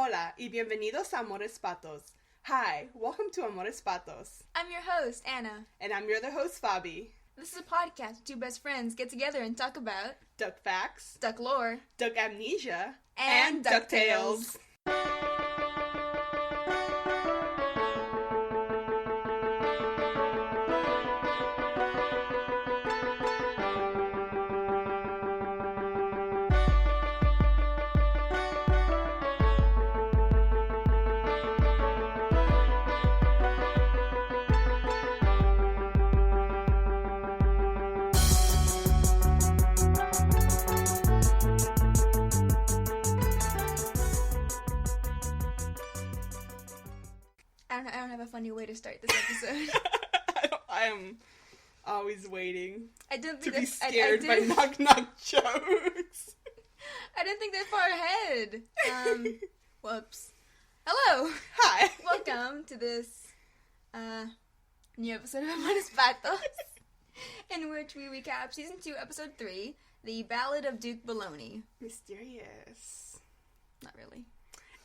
Hola y bienvenidos a Amores Patos. Hi, welcome to Amores Patos. I'm your host, Anna. And I'm your other host, Faby. This is a podcast where two best friends get together and talk about Duck facts, duck lore, duck amnesia, and DuckTales. I don't have a funny way to start this episode. I'm always waiting to be I scared by knock-knock jokes. I didn't think that far ahead. Whoops. Hello. Hi. Welcome to this new episode of Amores Patos, in which we recap Season 2, Episode 3, The Ballad of Duke Baloney. Mysterious. Not really.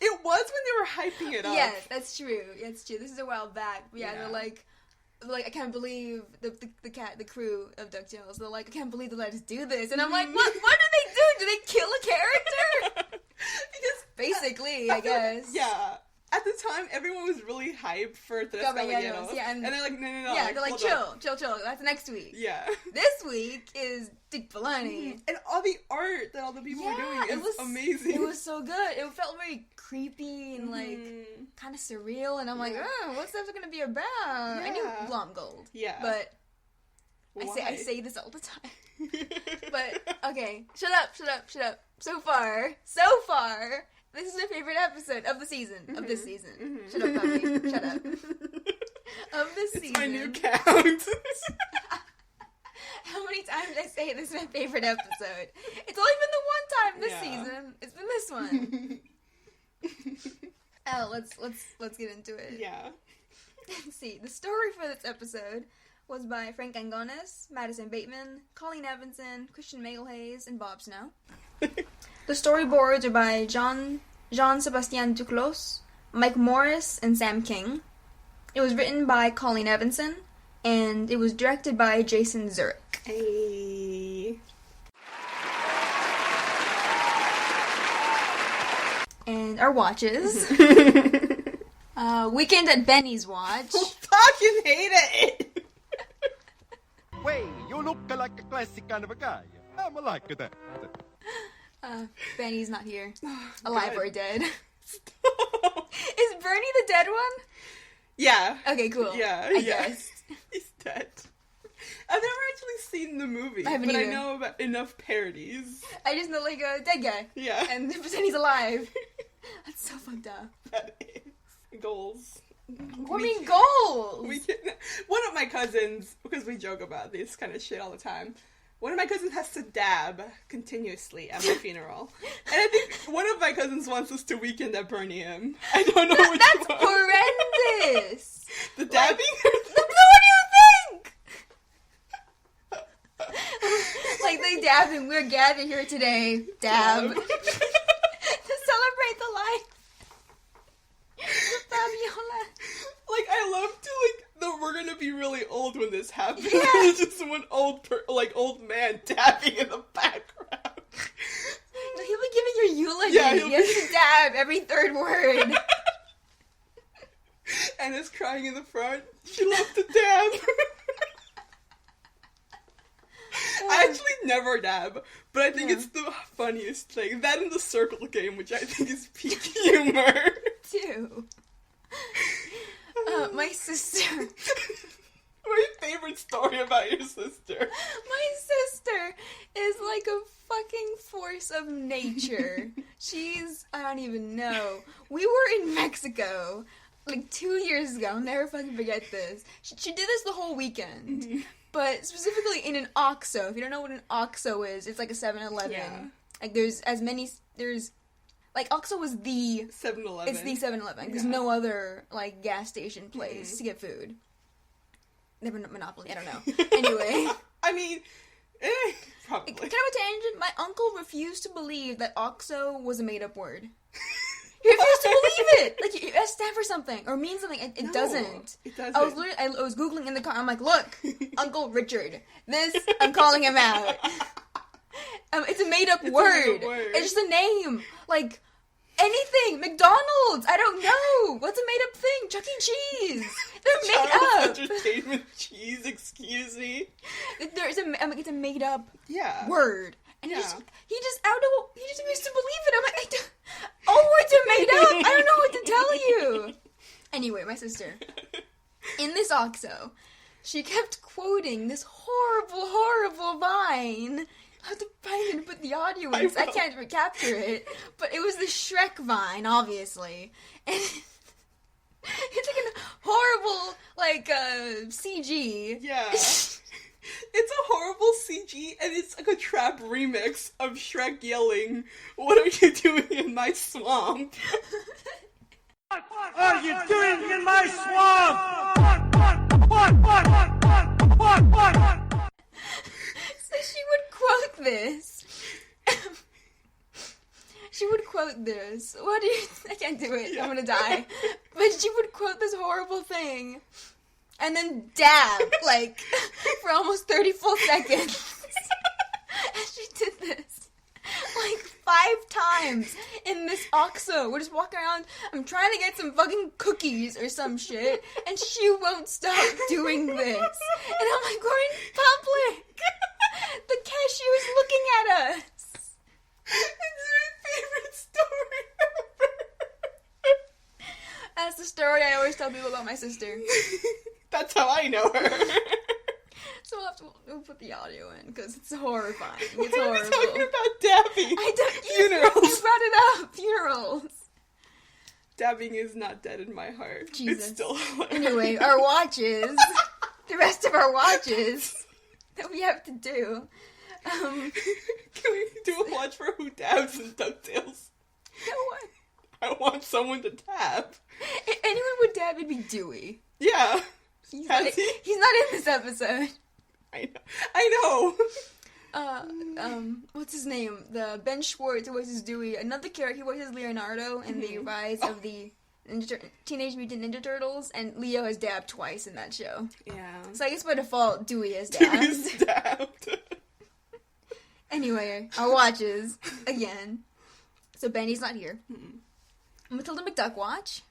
It was when they were hyping it up. Yes, that's true. This is a while back. Yeah. They're like, I can't believe the crew of DuckTales. They're like, I can't believe they let us do this. And I'm like, what do they do? Do they kill a character? Because basically, I guess. Yeah. At the time, everyone was really hyped for Tres Caballeros. Yeah, and they're like, no. Yeah, they're like, chill. That's next week. Yeah. This week is Duke Baloney. And all the art that all the people were doing is amazing. It was so good. It felt very creepy and kind of surreal. And I'm like, what's that going to be about? Yeah. I knew Glomgold. Yeah. But I say this all the time. But, okay, shut up. So far, this is my favorite episode of the season. Of this season. Mm-hmm. Shut up, puppy. Shut up. Of this season. It's my new count. How many times did I say this is my favorite episode? It's only been the one time this season. It's been this one. Let's get into it. Yeah. Let's see. The story for this episode was by Frank Angones, Madison Bateman, Colleen Evanson, Christian Mailhays, and Bob Snow. The storyboards are by Jean-Sebastien Duclos, Mike Morris, and Sam King. It was written by Colleen Evanson, and it was directed by Jason Zurich. Hey. And our watches. Weekend at Benny's watch. Fucking hate it! Way, you look like a classic kind of a guy. I'm like that. Benny's not here. Alive or dead. Is Bernie the dead one? Yeah. Okay, cool. Yeah, I guess. He's dead. I've never actually seen the movie, I I know about enough parodies. I just know, like, a dead guy. Yeah. And pretend he's alive. That's so fucked up. That is. Goals. What do you mean goals? One of my cousins, because we joke about this kind of shit all the time, one of my cousins has to dab continuously at my funeral. And I think one of my cousins wants us to weekend at Bernie him. I don't know which That's one. horrendous! The dabbing? What do you think? Like, they dab and we're gathered here today. Dab. To celebrate the life. Fabiola. Like, I love to, we're gonna be really old when this happens. Yeah. It's just one old man dabbing in the background. No, he'll be giving your eulogy. Yeah, he has to dab every third word. Anna's crying in the front. She loves to dab. I actually never dab, but I think it's the funniest thing. That and the circle game, which I think is peak humor. Too. My sister. My favorite story about your sister. My sister is like a fucking force of nature. I don't even know. We were in Mexico, 2 years ago. I'll never fucking forget this. She did this the whole weekend. Mm-hmm. But specifically in an OXXO. If you don't know what an OXXO is, it's like a 7-Eleven. Yeah. OXXO was the 7-Eleven. It's the 7-Eleven. There's no other, gas station place to get food. Never Monopoly, I don't know. Anyway. I mean, probably. Kind of a tangent. My uncle refused to believe that OXXO was a made-up word. He refused to stand for something or mean something. It No, doesn't. It doesn't. I was Googling in the car. I'm like, look, Uncle Richard. This, I'm calling him out. It's a made-up word. It's just a name. Like, anything. McDonald's. I don't know. What's a made-up thing? Chuck E. Cheese. They're made up. Entertainment cheese, excuse me. It's a made-up word. And he just used to believe it. I'm like, all words are made up. I don't know what to tell you. Anyway, my sister, in this OXO, she kept quoting this horrible, horrible vine. I have to find it and put the audio in because I can't recapture it. But it was the Shrek vine, obviously. And it's like a horrible, CG. Yeah. It's a horrible CG, and it's like a trap remix of Shrek yelling, "What are you doing in my swamp?" What are you doing in my swamp? What? So she would quote this. She would quote this. I can't do it. I'm gonna die. But she would quote this horrible thing. And then dab, for almost 30 full seconds. And she did this, 5 times in this OXO. We're just walking around, I'm trying to get some fucking cookies or some shit, and she won't stop doing this. And I'm like, we're in public. The cashier is looking at us. It's my favorite story ever. That's the story I always tell people about my sister. That's how I know her. So we'll put the audio in, because it's horrifying. It's What are we horrible. talking about dabbing? Funerals. You brought it up. Funerals. Dabbing is not dead in my heart. Jesus. It's still hilarious. Anyway, our watches. The rest of our watches that we have to do. Can we do a watch for who dabs in DuckTales? No one. I want someone to dab. If anyone would dab, it'd be Dewey. Yeah. He's not in this episode. I know. What's his name? The Ben Schwartz who voices Dewey. Another character, he voices Leonardo in the Rise of the Teenage Mutant Ninja Turtles, and Leo has dabbed twice in that show. Yeah. So I guess by default, Dewey has dabbed. Dewey's dabbed. Anyway, our watches, again. So Benny's not here. Matilda McDuck watch.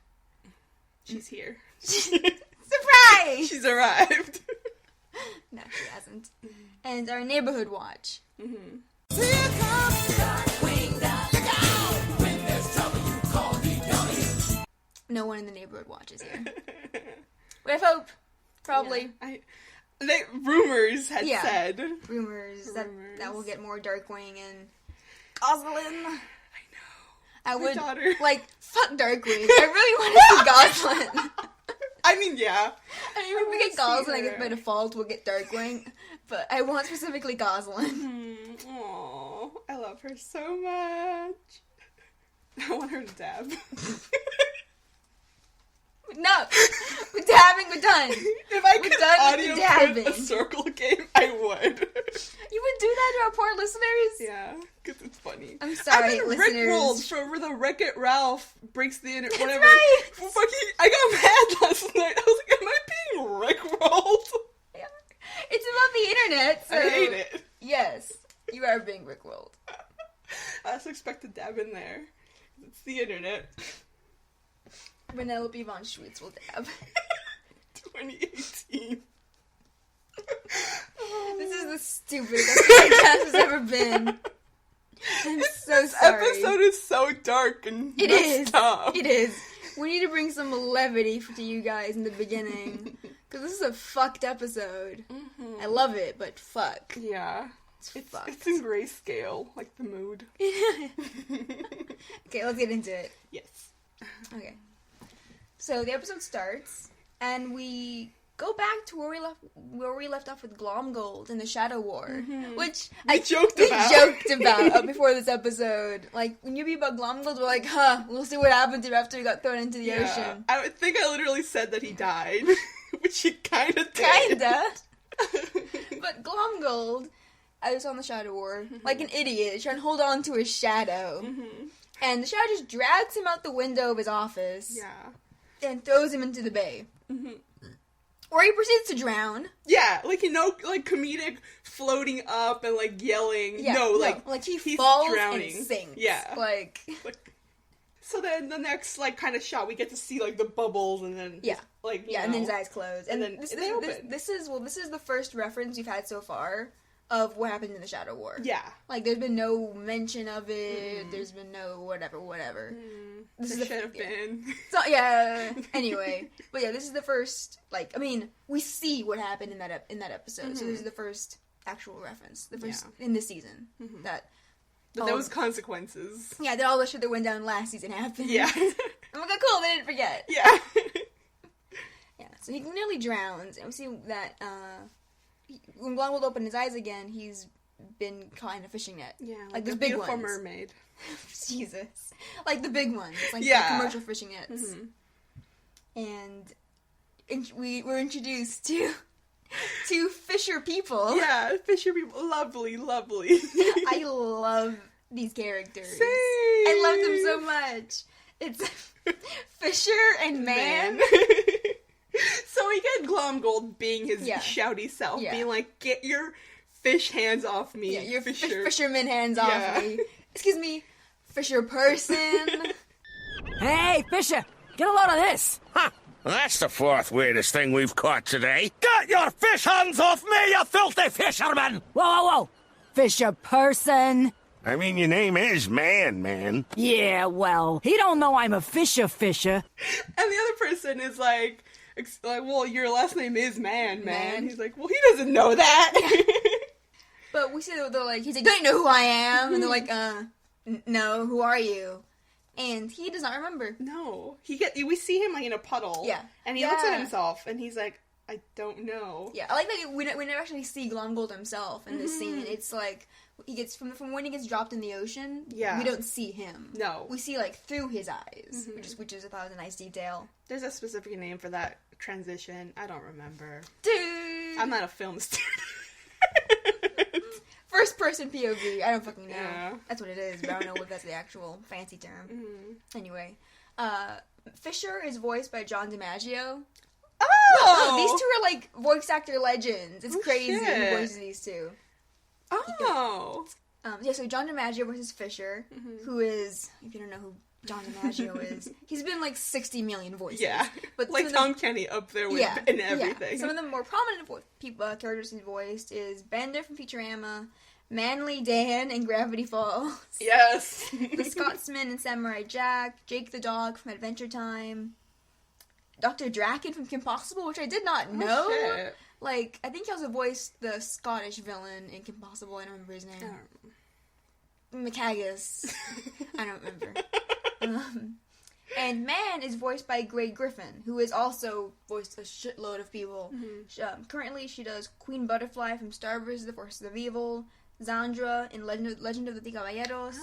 She's here. Surprise! She's arrived. No, she hasn't. And our neighborhood watch. No one in the neighborhood watches here. We have hope. Probably. Yeah. Rumors had said. Rumors that will get more Darkwing and Goslin. I would, daughter. Fuck Darkwing. I really want to see Goslin. I mean, yeah. I mean, if we get Goslin, I guess by default we'll get Darkwing. But I want specifically Goslin. Aww, I love her so much. I want her to dab. No! We're dabbing, we're done. If I could audio dabbing. a circle game, I would. You would do that to our poor listeners? Yeah, because it's funny. I'm sorry, I've been listeners. Rickrolled for the Wreck-It Ralph breaks the internet, whatever. right! I got mad last night. I was like, am I being Rickrolled? Yeah. It's about the internet, so... I hate it. Yes, you are being Rickrolled. I also expect to dab in there. It's the internet. Vanellope von Schweetz will dab. 2018. This is the stupidest podcast has ever been. I'm so sorry. This episode is so dark and messed up. It is. We need to bring some levity to you guys in the beginning. Because this is a fucked episode. I love it, but fuck. Yeah. It's fucked. It's in grayscale, like the mood. Okay, let's get into it. Yes. Okay. So the episode starts, and we go back to where we left off with Glomgold in the Shadow War, which we joked about before this episode. Like, when you read about Glomgold, we're like, we'll see what happened to him after he got thrown into the ocean. I think I literally said that he died, which he kind of did. Kinda. But Glomgold, I was on the Shadow War, like an idiot, trying to hold on to his shadow. And the shadow just drags him out the window of his office. Yeah. and throws him into the bay. Mm-hmm. Or he proceeds to drown. Yeah, like, like, comedic floating up and, like, yelling. Yeah, no, like he's falls drowning. And sinks. Yeah. Like... So then the next, like, kind of shot, we get to see, like, the bubbles and then... Yeah. Like, you know, and then his eyes close. And then this is the first reference we've had so far of what happened in the Shadow War. Yeah. Like, there's been no mention of it. There's been no whatever. This should have been. So, yeah. Anyway. But yeah, this is the first, like, I mean, we see what happened in that episode. So this is the first actual reference. The first in this season. That there was consequences. Yeah, that all the shit that went down last season happened. Yeah. I'm like, cool, they didn't forget. Yeah. Yeah, so he nearly drowns, and we see that, when Glomgold opened his eyes again, he's been caught in a fishing net. Yeah, like the big beautiful ones. mermaid. Jesus. Like the big ones. Like the commercial fishing nets. And we're introduced to fisher people. Yeah, fisher people. Lovely, lovely. I love these characters. Same. I love them so much. It's Fisher and Man. So we get Glomgold being his shouty self, being like, get your fish hands off me. Yeah, your fisher. fisherman hands off me. Excuse me, fisher person. Hey, Fisher, get a load of this. Huh. Well, that's the fourth weirdest thing we've caught today. Get your fish hands off me, you filthy fisherman! Whoa. Fisher person. I mean, your name is Man. Yeah, well, he don't know I'm a fisher. And the other person is like, well, your last name is Man. He's like, well, he doesn't know that. But we see that they're like, he's like, don't you know who I am? And they're like, no, who are you? And he does not remember. No. We see him, like, in a puddle. Yeah. And he looks at himself, and he's like, I don't know. Yeah, I like that we never actually see Glomgold himself in this scene. It's like, he gets, from when he gets dropped in the ocean, we don't see him. No. We see, like, through his eyes, which is I thought was a nice detail. There's a specific name for that transition. I don't remember. Dude! I'm not a film student. First person POV. I don't fucking know. Yeah. That's what it is, but I don't know if that's the actual fancy term. Anyway, Fisher is voiced by John DiMaggio. Oh! These two are like voice actor legends. It's crazy shit. who voices these two. Oh! So John DiMaggio voices Fisher, who is, if you don't know who John DiMaggio is, he's been like 60 million voices. Yeah. But like Tom Kenny up there with and everything. Yeah. Some of the more prominent characters he's voiced is Bender from Futurama, Manly Dan in Gravity Falls. Yes. The Scotsman in Samurai Jack, Jake the Dog from Adventure Time, Dr. Draken from Kim Possible, which I did not know. Oh, shit. Like, I think he also voiced the Scottish villain in Kim Possible. I don't remember his name. McHaggis. I don't remember. And Man is voiced by Grey Griffin, who has also voiced a shitload of people. Currently, she does Queen Butterfly from Star vs. The Forces of Evil, Zandra in Legend of the Three Caballeros,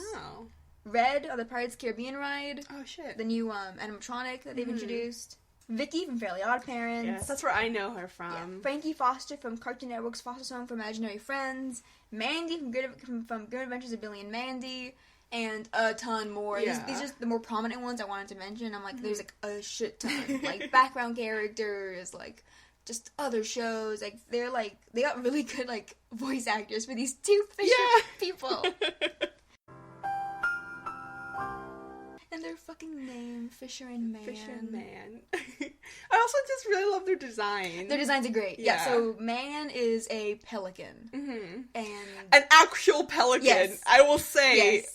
Red on the Pirates Caribbean ride, the new animatronic that they've introduced, Vicky from Fairly Odd Parents. Yes, that's where I know her from. Yeah. Frankie Foster from Cartoon Network's Foster's Home for Imaginary Friends, Mandy from Great Adventures of Billy and Mandy, and a ton more. Yeah. These are just the more prominent ones I wanted to mention. I'm like, there's like a shit ton. Like background characters, like just other shows. Like they got really good like voice actors for these two Fisher people. And their fucking name, Fisher and Man. Fisher and Man. I also just really love their design. Their designs are great. Yeah, so Man is a pelican. And an actual pelican. Yes. I will say,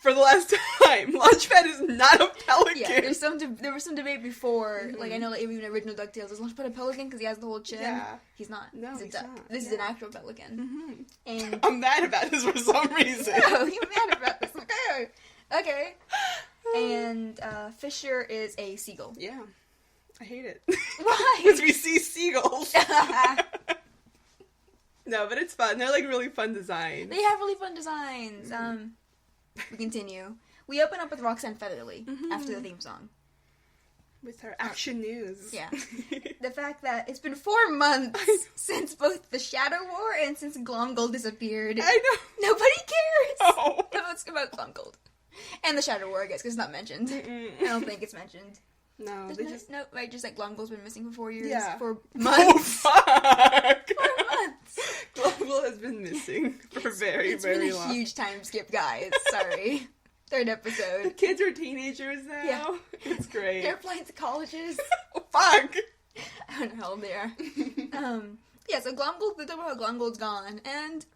for the last time, Launchpad is not a pelican. Yeah, there was some debate before. Like, I know like, even original DuckTales, is Launchpad a pelican because he has the whole chin? Yeah. He's not. No, he's a he's duck. not. This is an actual pelican. And I'm mad about this for some reason. no, you're mad about this. Okay. And Fisher is a seagull. Yeah. I hate it. Why? Because we see seagulls. No, but it's fun. They're like really fun designs. They have really fun designs. We continue. We open up with Roxanne Featherly after the theme song. With her action news. Yeah. The fact that it's been 4 months since both the Shadow War and since Glomgold disappeared. I know. Nobody cares Oh. about Glomgold. And the Shadow War, I guess, because it's not mentioned. I don't think it's mentioned. No, they just... No, right, just like Glomgold's been missing for 4 years. Yeah. For months. Oh, fuck! 4 months! Glomgold has been missing for very, It's very been a long. huge time skip, guys. Sorry. Third The episode. kids are teenagers now. Yeah. It's great. They're applying to colleges. Oh, fuck! I don't know how old they are. Yeah, so Glomgold, they talk about how Glomgold's gone, and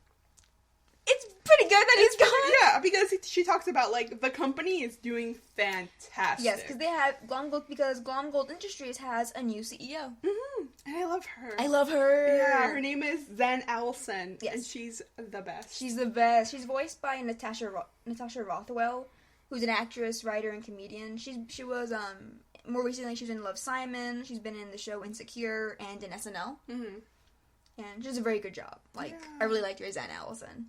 it's pretty good that he's gone. Yeah, because she talks about, like, the company is doing fantastic. Yes, because they have Glomgold Industries has a new CEO. Mm-hmm. And I love her. I love her. Yeah, her name is Zen Allison. Yes. And she's the best. She's the best. She's voiced by Natasha Rothwell, who's an actress, writer, and comedian. She was, more recently she was in Love, Simon. She's been in the show Insecure and in SNL. Mm-hmm. And she does a very good job. Like, Yeah. I really liked her as Zen Allison.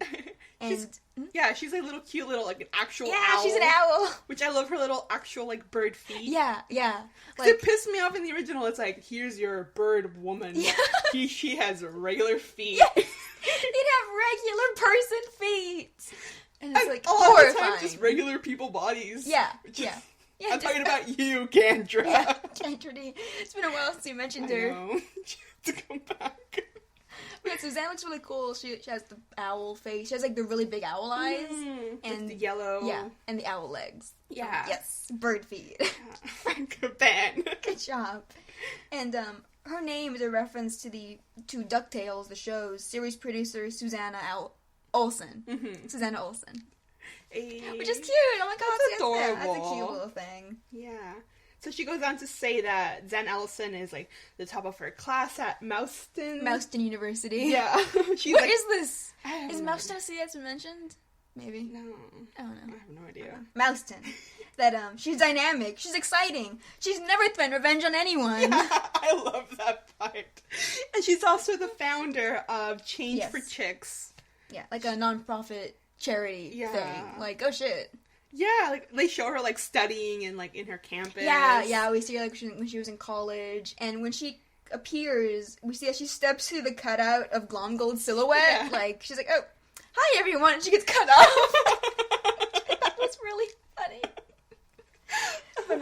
And she's a little cute little, like, an actual owl. yeah, she's an owl. Which I love her little actual, like, bird feet. Yeah. 'Cause it pissed me off in the original. It's like, here's your bird woman. Yeah. She has regular feet. Yes! They'd have regular person feet! And it's, like, a lot horrifying. of the time, just regular people bodies. Yeah, Which is- yeah. I'm talking about you, Gandra. Yeah, Kendra D. It's been a while since you mentioned I her. know. She has to come back. Yeah, Suzanne looks really cool. She has the owl face. She has, like, the really big owl eyes. And the yellow. Yeah, and the owl legs. Yeah. Yes, bird feet. Good ban. Good job. And, her name is a reference to DuckTales, the show's series producer, Susanna Olsen. Mm-hmm. Susanna Olsen. Which is Cute. cute. Oh my god, That's yes, yeah, adorable. That's a cute little thing. Yeah. So she goes on to say that Zen Allison is, like, the top of her class at Mouston University. Yeah. She's What like, is this? I have Is no Mouston a city that's been mentioned? Maybe. No. I don't know. I have no idea. Mouston. That, she's dynamic. She's exciting. She's never threatened revenge on anyone. I love that part. And she's also the founder of Change Yes. for Chicks. Yeah, like a non-profit charity thing. Like, oh shit. Yeah, like, they show her, like, studying and, like, in her campus. Yeah, we see her, like, when she was in college, and when she appears, we see that she steps through the cutout of Glomgold's silhouette. Yeah. Like, she's like, oh, hi everyone, and she gets cut off. That was really funny. But,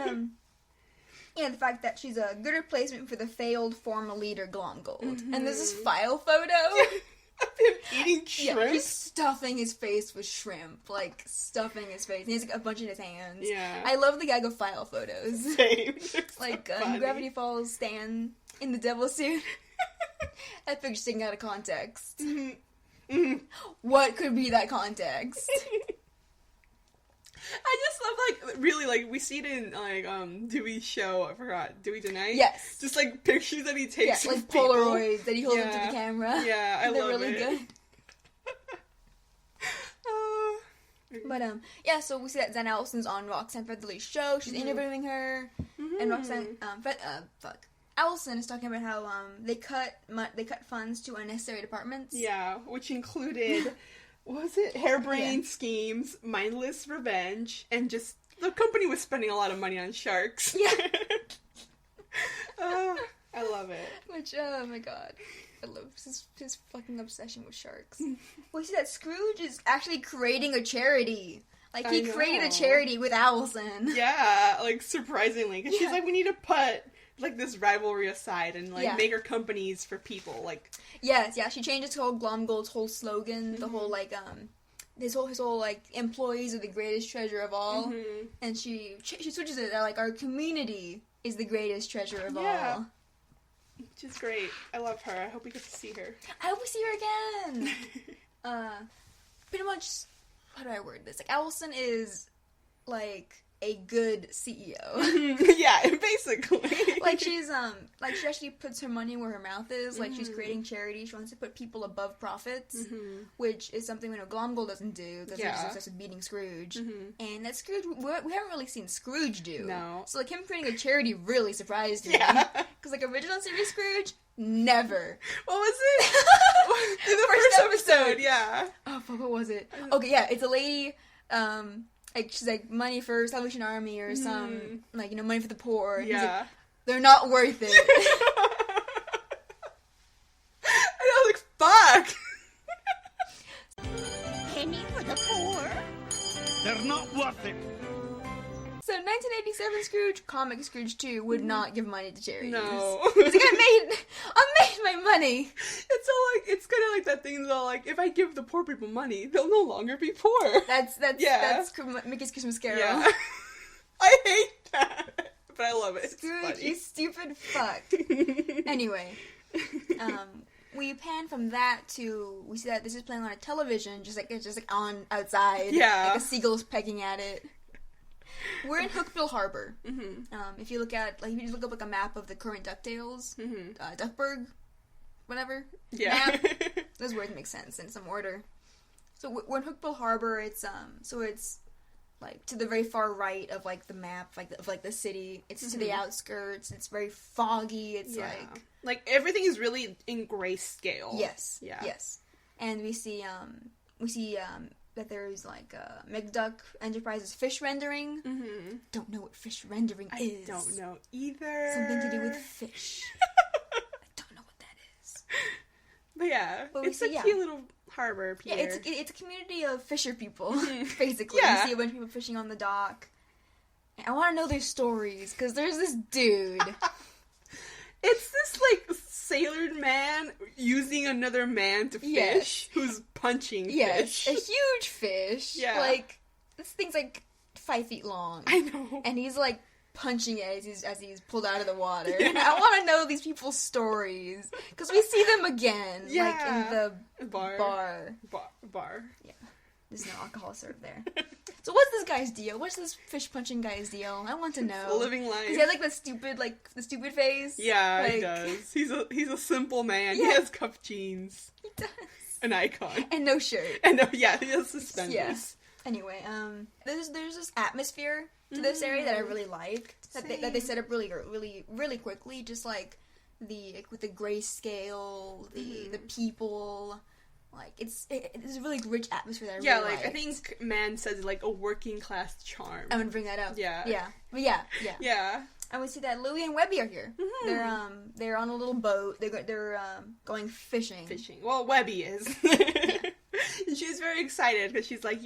yeah, the fact that she's a good replacement for the failed former leader Glomgold. Mm-hmm. And there's this file photo. Of him eating shrimp. Yeah, he's stuffing his face with shrimp. Like, stuffing his face. And he has, like, a bunch in his hands. Yeah. I love the gag of file photos. Same. Like, so funny. Gravity Falls Stan in the devil suit. That picture's taken out of context. Mm-hmm. Mm-hmm. What could be that context? I just love, like, really, like, we see it in, like, Dewey's show, I forgot, Dewey Tonight? Yes. Just, like, pictures that he takes Yeah, of like people. Polaroids that he holds up to Yeah. the camera. Yeah, I They're love really it. good. But, yeah, so we see that Zen Allison's on Roxanne Featherly's show. She's interviewing her. And Roxanne, Allison is talking about how, they cut funds to unnecessary departments. Yeah, which included, what was it? Harebrained schemes, mindless revenge, and just, the company was spending a lot of money on sharks. Yeah. I love it. Which, oh my god. I love his fucking obsession with sharks. We see that Scrooge is actually creating a charity. Like, he created a charity with Allison. Yeah, like, surprisingly. Because she's Yeah. like, we need to put, like, this rivalry aside and, like, Yeah. make our companies for people. Like, Yes, yeah, she changed his whole Glomgold's whole slogan, the whole, like, his whole, like, employees are the greatest treasure of all. And she switches it, like, our community is the greatest treasure of all. which is great. I love her. I hope we get to see her. I hope we see her again! Pretty much, how do I word this? Like, Allison is, like, a good CEO. Yeah, basically. Like, she's, like, she actually puts her money where her mouth is. Like, she's creating charity. She wants to put people above profits, which is something we know Glomgold doesn't do, because he's just obsessed with beating Scrooge. And that Scrooge, we haven't really seen Scrooge do. No. So, like, him creating a charity really surprised me. Yeah. Because, like, original series Scrooge, never. What was it? In the first episode, yeah. Oh, fuck, what was it? Okay, yeah, it's a lady, like, she's like, money for Salvation Army or some, like, you know, money for the poor. And he's like, Yeah. they're not worth it. And I was like, fuck! Penny for the poor. They're not worth it. So 1987 Scrooge, comic Scrooge 2, would not give money to charities. No. He's like, I made my money. It's all like, it's kind of like that thing though, like, if I give the poor people money, they'll no longer be poor. That's Mickey's Christmas Carol. Yeah. I hate that, but I love it. Scrooge, you stupid fuck. Anyway, we pan from that to, we see that this is playing on a television, just like on outside. Yeah. Like a seagull's pecking at it. We're in Hookbill Harbor. If you look at, like, if you just look up like a map of the current DuckTales, Duckburg, whatever. Yeah. Map, those words make sense in some order. So we're in Hookbill Harbor. It's like to the very far right of like the map, of the city. It's to the outskirts. It's very foggy. It's like everything is really in grayscale. Yes. Yeah. Yes. And we see that there's like McDuck Enterprises fish rendering. Don't know what fish rendering is. I don't know either. Something to do with fish. I don't know what that is. But yeah, But it's a cute little harbor pier. Yeah, it's a community of fisher people, basically. Yeah. You see a bunch of people fishing on the dock. And I want to know their stories, because there's this dude. It's this, like, sailor man using another man to fish, who's punching fish. A huge fish. Yeah. Like, this thing's, like, 5 feet long. I know. And he's, like, punching it as he's pulled out of the water. Yeah. And I want to know these people's stories, because we see them again, like, in the bar. Yeah. There's no alcohol served there. So what's this guy's deal? What's this fish punching guy's deal? I want to know. Living life. He has like the stupid face. Yeah, like, he does. He's a simple man. Yeah. He has cuffed jeans. He does. An icon. And no shirt. And he has suspenders. Yeah. Anyway, there's this atmosphere to this area that I really like. That they set up really quickly. Just like with the grayscale, the people. Like, it's a really rich atmosphere that I really like. I think Man says, like, a working class charm. I'm gonna bring that up. Yeah. Yeah. But yeah. Yeah. And we see that Louie and Webby are here. They're on a little boat. They're going fishing. Well, Webby is. And she's very excited, because she's like,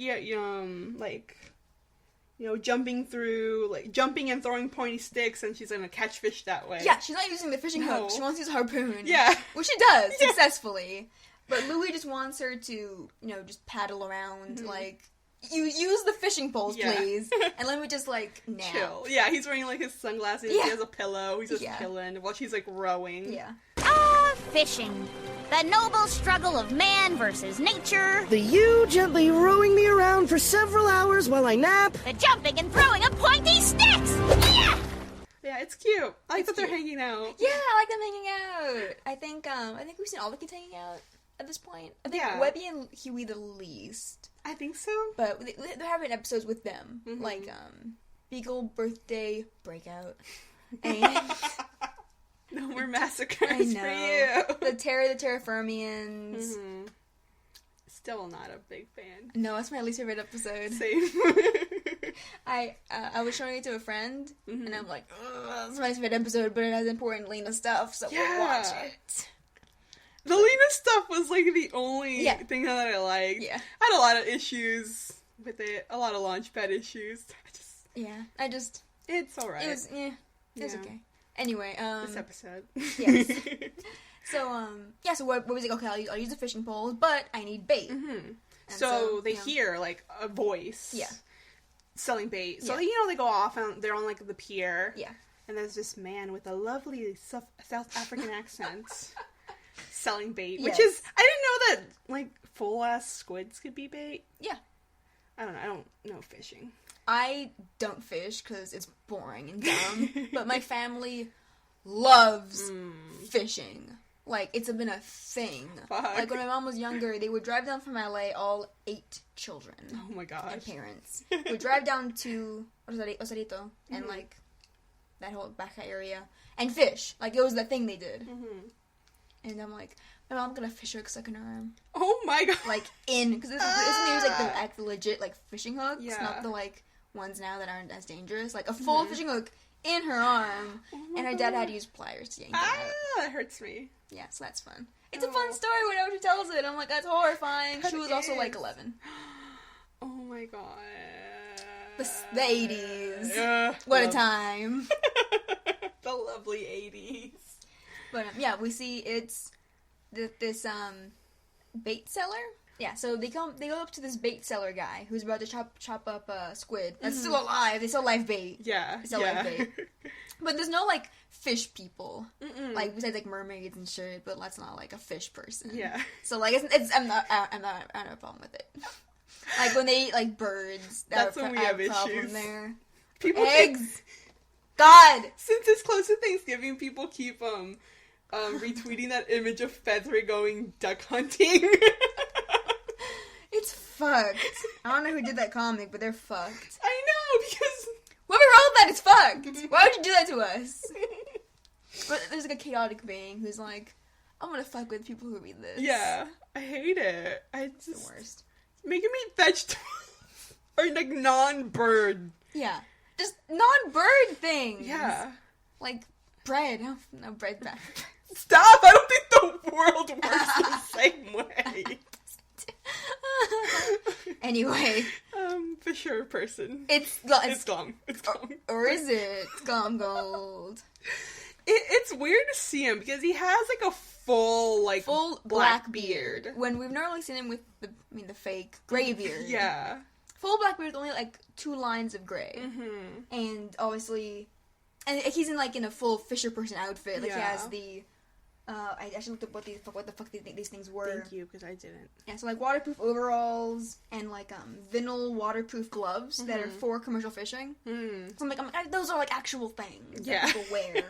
jumping and throwing pointy sticks, and she's gonna catch fish that way. Yeah, she's not using the fishing hook. She wants to use a harpoon. Yeah. Which she does, successfully. But Louie just wants her to, just paddle around, like, you use the fishing poles, please, and let me just, like, nap. Chill. Yeah, he's wearing, like, his sunglasses, he has a pillow, he's just chilling, while she's, like, rowing. Yeah. Ah, fishing. The noble struggle of man versus nature. The you gently rowing me around for several hours while I nap. The jumping and throwing of pointy sticks. Yeah! Yeah, it's cute. I like that they're hanging out. Yeah, I like them hanging out. I think we've seen all the kids hanging out at this point. I think Webby and Huey the least. I think so. But they're having episodes with them. Like, Beagle Birthday Breakout. And No more massacres I know. for you. The Terra Firmians. Still not a big fan. No, it's my least favorite episode. Same. I was showing it to a friend, and I'm like, it's my favorite episode, but it has important Lena stuff, so we'll watch it. The Lena stuff was, like, the only thing that I liked. Yeah. I had a lot of issues with it. A lot of Launchpad issues. It's alright. It was, it's okay. Anyway, this episode. Yes. So what was like, okay, I'll use the fishing poles, but I need bait. So they hear, like, a voice. Yeah. Selling bait. So, they go off and they're on, like, the pier. Yeah. And there's this man with a lovely South African accent selling bait. Which is, I didn't know that, like, full-ass squids could be bait. Yeah. I don't know. I don't know fishing. I don't fish because it's boring and dumb, but my family loves fishing. Like, it's been a thing. Fuck. Like, when my mom was younger, they would drive down from LA, all 8 children. Oh my gosh. And parents. Would drive down to Rosarito and, like, that whole Baja area, and fish. Like, it was the thing they did. And I'm like, my mom's gonna fish hooks stuck in her arm. Oh my god. Like, because isn't there like the legit, like, fishing hooks? Yeah. Not the, like, ones now that aren't as dangerous. Like, a full fishing hook in her arm, and her dad had to use pliers to yank it out. That hurts me. Yeah, so that's fun. It's a fun story whenever she tells it. I'm like, that's horrifying. She was also, like, 11. Oh my god. The 80s. What a time. The lovely 80s. But yeah, we see it's this bait seller. Yeah, so they go up to this bait seller guy who's about to chop up a squid that's still alive. They sell live bait. Yeah, they sell live bait. But there's no like fish people, like besides like mermaids and shit. But that's not like a fish person. Yeah. So like I don't have a problem with it. Like when they eat like birds, that's when we have problem issues. There. People Eggs. God. Since it's close to Thanksgiving, people keep retweeting that image of Feather going duck hunting. It's fucked. I don't know who did that comic, but they're fucked. I know, because whoever wrote that is fucked. Why would you do that to us? But there's like a chaotic being who's like, I'm gonna fuck with people who read this. Yeah, I hate it. It's the worst. Making me vegetables or like non-bird. Yeah, just non-bird things. Yeah, like bread. No bread bad. Stop! I don't think the world works the same way. Anyway, fisher person. It's Glom. It's Glom. Or is it Glomgold? It's weird to see him because he has like a full black beard. When we've normally seen him with the fake gray beard. Yeah. Full black beard with only like 2 lines of gray. And obviously, and he's in a full fisher person outfit. Like he has the. I actually looked up what the fuck these things were. Thank you, because I didn't. Yeah, so waterproof overalls and vinyl waterproof gloves that are for commercial fishing. So I'm like, those are actual things that people wear.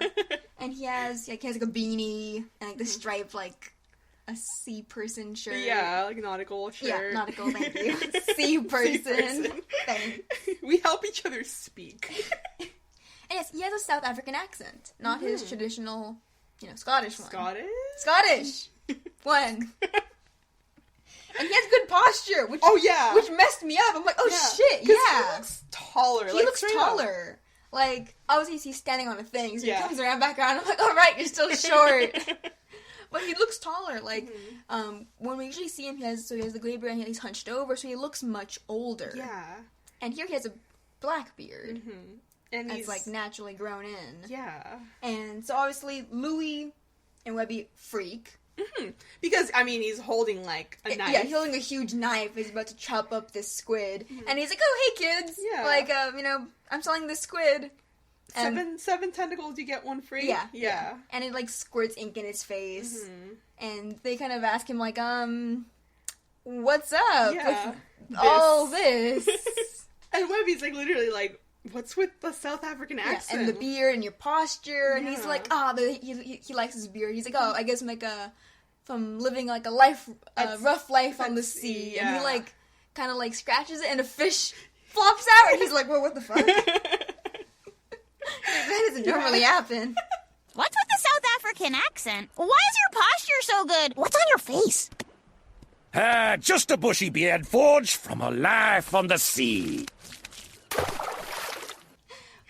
And he has a beanie and the striped a sea person shirt. Yeah, nautical shirt. Yeah, nautical. Thank you. Sea person. Thanks. We help each other speak. And yes, he has a South African accent, not his traditional. Scottish one. Scottish! One. And he has good posture, which which messed me up. I'm like, shit, he looks taller. He looks taller. Obviously he's standing on a thing, so he comes around back around. I'm like, alright, you're still short. But he looks taller. When we usually see him, he has the gray beard and he's hunched over, so he looks much older. Yeah. And here he has a black beard. And he's naturally grown in. Yeah. And so obviously Louie and Webby freak. Because, he's holding a knife. Yeah, he's holding a huge knife. He's about to chop up this squid. And he's like, oh, hey, kids. Yeah. I'm selling this squid. And 7 tentacles, you get 1 free? Yeah. Yeah. And it, squirts ink in his face. And they kind of ask him, what's up with all this? And Webby's, literally, what's with the South African accent? And the beard and your posture. And he's like, he likes his beard. He's like, I guess I'm from living a rough life on the sea. Yeah. And he kind of scratches it and a fish flops out. And he's like, well, what the fuck? That doesn't normally happen. What's with the South African accent? Why is your posture so good? What's on your face? Just a bushy beard forged from a life on the sea.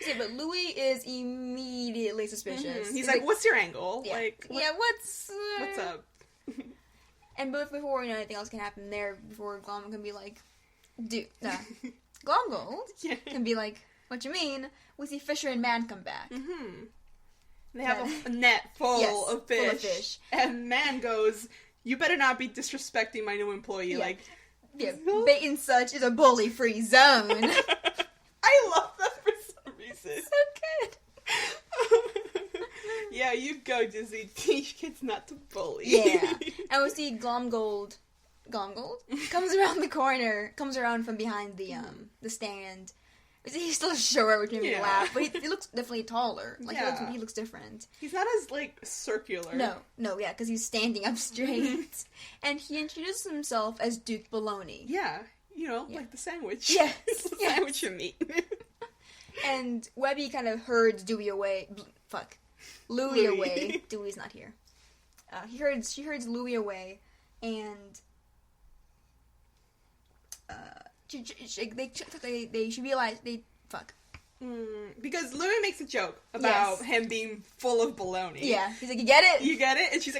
Okay, but Louie is immediately suspicious. He's like, what's your angle? Yeah, what's up? And before anything else can happen there, before Glom can be like, dude, Glomgold can be like, what you mean? We see Fisher and Man come back. They have a net full of fish. And Man goes, you better not be disrespecting my new employee. Bait and such is a bully-free zone. I love that for some reason. So good. Yeah, you go, Disney. Teach kids not to bully. Yeah. And we see Glomgold comes around the corner, comes around from behind the stand. He's still short, which made me laugh, but he looks definitely taller. He looks different. He's not as, circular. No, because he's standing up straight. And he introduces himself as Duke Baloney. Yeah, like the sandwich. Yes. Sandwich of meat. And Webby kind of herds Louie away. Dewey's not here. She herds Louie away, and she realized they fuck. Because Louie makes a joke about him being full of baloney. Yeah, he's like, you get it? You get it? And she's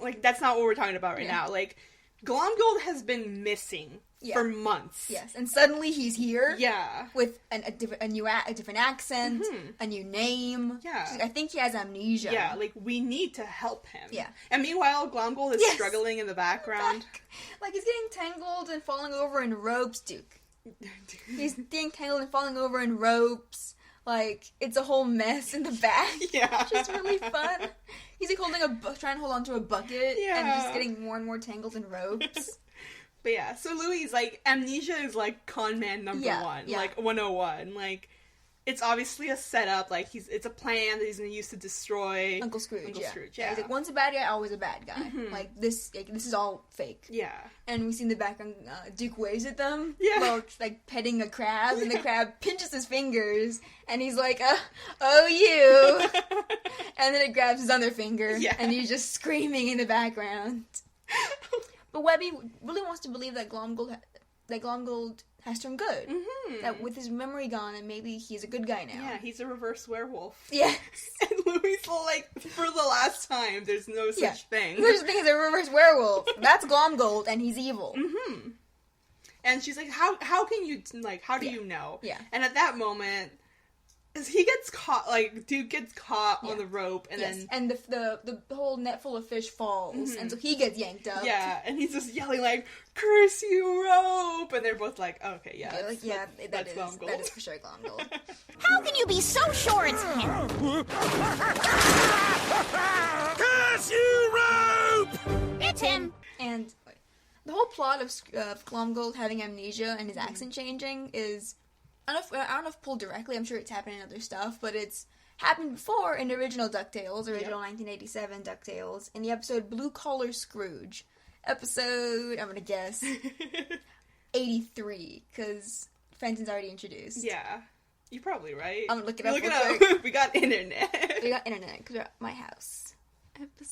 like, that's not what we're talking about right now. Glomgold has been missing for months. Yes, and suddenly he's here. Yeah. With a different accent, a new name. Yeah. She's like, I think he has amnesia. Yeah, like, we need to help him. Yeah. And meanwhile, Glomgold is struggling in the background. Like, he's getting tangled and falling over in ropes, Duke. He's getting tangled and falling over in ropes. Like, it's a whole mess in the back. Yeah. Which is really fun. He's like trying to hold onto a bucket and just getting more and more tangled in ropes. But yeah, so Louie's like, amnesia is like con man number one. Yeah. Like 101. Like, it's obviously a setup. Like, it's a plan that he's gonna use to destroy Uncle Scrooge. Yeah. He's like, once a bad guy, always a bad guy. Like, this is all fake. Yeah. And we see in the background, Duke waves at them. Yeah. While, like, petting a crab, and the crab pinches his fingers, and he's like, oh, you! And then it grabs his other finger, and he's just screaming in the background. But Webby really wants to believe that Glomgold has turned good. That with his memory gone, and maybe he's a good guy now. Yeah, he's a reverse werewolf. Yes. And Louie's like, for the last time, there's no such thing. There's thing as a reverse werewolf. That's Glomgold, and he's evil. And she's like, how can you, like, how do you know? Yeah. And at that moment, he gets caught, like, Duke gets caught on the rope, and then... And the whole net full of fish falls, and so he gets yanked up. Yeah, and he's just yelling, like, curse you, rope! And they're both like, oh, okay, yeah. That's Glomgold. That is for sure Glomgold. How can you be so sure it's him? Curse you, rope! It's him. And the whole plot of Glomgold having amnesia and his accent changing is... I don't know if pulled directly, I'm sure it's happened in other stuff, but it's happened before in the original DuckTales, 1987 DuckTales, in the episode Blue Collar Scrooge. Episode, I'm gonna guess, 83, because Fenton's already introduced. Yeah. You're probably right. I'm gonna look it up. We got internet. We got internet, because we're at my house.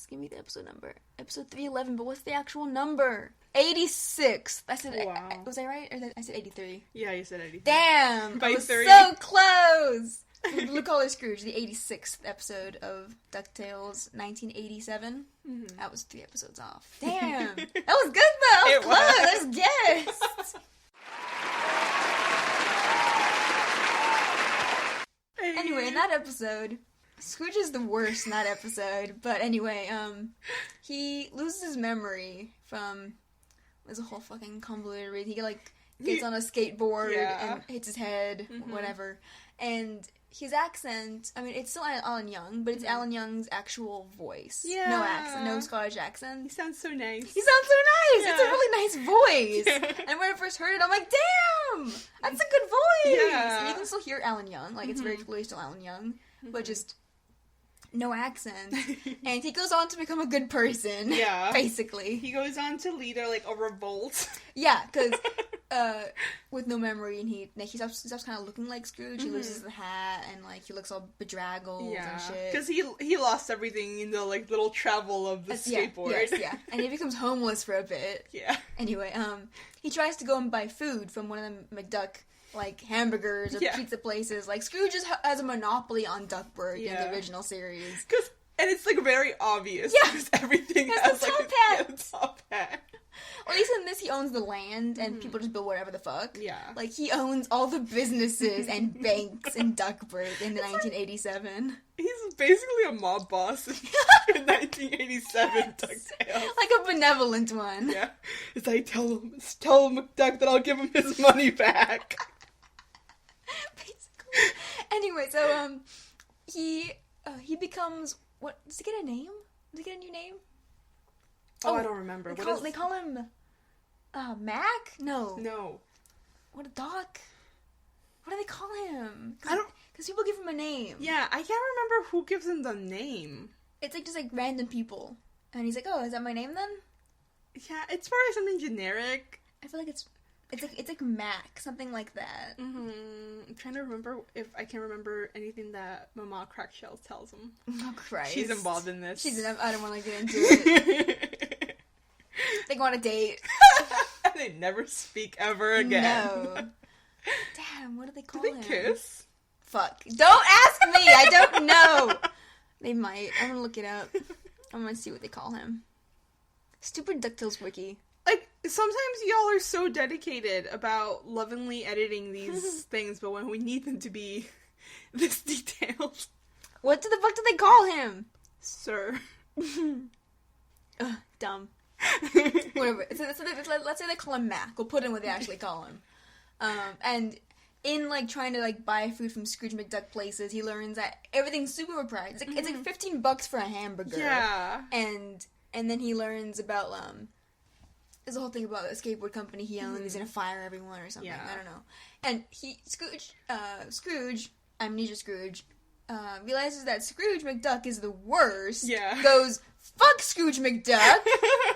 Give me the episode number. Episode 311, but what's the actual number? 86. I said, wow. Was I right? Or I said 83? Yeah, you said 83. Damn! By I was 30. so close! Blue Collar Scrooge, the 86th episode of DuckTales, 1987. That was 3 episodes off. Damn! That was good, though! It close! was. Let's guess! Anyway, in that episode... Scrooge is the worst in that episode, but anyway, he loses his memory from... There's a whole fucking convoluted read. He, like, gets on a skateboard and hits his head, whatever. And his accent, I mean, it's still Alan Young, but it's Alan Young's actual voice. Yeah. No accent, no Scottish accent. He sounds so nice. He sounds so nice! Yeah. It's a really nice voice! And when I first heard it, I'm like, damn! That's a good voice! Yeah. And you can still hear Alan Young, like, it's very clearly still Alan Young, but just... no accent. And he goes on to become a good person. Yeah. Basically. He goes on to lead a revolt. Yeah, because with no memory, and he stops kind of looking like Scrooge. He loses the hat, and, like, he looks all bedraggled and shit. Because he lost everything in the, like, little travel of the skateboard. Yeah. And he becomes homeless for a bit. Yeah. Anyway, he tries to go and buy food from one of the McDuck, like, hamburgers or pizza places. Like, Scrooge has a monopoly on Duckburg in the original series. And it's, like, very obvious. Yeah. Because everything has like, the top hat. the top hat. Or at least in this, he owns the land, and people just build whatever the fuck. Yeah. Like, he owns all the businesses and banks in Duckburg in the 1987. He's basically a mob boss in 1987 DuckTales. Like a benevolent one. Yeah. It's like, tell McDuck that I'll give him his money back. Basically. Anyway, so, he becomes, what, does he get a name? Does he get a new name? Oh, I don't remember. They call him, Mac? No. No. What, a Doc? What do they call him? I don't... Because people give him a name. Yeah, I can't remember who gives him the name. It's, like, just, like, random people. And he's like, oh, is that my name, then? Yeah, it's probably something generic. I feel like it's like Mac, something like that. I'm trying to remember if I can remember anything that Mama Crackshells tells him. Oh, Christ. She's involved in this. I don't want to get into it. They go on a date. And they never speak ever again. No. Damn, what do they call him? Do they kiss? Fuck. Don't ask me! I don't know! They might. I'm gonna look it up. I'm gonna see what they call him. Stupid DuckTales wiki. Like, Sometimes y'all are so dedicated about lovingly editing these things, but when we need them to be this detailed... What the fuck do they call him? Sir. Dumb. Whatever. Let's say they call him Mac. We'll put in what they actually call him. And in, like, trying to, like, buy food from Scrooge McDuck places, he learns that everything's super overpriced. It's like $15 for a hamburger. Yeah. And then he learns about, there's a whole thing about a skateboard company he owns. He's gonna fire everyone or something. Yeah. I don't know. And Scrooge, Amnesia Scrooge, realizes that Scrooge McDuck is the worst. Yeah. Goes, fuck Scrooge McDuck!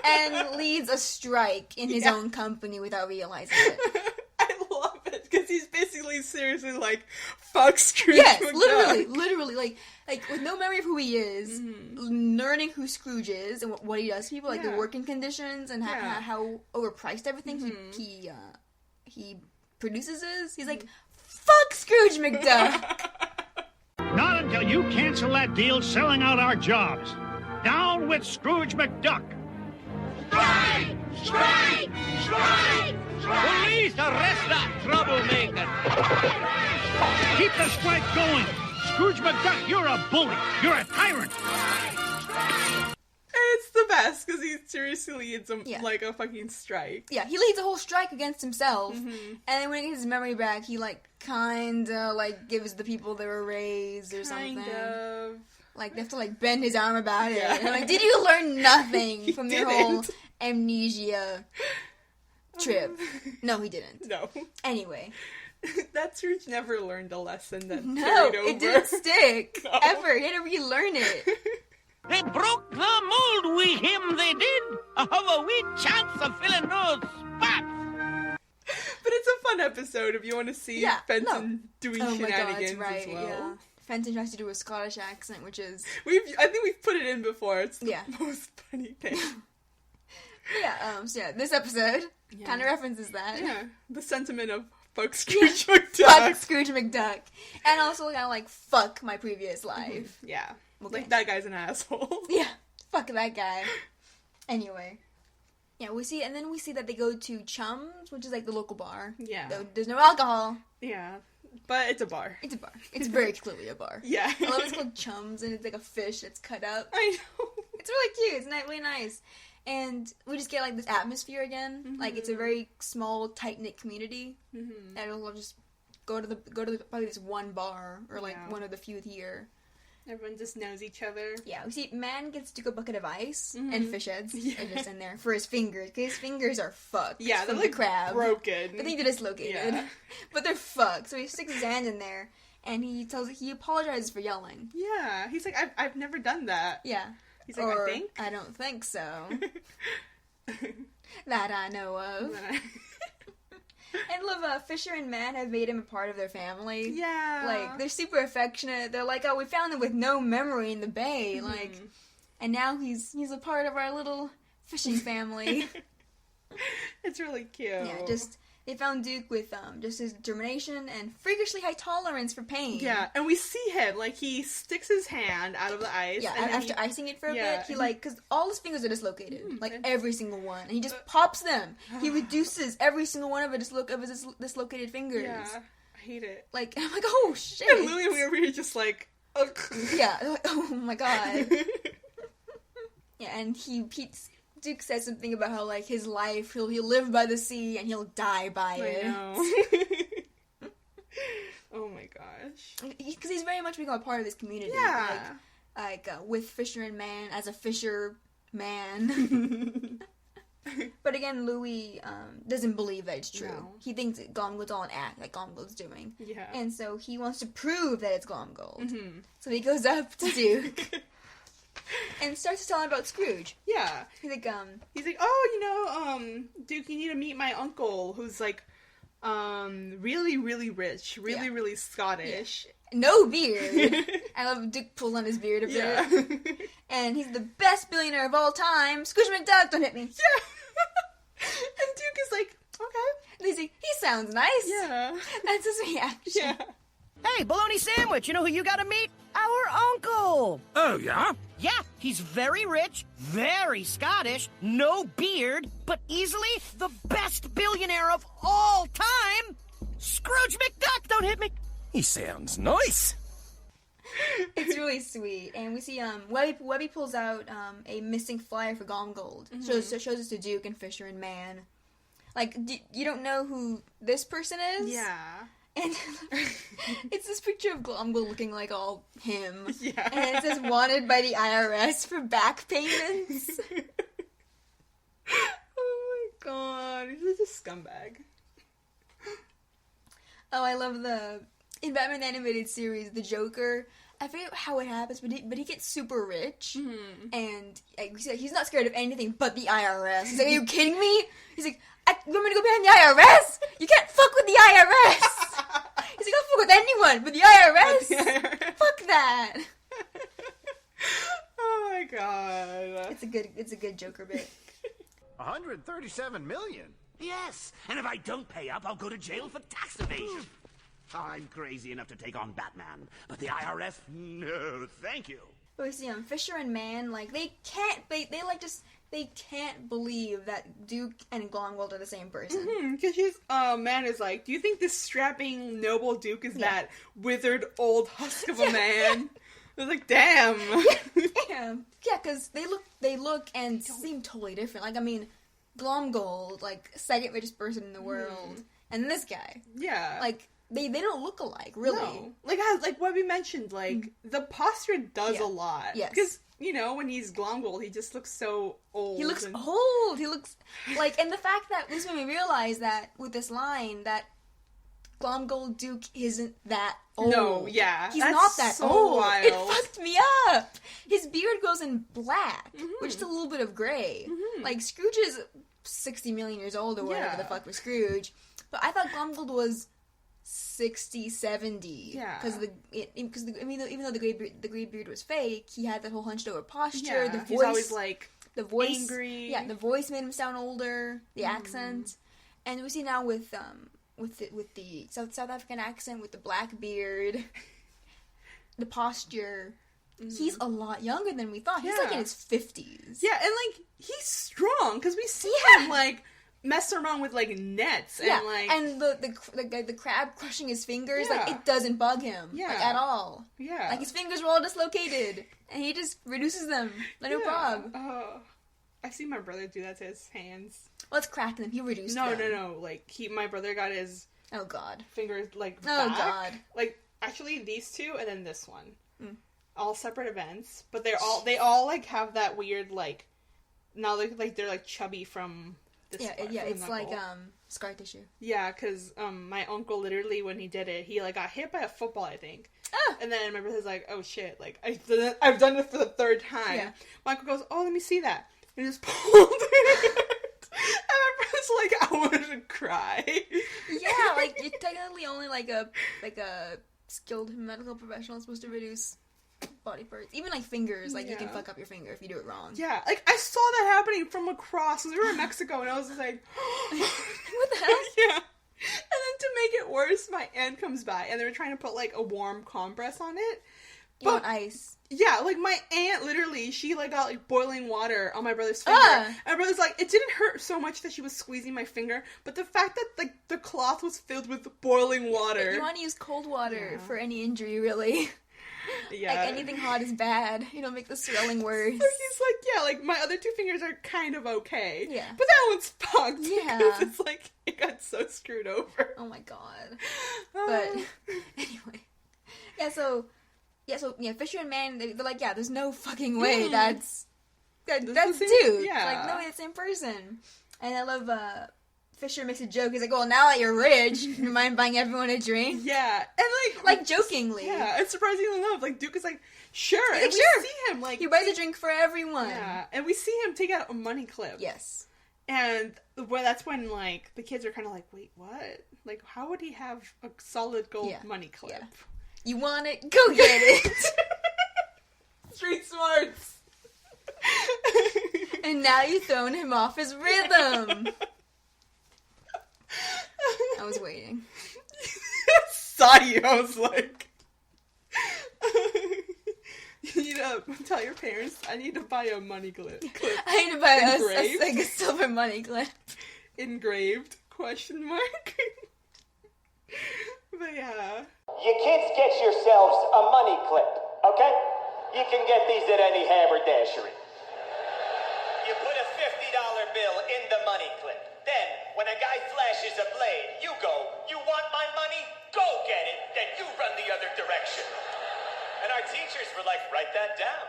And leads a strike in his own company without realizing it. I love it, because he's basically seriously like, fuck Scrooge Yes, McDuck. literally, like with no memory of who he is, learning who Scrooge is and what he does to people, like the working conditions and how overpriced everything he produces is. He's like, fuck Scrooge McDuck! Not until you cancel that deal selling out our jobs. Down with Scrooge McDuck. Strike! Strike! Strike! Police, arrest that troublemaker! Keep the strike going. Scrooge McDuck, you're a bully. You're a tyrant. It's the best, because he seriously leads like a fucking strike. Yeah, he leads a whole strike against himself, and then when he gets his memory back, he, like, kinda, like, gives the people their raise or something. Kind of. Like, they have to, like, bend his arm about it. And I'm like, did you learn nothing from your whole amnesia trip? No, he didn't. No. Anyway. That Scrooge never learned a lesson that No, carried over. it didn't stick. No. Ever. He had to relearn it. They broke the mold with him, they did. I have a wee chance of filling those spots. But it's a fun episode if you want to see Fenton doing shenanigans as well. Yeah. Fenton tries to do a Scottish accent, which is... I think we've put it in before. It's the Yeah. most funny thing. This episode kind of references that. Yeah, the sentiment of fuck Scrooge McDuck. Fuck Scrooge McDuck. And also kind of like, fuck my previous life. Yeah. Okay. Like, that guy's an asshole. Yeah, fuck that guy. Anyway. Yeah, we see that they go to Chum's, which is like the local bar. Yeah. There's no alcohol. Yeah. But it's a bar. It's a bar. It's very clearly a bar. Yeah. I love it's called Chum's, and it's like a fish that's cut up. I know. It's really cute. It's really nice. And we just get, like, this atmosphere again. Mm-hmm. Like, it's a very small, tight-knit community. Mm-hmm. And we'll just go to probably this one bar, or, like, one of the few here. Everyone just knows each other. Yeah, we see Man gets to go bucket of ice and fish heads are just in there for his fingers. Because his fingers are fucked. Yeah, they're from like the crab. broken. I think they're dislocated. Yeah. But they're fucked. So he sticks his hand in there and he apologizes for yelling. Yeah. He's like, I've never done that. Yeah. He's like, I think? I don't think so. That I know of. And love, Fisher and Man have made him a part of their family. Yeah. Like, they're super affectionate. They're like, oh, we found him with no memory in the bay. Mm-hmm. Like, and now he's a part of our little fishing family. It's really cute. Yeah, they found Duke with, just his determination and freakishly high tolerance for pain. Yeah, and we see him, like, he sticks his hand out of the ice. Yeah, and after icing it for a bit, he, like, because all his fingers are dislocated. Like, every single one. And he just pops them. He reduces every single one of his dislocated fingers. Yeah, I hate it. Like, I'm like, oh, shit. And Louie and Webby are just like, ugh. Yeah, like, oh my god. Yeah, and Duke says something about how, like, his life, he'll live by the sea and he'll die by it. I know. Oh my gosh. Because he's very much become a part of this community. Yeah. Like with Fisher and Man, as a fisher man. But again, Louie doesn't believe that it's true. No. He thinks that Glomgold's all an act, like Glomgold's doing. Yeah. And so he wants to prove that it's Glomgold. Mm-hmm. So he goes up to Duke. And starts to tell him about Scrooge. Yeah. He's like, oh, Duke, you need to meet my uncle, who's, like, really, really rich, really Scottish. Yeah. No beard. I love Duke pulls on his beard a bit. And he's the best billionaire of all time. Scrooge McDuck, don't hit me. Yeah. And Duke is like, okay. And he's like, he sounds nice. Yeah. That's his reaction. Yeah. Hey, bologna sandwich, you know who you gotta meet? Our uncle! Oh, yeah? Yeah, He's very rich, very Scottish, no beard, but easily the best billionaire of all time. Scrooge McDuck, don't hit me. He sounds nice. It's really sweet. And we see Webby pulls out a missing flyer for Glomgold. Shows us to Duke and Fisher and Man. Like, you don't know who this person is? Yeah. And it's this picture of Glomgold looking like all him. Yeah. And it says, wanted by the IRS for back payments. Oh my god, he's such a scumbag. Oh, I love in Batman Animated Series, the Joker, I forget how it happens, but he gets super rich, and he's not scared of anything but the IRS. He's like, are you kidding me? He's like, you want me to go behind the IRS? You can't fuck with the IRS! He's like, I'll fuck with anyone, but the IRS? Fuck that! Oh my god. It's a good Joker bit. 137 million? Yes, and if I don't pay up, I'll go to jail for tax evasion. I'm crazy enough to take on Batman, but the IRS, no, thank you. But we see Fisher and Man, like, they can't believe that Duke and Glomgold are the same person. Because Man is like, do you think this strapping noble Duke is that withered old husk of a man? I was like, damn. Damn. Yeah, because they look and seem totally different. Like, I mean, Glomgold, like, second richest person in the world, and this guy. Yeah. Like, they don't look alike, really. No. Like what we mentioned, like, the posture does a lot. Yes. Because, when he's Glomgold, he just looks so old. He looks old. He looks, like, and the fact that this made me realize that, with this line, that Glomgold Duke isn't that old. No, yeah. He's not that so old. Wild. It fucked me up. His beard goes in black, which is a little bit of gray. Like, Scrooge is 60 million years old or whatever the fuck was Scrooge. But I thought Glomgold was 60, 70. Yeah. Because even though the gray beard was fake, he had that whole hunched over posture. Yeah. The voice, he's always, like, the voice, angry. Yeah, the voice made him sound older. The accent. And we see now with the South African accent, with the black beard, the posture, he's a lot younger than we thought. He's like in his 50s. Yeah, and like he's strong because we see him like mess around with like nets and like and the crab crushing his fingers, like it doesn't bug him like at all. Yeah, like his fingers were all dislocated and he just reduces them like no problem. I see my brother do that to his hands. Well, it's cracking them. He reduced them. No. Like my brother got his fingers like back. Like actually these two and then this one, all separate events, but they all like have that weird like now they're like chubby from this. It's like scar tissue. Yeah, because my uncle literally when he did it, he like got hit by a football, I think. And then my brother's like, oh shit, like I've done it for the third time. Yeah. My uncle goes, oh, let me see that. And just pulled it. And my brother's like, I wanted to cry. Yeah, like it's technically only like a skilled medical professional is supposed to reduce body parts. Even like fingers, like you can fuck up your finger if you do it wrong. Yeah, like I saw that happening from across. We were in Mexico and I was just like, what the hell? Yeah. And then to make it worse, my aunt comes by and they were trying to put like a warm compress on it. You want ice? Yeah, like my aunt literally, she like got like boiling water on my brother's finger. And my brother's like, it didn't hurt so much that she was squeezing my finger, but the fact that like the cloth was filled with boiling water. You want to use cold water for any injury, really. Yeah. Like anything hot is bad. You don't make the swelling worse. So he's like, yeah, like my other two fingers are kind of okay. Yeah. But that one's fucked. Yeah. Because it's like, it got so screwed over. Oh my god. But, anyway. So, Fisher and Man, they're like, yeah, there's no fucking way that's Duke. Yeah. Like, no way, it's the same person. And I love, Fisher makes a joke. He's like, well, now that you're rich, you mind buying everyone a drink? Yeah. And like jokingly. Yeah, it's surprisingly enough. Like, Duke is like, sure. He's and like, sure. We see him, like... He buys a drink for everyone. Yeah. And we see him take out a money clip. Yes. And that's when, like, the kids are kind of like, wait, what? Like, how would he have a solid gold money clip? Yeah. You want it? Go get it! Street smarts! And now you've thrown him off his rhythm! I was waiting. I saw you, I was like... to tell your parents, I need to buy a money clip. I need to buy a silver money clip. Engraved, question mark. But yeah. You kids get yourselves a money clip, okay? You can get these at any haberdashery. You put a $50 bill in the money clip. Then, when a guy flashes a blade, you go, "You want my money? Go get it." Then you run the other direction. And our teachers were like, "Write that down."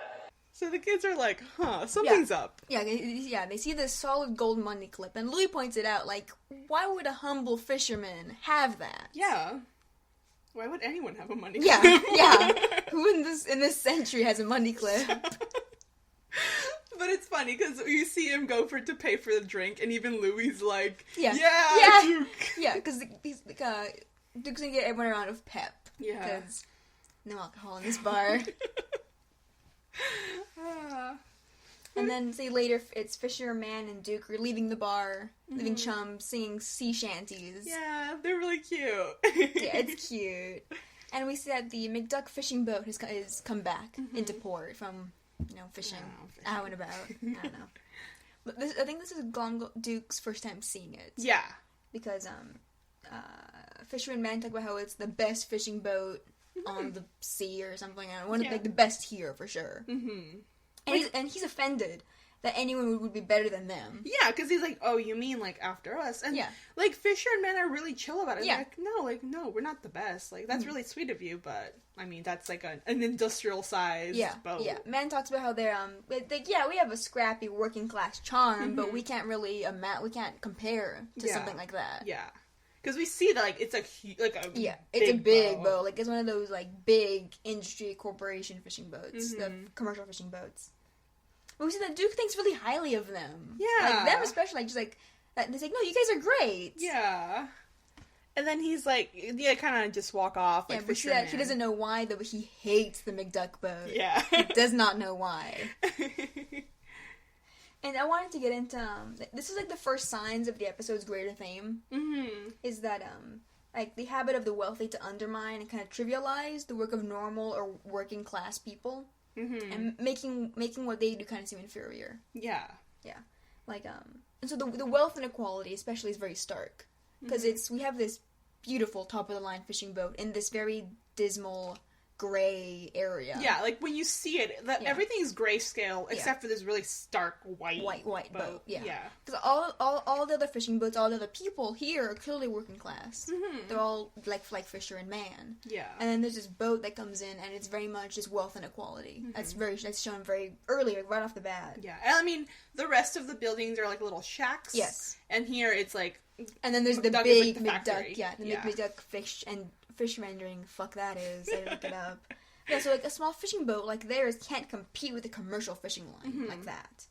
So the kids are like, something's up. Yeah, they see this solid gold money clip, and Louie points it out, like, why would a humble fisherman have that? Yeah. Why would anyone have a money clip? Yeah. Who in this century has a money clip? But it's funny, because you see him go to pay for the drink, and even Louie's like, yeah, Duke! Yeah, because Duke's gonna get everyone around with pep. Yeah. Because no alcohol in this bar. And then, say later, it's Fisherman and Duke are leaving the bar, leaving chums, singing sea shanties. Yeah, they're really cute. Yeah, it's cute. And we see that the McDuck fishing boat has come back into port from, fishing out and about. I don't know. But I think this is Duke's first time seeing it. Yeah. Because Fisher and Man talk about how it's the best fishing boat on the sea or something. I don't know, like the best here for sure. Mm-hmm. And he's offended that anyone would be better than them. Yeah, because he's like, "Oh, you mean like after us?" And like Fisher and Men are really chill about it. Yeah. No, we're not the best. Like that's really sweet of you, but I mean that's like an industrial sized boat. Yeah. Man talks about how they're we have a scrappy working class charm, but we can't really we can't compare to something like that. Yeah. Because we see that, like, it's a big boat. Like, it's one of those, like, big industry corporation fishing boats. The commercial fishing boats. But we see that Duke thinks really highly of them. Yeah. Like, them especially, like, just, like, they're like, no, you guys are great. Yeah. And then he's like, kind of just walk off, like, Fisherman. He doesn't know why, though, but he hates the McDuck boat. Yeah. He does not know why. And I wanted to get into, this is, like, the first signs of the episode's greater theme. Mm-hmm. Is that, like, the habit of the wealthy to undermine and kind of trivialize the work of normal or working class people. Mm-hmm. And making what they do kind of seem inferior. Yeah. Yeah. Like, and so the wealth inequality especially is very stark. Because we have this beautiful top-of-the-line fishing boat in this very dismal gray area. Yeah, like when you see it, everything's grayscale except for this really stark white boat. Yeah. Because all the other fishing boats, all the other people here are clearly working class. Mm-hmm. They're all like Fisher and Man. Yeah. And then there's this boat that comes in, and it's very much just wealth inequality. Mm-hmm. That's shown very early, right off the bat. Yeah, and I mean the rest of the buildings are like little shacks. Yes. And here it's like. And then there's the big McDuck. Yeah, the McDuck fish rendering, fuck that is. I look it up. Yeah, so like a small fishing boat like theirs can't compete with a commercial fishing line like that,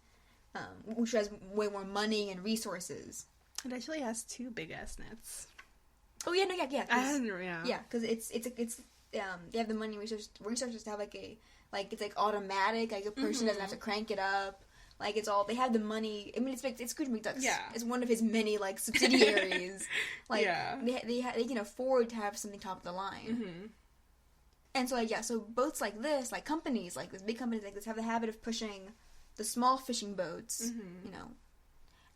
which has way more money and resources. It actually has 2 big ass nets. Oh yeah, because it's they have the money resources to have it's like automatic, like a person doesn't have to crank it up. Like, it's all, they have the money, I mean, it's Scrooge McDuck's, it's one of his many, like, subsidiaries. Like, they can afford to have something top of the line. Mm-hmm. And so, like, so boats like this, like, companies like this, big companies like this, have the habit of pushing the small fishing boats,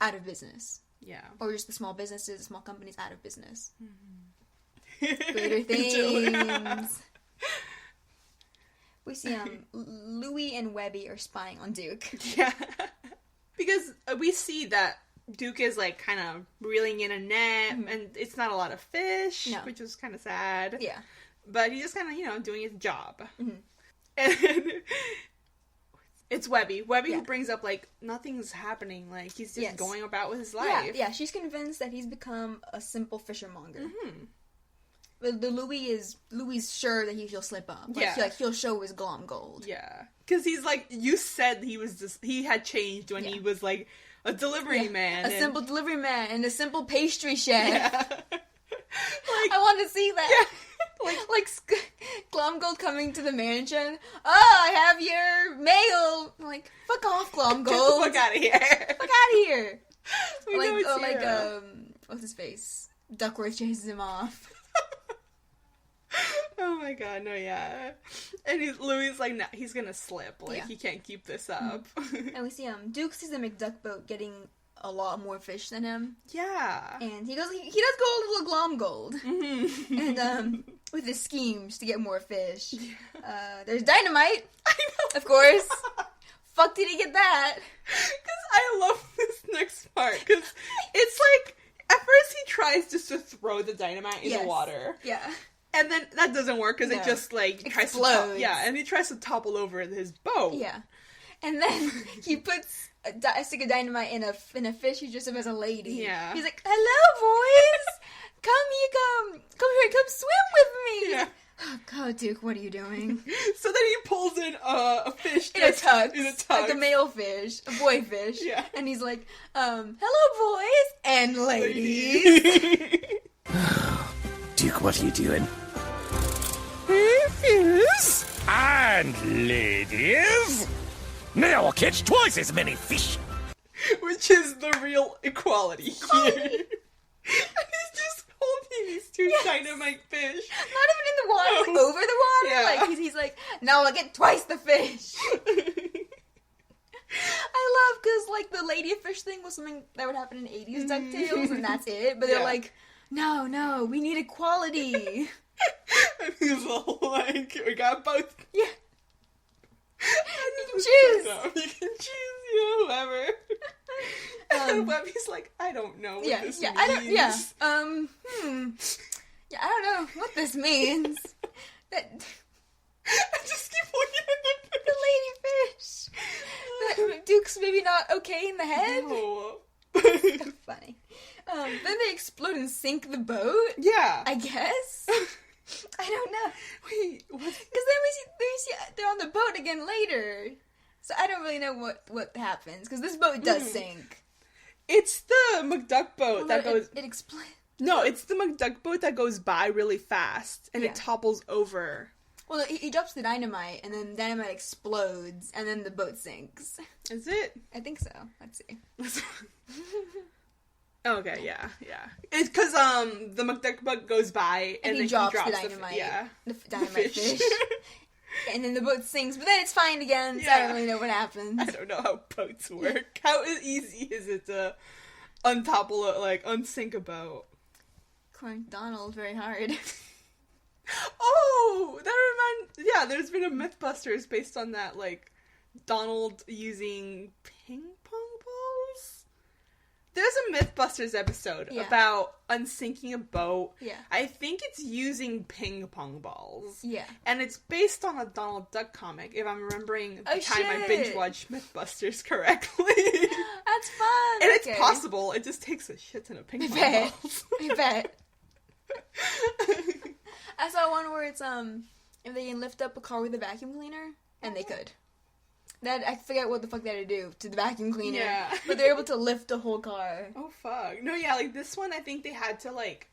out of business. Yeah. Or just the small businesses, the small companies out of business. Mm-hmm. Greater things. We see Louie and Webby are spying on Duke. Yeah. Because we see that Duke is, like, kind of reeling in a net, and it's not a lot of fish, which is kind of sad. Yeah. But he's just kind of, doing his job. Mm-hmm. And it's Webby. Who brings up, like, nothing's happening. Like, he's just going about with his life. Yeah, she's convinced that he's become a simple fishermonger. Mm-hmm. But Louie's sure that he'll slip up. Like, he'll show his Glomgold. Yeah. Because he's like, you said he had changed when he was like a delivery man. Simple delivery man and a simple pastry chef. Yeah. I want to see that. Yeah. like Glomgold coming to the mansion. Oh, I have your mail. I'm like, fuck off, Glomgold. Get the fuck out of here. Fuck out of here. What's his face? Duckworth chases him off. Oh my god, no, yeah. And Louie's like, no, he's gonna slip. Like, he can't keep this up. And we see Duke sees the McDuck boat getting a lot more fish than him. Yeah. And he does go a little Glomgold. Mm-hmm. And with his schemes to get more fish. There's dynamite. I know. Of course. Fuck did he get that? Because I love this next part. Because it's like, at first he tries just to throw the dynamite in the water. Yeah. And then that doesn't work because it just, like, explodes. And he tries to topple over his boat. Yeah. And then he puts a stick of dynamite in a fish who dressed up as a lady. Yeah. He's like, hello, boys! Come here, come swim with me! Yeah. Oh, God, Duke, what are you doing? So then he pulls in a fish. In a tux. Tux. Like a male fish. A boy fish. Yeah. And he's like, hello, boys and ladies. Duke, what are you doing? Fish and ladies. Now I'll catch twice as many fish. Which is the real equality here. And he's just holding these two dynamite fish. Not even in the water, like over the water. Yeah. Like he's like, now I'll get twice the fish. I love because like the lady fish thing was something that would happen in 80s DuckTales, and that's it. But they're like, no, we need equality. And he's all like, we got both. Yeah. You can choose. You can choose, whoever. And Webby's like, I don't know what this means. I don't know what this means. I just keep looking at the lady fish. That Duke's maybe not okay in the head. No. So funny. Then they explode and sink the boat. Yeah. I guess. I don't know. Wait, what? Because then we see they're on the boat again later. So I don't really know what happens. Because this boat does sink. It's the McDuck boat that goes... It explodes. No, it's the McDuck boat that goes by really fast. And it topples over. Well, he drops the dynamite, and then dynamite explodes, and then the boat sinks. Is it? I think so. Let's see. Okay, yeah. It's because the McDuck boat goes by and then he drops the dynamite. The dynamite fish. And then the boat sinks, but then it's fine again. So I don't really know what happens. I don't know how boats work. How easy is it to unsink a boat? According to Donald, very hard. Oh, that reminds. Yeah, there's been a Mythbusters based on that, like Donald using ping pong balls. There's a Mythbusters episode about unsinking a boat. Yeah. I think it's using ping pong balls. Yeah. And it's based on a Donald Duck comic, if I'm remembering the time I binge-watched Mythbusters correctly. That's fun. And it's possible. It just takes a shit ton of ping pong balls. I bet. I saw one where it's, if they can lift up a car with a vacuum cleaner, and they could. I forget what the fuck they had to do to the vacuum cleaner. Yeah. But they're able to lift the whole car. Oh, fuck. No, yeah, like, this one, I think they had to, like,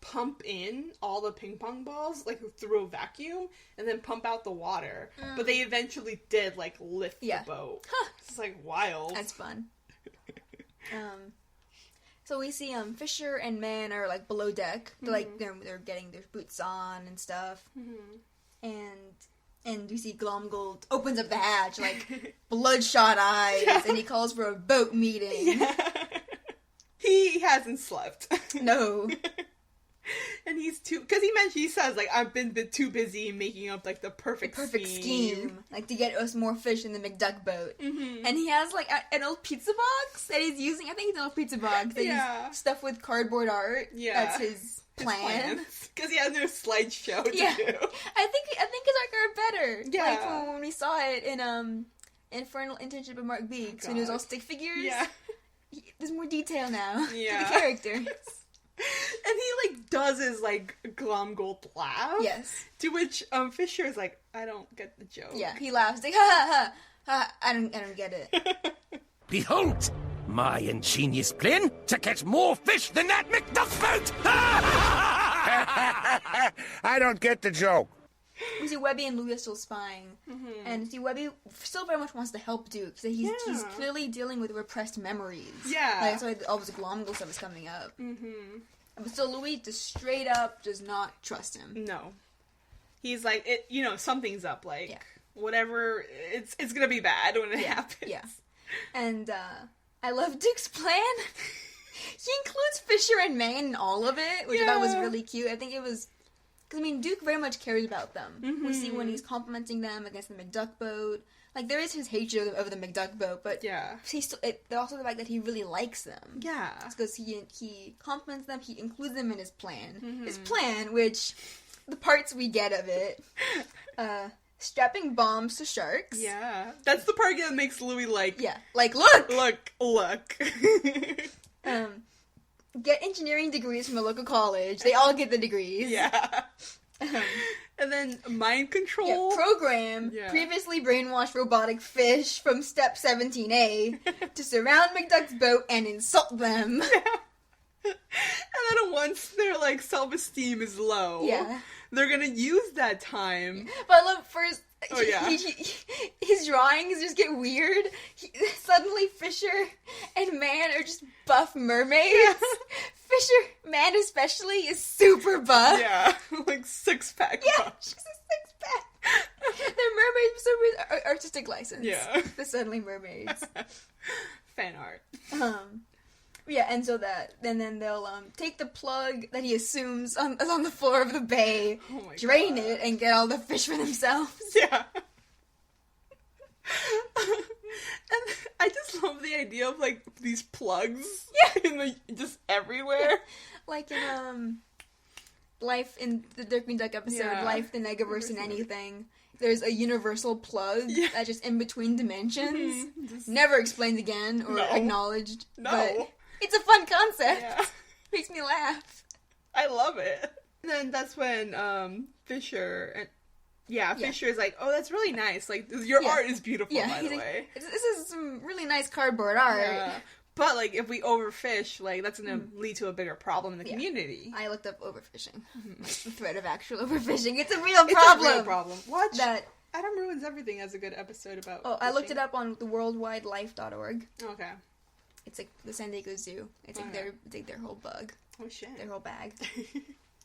pump in all the ping pong balls, like, through a vacuum, and then pump out the water. But they eventually did, like, lift the boat. Huh. It's, like, wild. That's fun. So we see, Fisher and Man are, like, below deck. They're, like, they're getting their boots on and stuff. Mm-hmm. And we see Glomgold opens up the hatch, like, bloodshot eyes, and he calls for a boat meeting. Yeah. He hasn't slept. No. And he's because he says, like, I've been too busy making up, like, the perfect scheme. Like, to get us more fish in the McDuck boat. Mm-hmm. And he has, like, an old pizza box that he's using. I think it's an old pizza box that he's stuffed with cardboard art. Yeah. That's his plan. Because he has no slideshow to do. I think his art got better. Yeah. Like, when we saw it in Infernal Internship of Mark Beeks, when it was all stick figures. Yeah. There's more detail now to the characters. And he, like, does his, like, Glomgold laugh. Yes. To which, Fisher is like, I don't get the joke. Yeah, he laughs, like, ha ha ha, I don't get it. Behold, my ingenious plan to catch more fish than that McDuck boat! I don't get the joke. We see Webby and Louie still spying. Mm-hmm. And see Webby still very much wants to help Duke. So he's clearly dealing with repressed memories. Yeah. Like, that's why all this Glomgold stuff is coming up. Mm-hmm. So Louie just straight up does not trust him. No. He's like, something's up. Like, whatever, it's gonna be bad when it happens. Yeah. And, I love Duke's plan. He includes Fisher and Man in all of it, which I thought was really cute. I think it was... Because, Duke very much cares about them. Mm-hmm. We see when he's complimenting them against the McDuck boat. Like, there is his hatred of the McDuck boat, but there's also the fact that he really likes them. Yeah. Because he compliments them, he includes them in his plan. Mm-hmm. His plan, which, the parts we get of it, strapping bombs to sharks. Yeah. That's the part that makes Louie like... Yeah. Like, look! Look. Get engineering degrees from a local college. They all get the degrees. Yeah. And then mind control. Yeah, program previously brainwashed robotic fish from step 17A to surround McDuck's boat and insult them. And then once their, like, self-esteem is low, they're gonna use that time. But I love first... his drawings just get weird. Suddenly Fisher and Man are just buff mermaids. Yeah. Fisher, Man especially, is super buff. Yeah, like six-pack buff. Yeah, she's a six-pack. They're mermaids for some reason. Artistic license. Yeah. They're suddenly mermaids. Fan art. Yeah, and so then they'll take the plug that he assumes is on the floor of the bay, drain it, and get all the fish for themselves. Yeah. And I just love the idea of, like, these plugs just everywhere. Yeah. Like in Life in the Darkwing Duck episode, Life, the Negaverse, and Anything. There's a universal plug that's just in between dimensions. Never explained again or acknowledged. No. But it's a fun concept. Yeah. Makes me laugh. I love it. And then that's when Fisher Fisher is like, oh, that's really nice. Like, your art is beautiful, by the way. This is some really nice cardboard art. Yeah. But, like, if we overfish, like, that's going to lead to a bigger problem in the community. I looked up overfishing. Like, the threat of actual overfishing. It's a real problem. It's a real problem. Watch Adam Ruins Everything has a good episode about fishing. I looked it up on the worldwidelife.org. Okay. It's like the San Diego Zoo. It's like their whole bug. Oh, shit. Their whole bag.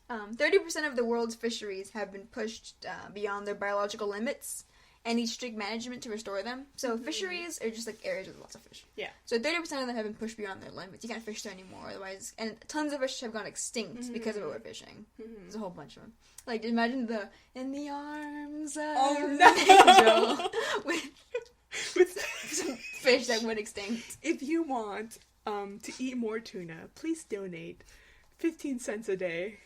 30% of the world's fisheries have been pushed beyond their biological limits and need strict management to restore them. So fisheries are just like areas with lots of fish. Yeah. So 30% of them have been pushed beyond their limits. You can't fish there anymore, otherwise. And tons of fish have gone extinct because of overfishing. There's a whole bunch of them. Like, imagine in the arms of an angel with some fish that went extinct. If you want to eat more tuna, please donate 15 cents a day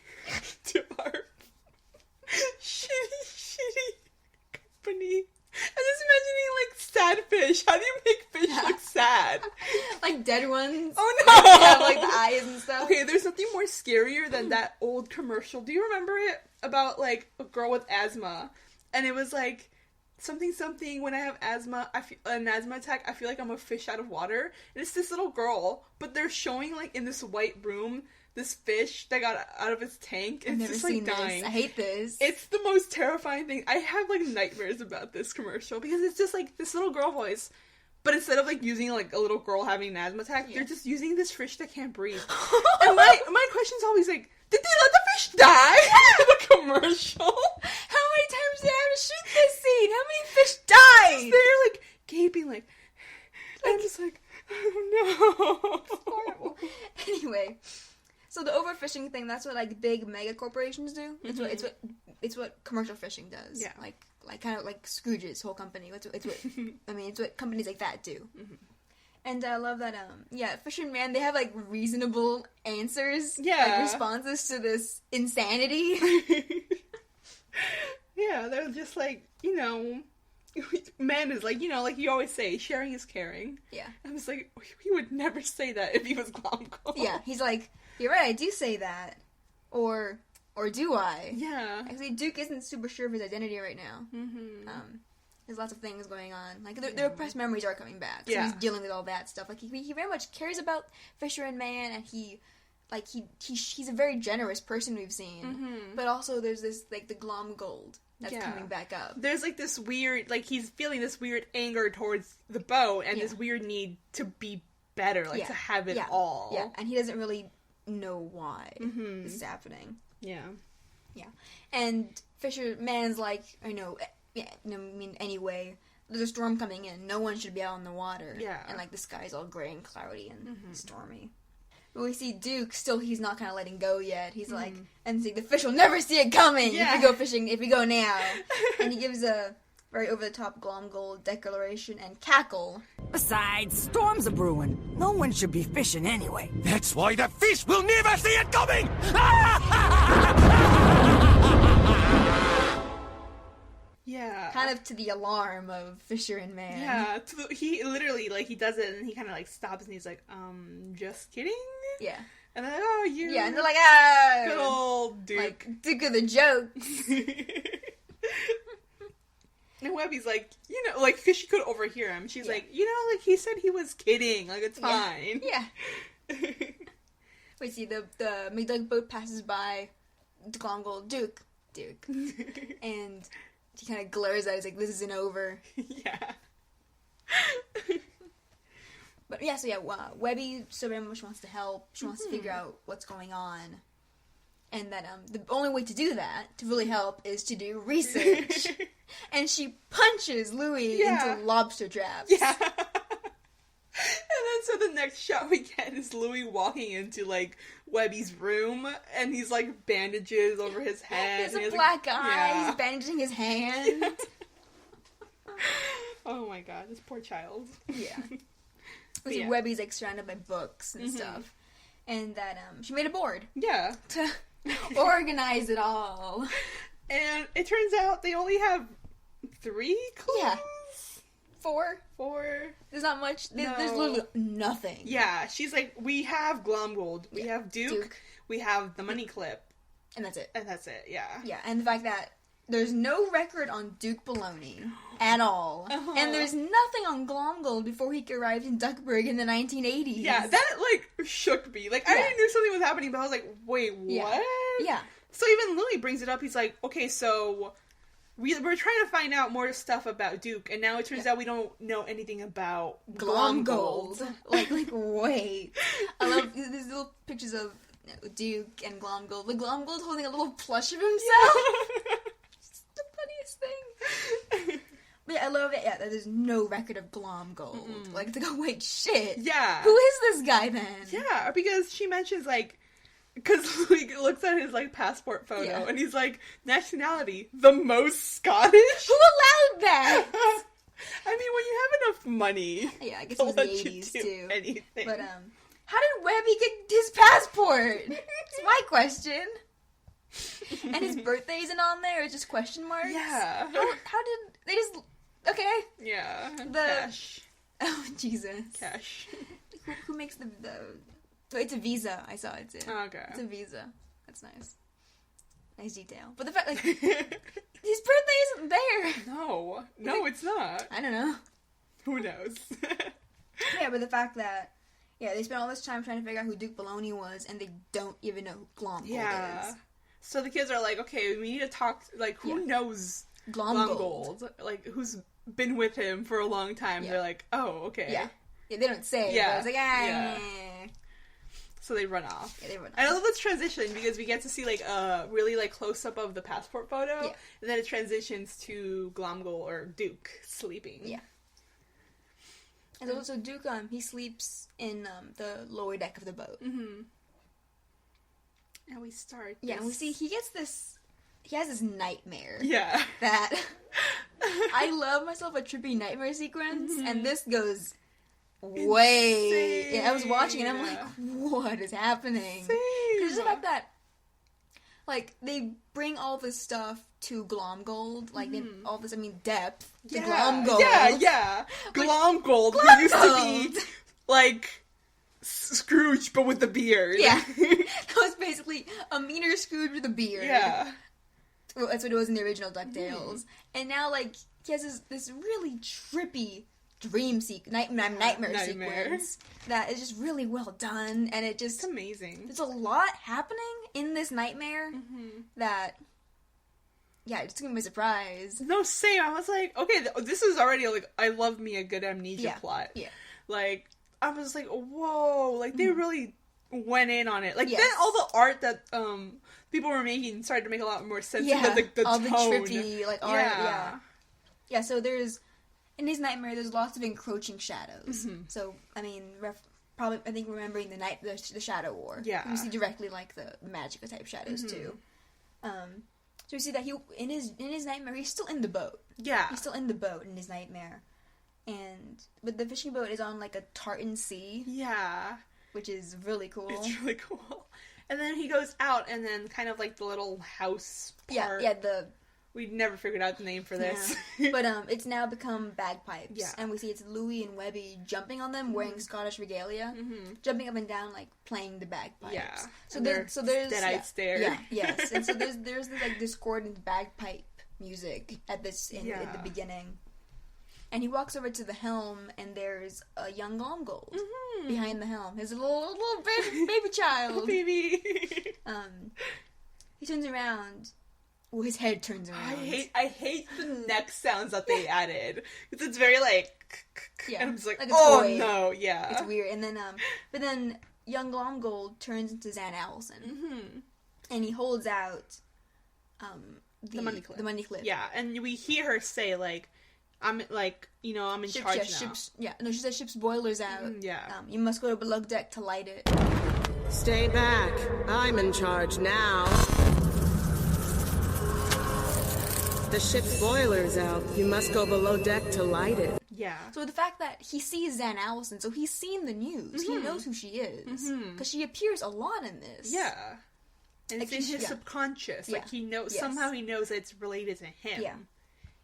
to our shitty company. I'm just imagining, like, sad fish. How do you make fish look sad? Like dead ones? Oh, no! They have, like, the eyes and stuff. Okay, there's nothing more scarier than that old commercial. Do you remember it? About, like, a girl with asthma. And it was, like, something, when I have asthma, an asthma attack, I feel like I'm a fish out of water. And it's this little girl, but they're showing, like, in this white room, this fish that got out of its tank. I've never seen dying. This. I hate this. It's the most terrifying thing. I have, like, nightmares about this commercial because it's just, like, this little girl voice. But instead of, like, using, like, a little girl having an asthma attack, they're just using this fish that can't breathe. And my question's always, like, did they let the fish die in the commercial? How many times did I have to shoot this scene? How many fish died? They're, like, gaping, like I'm just like, oh, no. It's horrible. Anyway. So the overfishing thing, that's what, like, big mega corporations do. It's what commercial fishing does. Yeah. Like kind of like Scrooge's whole company. It's what companies like that do. Mm-hmm. And I love that, Fisher and Man, they have, like, reasonable answers. Yeah. Like, responses to this insanity. Yeah, they're just like, Man is like, like you always say, sharing is caring. Yeah. I was like, he would never say that if he was Glomgold. Yeah, he's like, you're right, I do say that. Or do I? Yeah. Actually, Duke isn't super sure of his identity right now. Mm-hmm. There's lots of things going on. Like, their repressed memories are coming back. So he's dealing with all that stuff. Like, he very much cares about Fisher and Man, and he's a very generous person we've seen. Mm-hmm. But also there's this, like, the Glomgold that's coming back up. There's, like, this weird, like, he's feeling this weird anger towards the boat, and this weird need to be better, like, to have it all. Yeah, and he doesn't really know why this is happening. Yeah. Yeah. And Fisherman's like, anyway, there's a storm coming in. No one should be out on the water. Yeah. And, like, the sky's all gray and cloudy and stormy. But we see Duke, still he's not kind of letting go yet. He's like, and the fish will never see it coming if we go fishing, if we go now. And he gives a very over-the-top Glomgold declaration and cackle. Besides, storms are brewing. No one should be fishing anyway. That's why the fish will never see it coming! Yeah. Kind of to the alarm of Fisher and Man. Yeah. He literally, like, he does it and he kind of, like, stops and he's like, just kidding? Yeah. And they're like, oh, you. Yeah, and they're like, ah! Good old Duke. Like, Duke of the jokes. And Webby's like, like, because she could overhear him. She's like, like, he said he was kidding. Like, it's fine. Yeah. We see the McDuck boat passes by the Glomgold Duke. And he kind of glares at it. He's like, this isn't over. Yeah. But, Webby so very much wants to help. She wants to figure out what's going on. And that the only way to do that, to really help, is to do research. And she punches Louie into lobster traps. Yeah. And then so the next shot we get is Louie walking into, like, Webby's room, and he's, like, bandages over his head. He has a black eye, he's bandaging his hand. Yeah. Oh my god, this poor child. Yeah. Webby's, like, surrounded by books and stuff. And that, she made a board. Yeah. To organize it all. And it turns out they only have 3 clues? Yeah. 4. There's not much. There's literally nothing. Yeah, she's like, we have Glomgold, we have Duke, we have the money clip. And that's it. Yeah. Yeah, and the fact that there's no record on Duke Baloney at all. And there's nothing on Glomgold before he arrived in Duckburg in the 1980s. Yeah, that, like, shook me. Like, I knew something was happening, but I was like, wait, what? Yeah. So even Louie brings it up. He's like, okay, so we're trying to find out more stuff about Duke, and now it turns out we don't know anything about Glomgold. Like, wait. I love these little pictures of Duke and Glomgold. The Glomgold holding a little plush of himself. It's the funniest thing. But yeah, I love it. Yeah, that there's no record of Glomgold. Like, to go, wait, shit. Yeah. Who is this guy then? Yeah, because she mentions, like, because Louie looks at his, like, passport photo, and he's like, nationality, the most Scottish? Who allowed that? I mean, when you have enough money, yeah, I guess it was the 80s, too. Anything. But, how did Webby get his passport? It's my question. And his birthday isn't on there, it's just question marks? Yeah. How did, they just, okay. Yeah. Cash. Oh, Jesus. Cash. Who makes the it's a Visa. I saw it too. Oh, okay. It's a Visa. That's nice. Nice detail. But the fact, like, his birthday isn't there. No, it's not. I don't know. Who knows? Yeah, but the fact that, they spent all this time trying to figure out who Duke Baloney was, and they don't even know who Glomgold is. So the kids are like, okay, we need to talk, like, who knows Glomgold? Like, who's been with him for a long time? They're like, oh, okay. Yeah, they don't say. Yeah. But it's like, So they run off. Yeah, they run off. I love this transition because we get to see, like, a really, like, close-up of the passport photo. Yeah. And then it transitions to Glomgold, or Duke, sleeping. Yeah. And also Duke, he sleeps in the lower deck of the boat. Mm-hmm. And we start Yeah, and we see he has this nightmare. Yeah. That I love myself a trippy nightmare sequence, and this goes way. Yeah, I was watching and I'm like, what is happening? Because the fact that, like, they bring all this stuff to Glomgold, like, they all this, depth to Glomgold. Yeah. Glomgold, who used to be, like, Scrooge, but with the beard. Yeah. That was basically a meaner Scrooge with a beard. Yeah. Well, that's what it was in the original DuckTales. And now, like, he has this really trippy nightmare sequence that is just really well done, and it just... It's amazing. There's a lot happening in this nightmare that... Yeah, it took me by surprise. No, same. I was like, okay, this is already, like, I love me a good amnesia plot. Yeah. Like, I was like, whoa, like, they really went in on it. Like, Yes. then all the art that people were making started to make a lot more sense. Yeah, The all tone. the trippy, like, art, yeah. Yeah, so in his nightmare, there's lots of encroaching shadows. Mm-hmm. So, I mean, probably, I think remembering the Shadow War. Yeah. You see directly, like, the Magica type shadows, too. So we see that in his nightmare, he's still in the boat. Yeah. He's still in the boat in his nightmare. But the fishing boat is on, like, a tartan sea. Yeah. Which is really cool. It's really cool. And then he goes out, and then kind of like the little house part. Yeah, we never figured out the name for this. Yeah. But it's now become bagpipes. Yeah. And we see it's Louie and Webby jumping on them, wearing Scottish regalia, jumping up and down, like, playing the bagpipes. Yeah. So and there's dead-eyed stare. Yeah, yes. And so there's this, like, discordant bagpipe music at the beginning. And he walks over to the helm, and there's a young Glomgold behind the helm. His little baby child. Baby. He turns around. Well, his head turns around. I hate the neck sounds that they added. Because it's very, like... Yeah. And I'm just like a oh, toy. no, yeah. It's weird. And then, but then young Glomgold turns into Zan Allison. And he holds out, the money clip. The money clip. Yeah, and we hear her say, like, I'm in charge now. No, she says ship's boiler's out. Yeah. You must go to below deck to light it. Stay back. I'm in charge now. The ship's boiler's out. You must go below deck to light it. Yeah. So the fact that he sees Zan Allison, so he's seen the news. He knows who she is. Because she appears a lot in this. Yeah. And Like, it's in his subconscious. Like, he knows, somehow he knows that it's related to him. Yeah.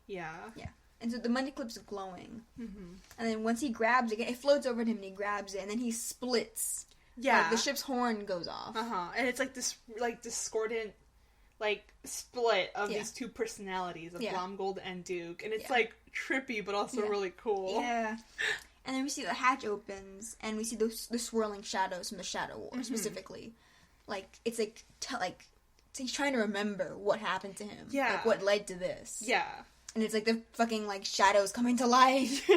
Yeah. Yeah. And so the money clip's glowing. And then once he grabs it floats over to him and he grabs it, and then he splits. Yeah. Like, the ship's horn goes off. And it's like this, like, discordant, like, split of these two personalities of Glomgold and Duke. And it's, like, trippy, but also really cool. Yeah. And then we see the hatch opens, and we see the swirling shadows from the Shadow War, specifically. Like, it's like, he's trying to remember what happened to him. Yeah. Like, what led to this. Yeah. And it's like the fucking, like, shadows coming to life.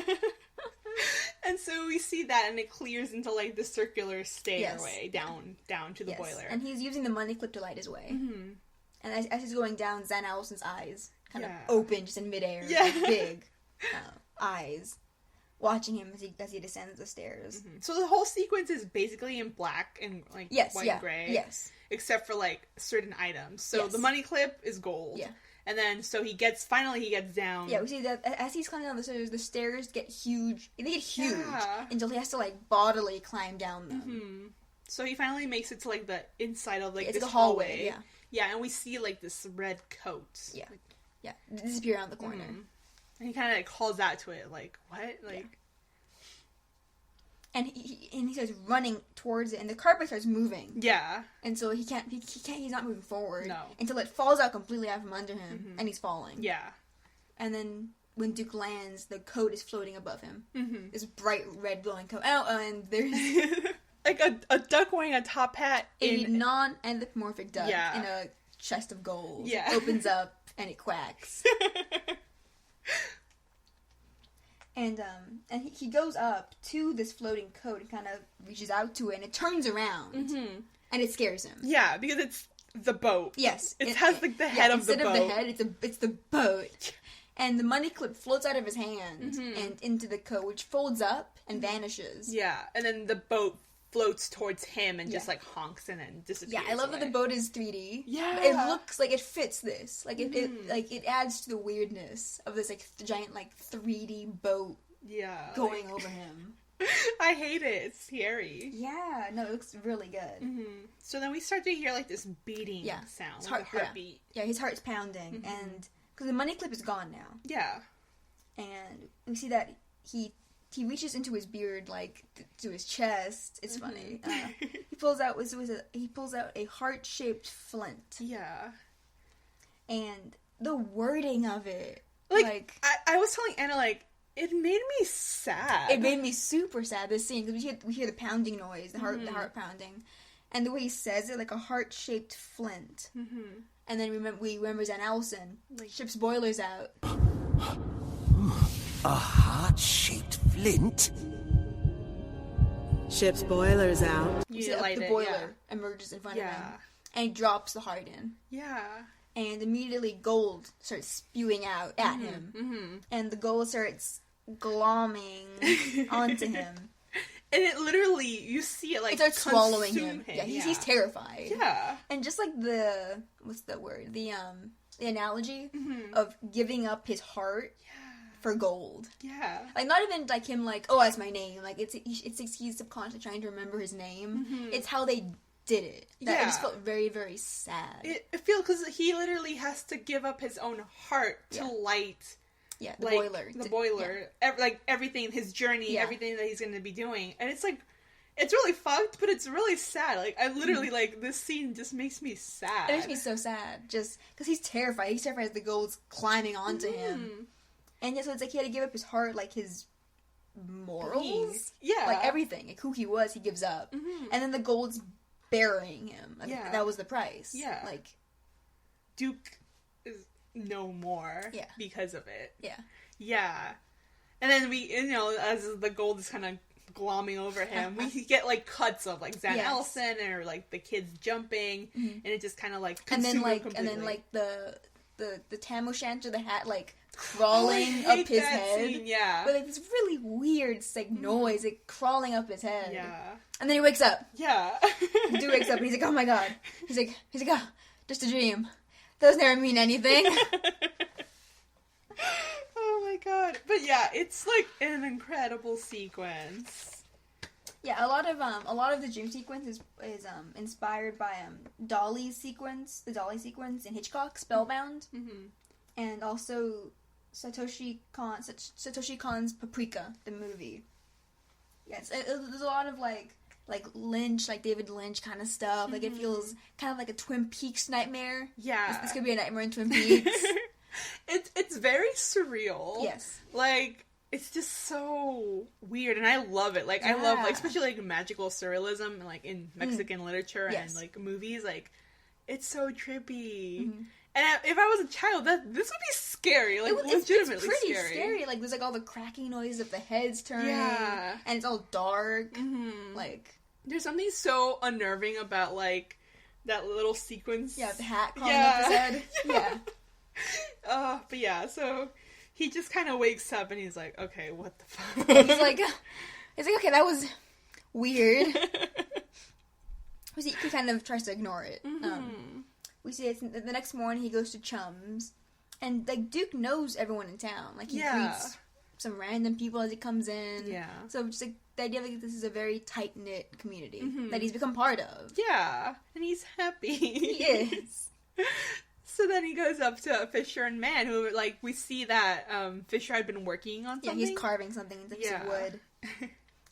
And so we see that, and it clears into, like, the circular stairway down to the boiler. And he's using the money clip to light his way. And as he's going down, Zan Allison's eyes kind of open just in midair. Like, big eyes. Watching him as he descends the stairs. So the whole sequence is basically in black and, like, white and gray. Yes. Except for, like, certain items. So the money clip is gold. Yeah. And then, so he gets down. Yeah, we see that as he's climbing down the stairs get huge. They get huge until he has to, like, bodily climb down them. So he finally makes it to, like, the inside of, like, it's this a hallway. Yeah. Yeah, and we see, like, this red coat. Yeah. Yeah. Disappear around the corner. And he kind of, like, calls out to it, like, what? Like... And he starts running towards it, and the carpet starts moving. Yeah. And so he's not moving forward. No. Until it falls out completely out from under him, and he's falling. Yeah. And then when Duke lands, the coat is floating above him. This bright red glowing coat. Oh, and there's... like a duck wearing a top hat. A non-anthropomorphic duck in a chest of gold. Yeah. It opens up, and it quacks. And he goes up to this floating coat and kind of reaches out to it, and it turns around, and it scares him. Yeah, because it's the boat. Yes, it has like the head of the boat. Instead of the head, it's the boat, and the money clip floats out of his hand and into the coat, which folds up and vanishes. Yeah, and then the boat floats towards him and just like honks and then disappears. Yeah, I love that the boat is 3D. Yeah, it looks like it fits this. Like it adds to the weirdness of this like giant like 3D boat. Yeah, going over him. I hate it. It's scary. Yeah, no, it looks really good. So then we start to hear like this beating sound, like a heartbeat. Yeah, his heart's pounding, and because the money clip is gone now. Yeah, and we see that he reaches into his beard, like, to his chest. It's funny. He pulls out a heart-shaped flint. Yeah. And the wording of it. Like I was telling Anna, like, it made me sad. It made me super sad, this scene, because we hear the pounding noise, the heart pounding. And the way he says it, like a heart-shaped flint. And then we remember Zan Allison. Like, ship's boiler's out. A heart-shaped flint? Ship's boiler's out. You see the boiler emerges in front of him. And he drops the heart in. Yeah. And immediately gold starts spewing out at him. Mm-hmm. And the gold starts glomming onto him. And it literally, you see it like it starts swallowing him. Yeah, he's terrified. Yeah. And just like what's the word? The analogy of giving up his heart for gold. Yeah. Like, not even like him like, oh, that's my name. Like, he's subconsciously trying to remember his name. It's how they did it. It just felt very, very sad. It feels, because he literally has to give up his own heart to light... Yeah, the boiler. The boiler. Like, everything, his journey, everything that he's going to be doing. And it's like, it's really fucked, but it's really sad. Like, I literally, like, this scene just makes me sad. It makes me so sad. Just, because he's terrified. He's terrified as the gold's climbing onto him. And so it's like he had to give up his heart, like, his morals. Yeah. Like, everything. Like, who he was, he gives up. And then the gold's burying him. Like, that was the price. Yeah. Like, Duke is no more because of it. Yeah. Yeah. And then we, as the gold is kind of glomming over him, we get, like, cuts of, like, Zan Ellison or, like, the kids jumping, and it just kind of, like, consumes him completely. And then, like, the tam o' shanter, the hat, like, crawling up his head. Scene, yeah. But, like, this really weird, like, noise, like, crawling up his head. Yeah. And then he wakes up. Yeah. Duke wakes up, and he's like, oh my god. He's like, oh, just a dream. Those never mean anything. Oh my god. But yeah, it's like an incredible sequence. Yeah, a lot of the dream sequence is inspired by Dolly's sequence, the Dolly sequence in Hitchcock, Spellbound. And also Satoshi Kon's Paprika, the movie. Yes, there's a lot of like Lynch, like David Lynch kind of stuff. Like, it feels kind of like a Twin Peaks nightmare. Yeah. This could be a nightmare in Twin Peaks. It's very surreal. Yes. Like, it's just so weird, and I love it. Like, I love, like, especially, like, magical surrealism, and, like, in Mexican literature and, like, movies. Like, it's so trippy. And if I was a child, this would be scary. Like, legitimately it's pretty scary. Like, there's, like, all the cracking noise of the heads turning. Yeah. And it's all dark. Like, there's something so unnerving about, like, that little sequence. Yeah, the hat crawling up his head. Yeah. But yeah, so he just kind of wakes up and he's like, okay, what the fuck? He's like, okay, that was weird. He kind of tries to ignore it. We see it the next morning. He goes to Chum's, and like Duke knows everyone in town. Like, he greets some random people as he comes in. Yeah. So just like the idea of like this is a very tight knit community that he's become part of. Yeah, and he's happy. He is. So then he goes up to Fisher and Man, who, like, we see that Fisher had been working on something. Yeah, he's carving something in piece of wood.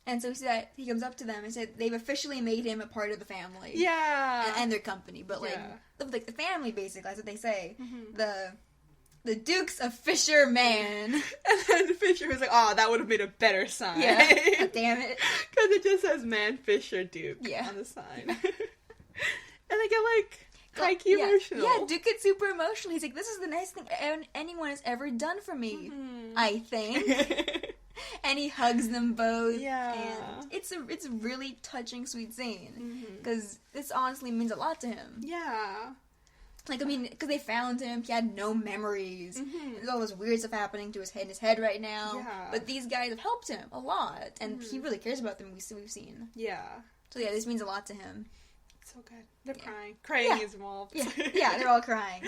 And so we see that he comes up to them and said they've officially made him a part of the family. Yeah. And their company. But, like, the family, basically, that's what they say. The Dukes of Fisher Man. And then Fisher was like, oh, that would have made a better sign. Yeah. God damn it. Because it just says Man Fisher Duke on the sign. And they get, like... high-key emotional. Yeah, Duke gets super emotional. He's like, this is the nicest thing anyone has ever done for me, I think. And he hugs them both. Yeah. And it's a really touching, sweet scene. Because this honestly means a lot to him. Yeah. Like, I mean, because they found him, he had no memories. There's all this weird stuff happening to his head right now. Yeah. But these guys have helped him a lot. And he really cares about them, we've seen. Yeah. So yeah, this means a lot to him. So good. They're crying. Crying is involved. Yeah, they're all crying.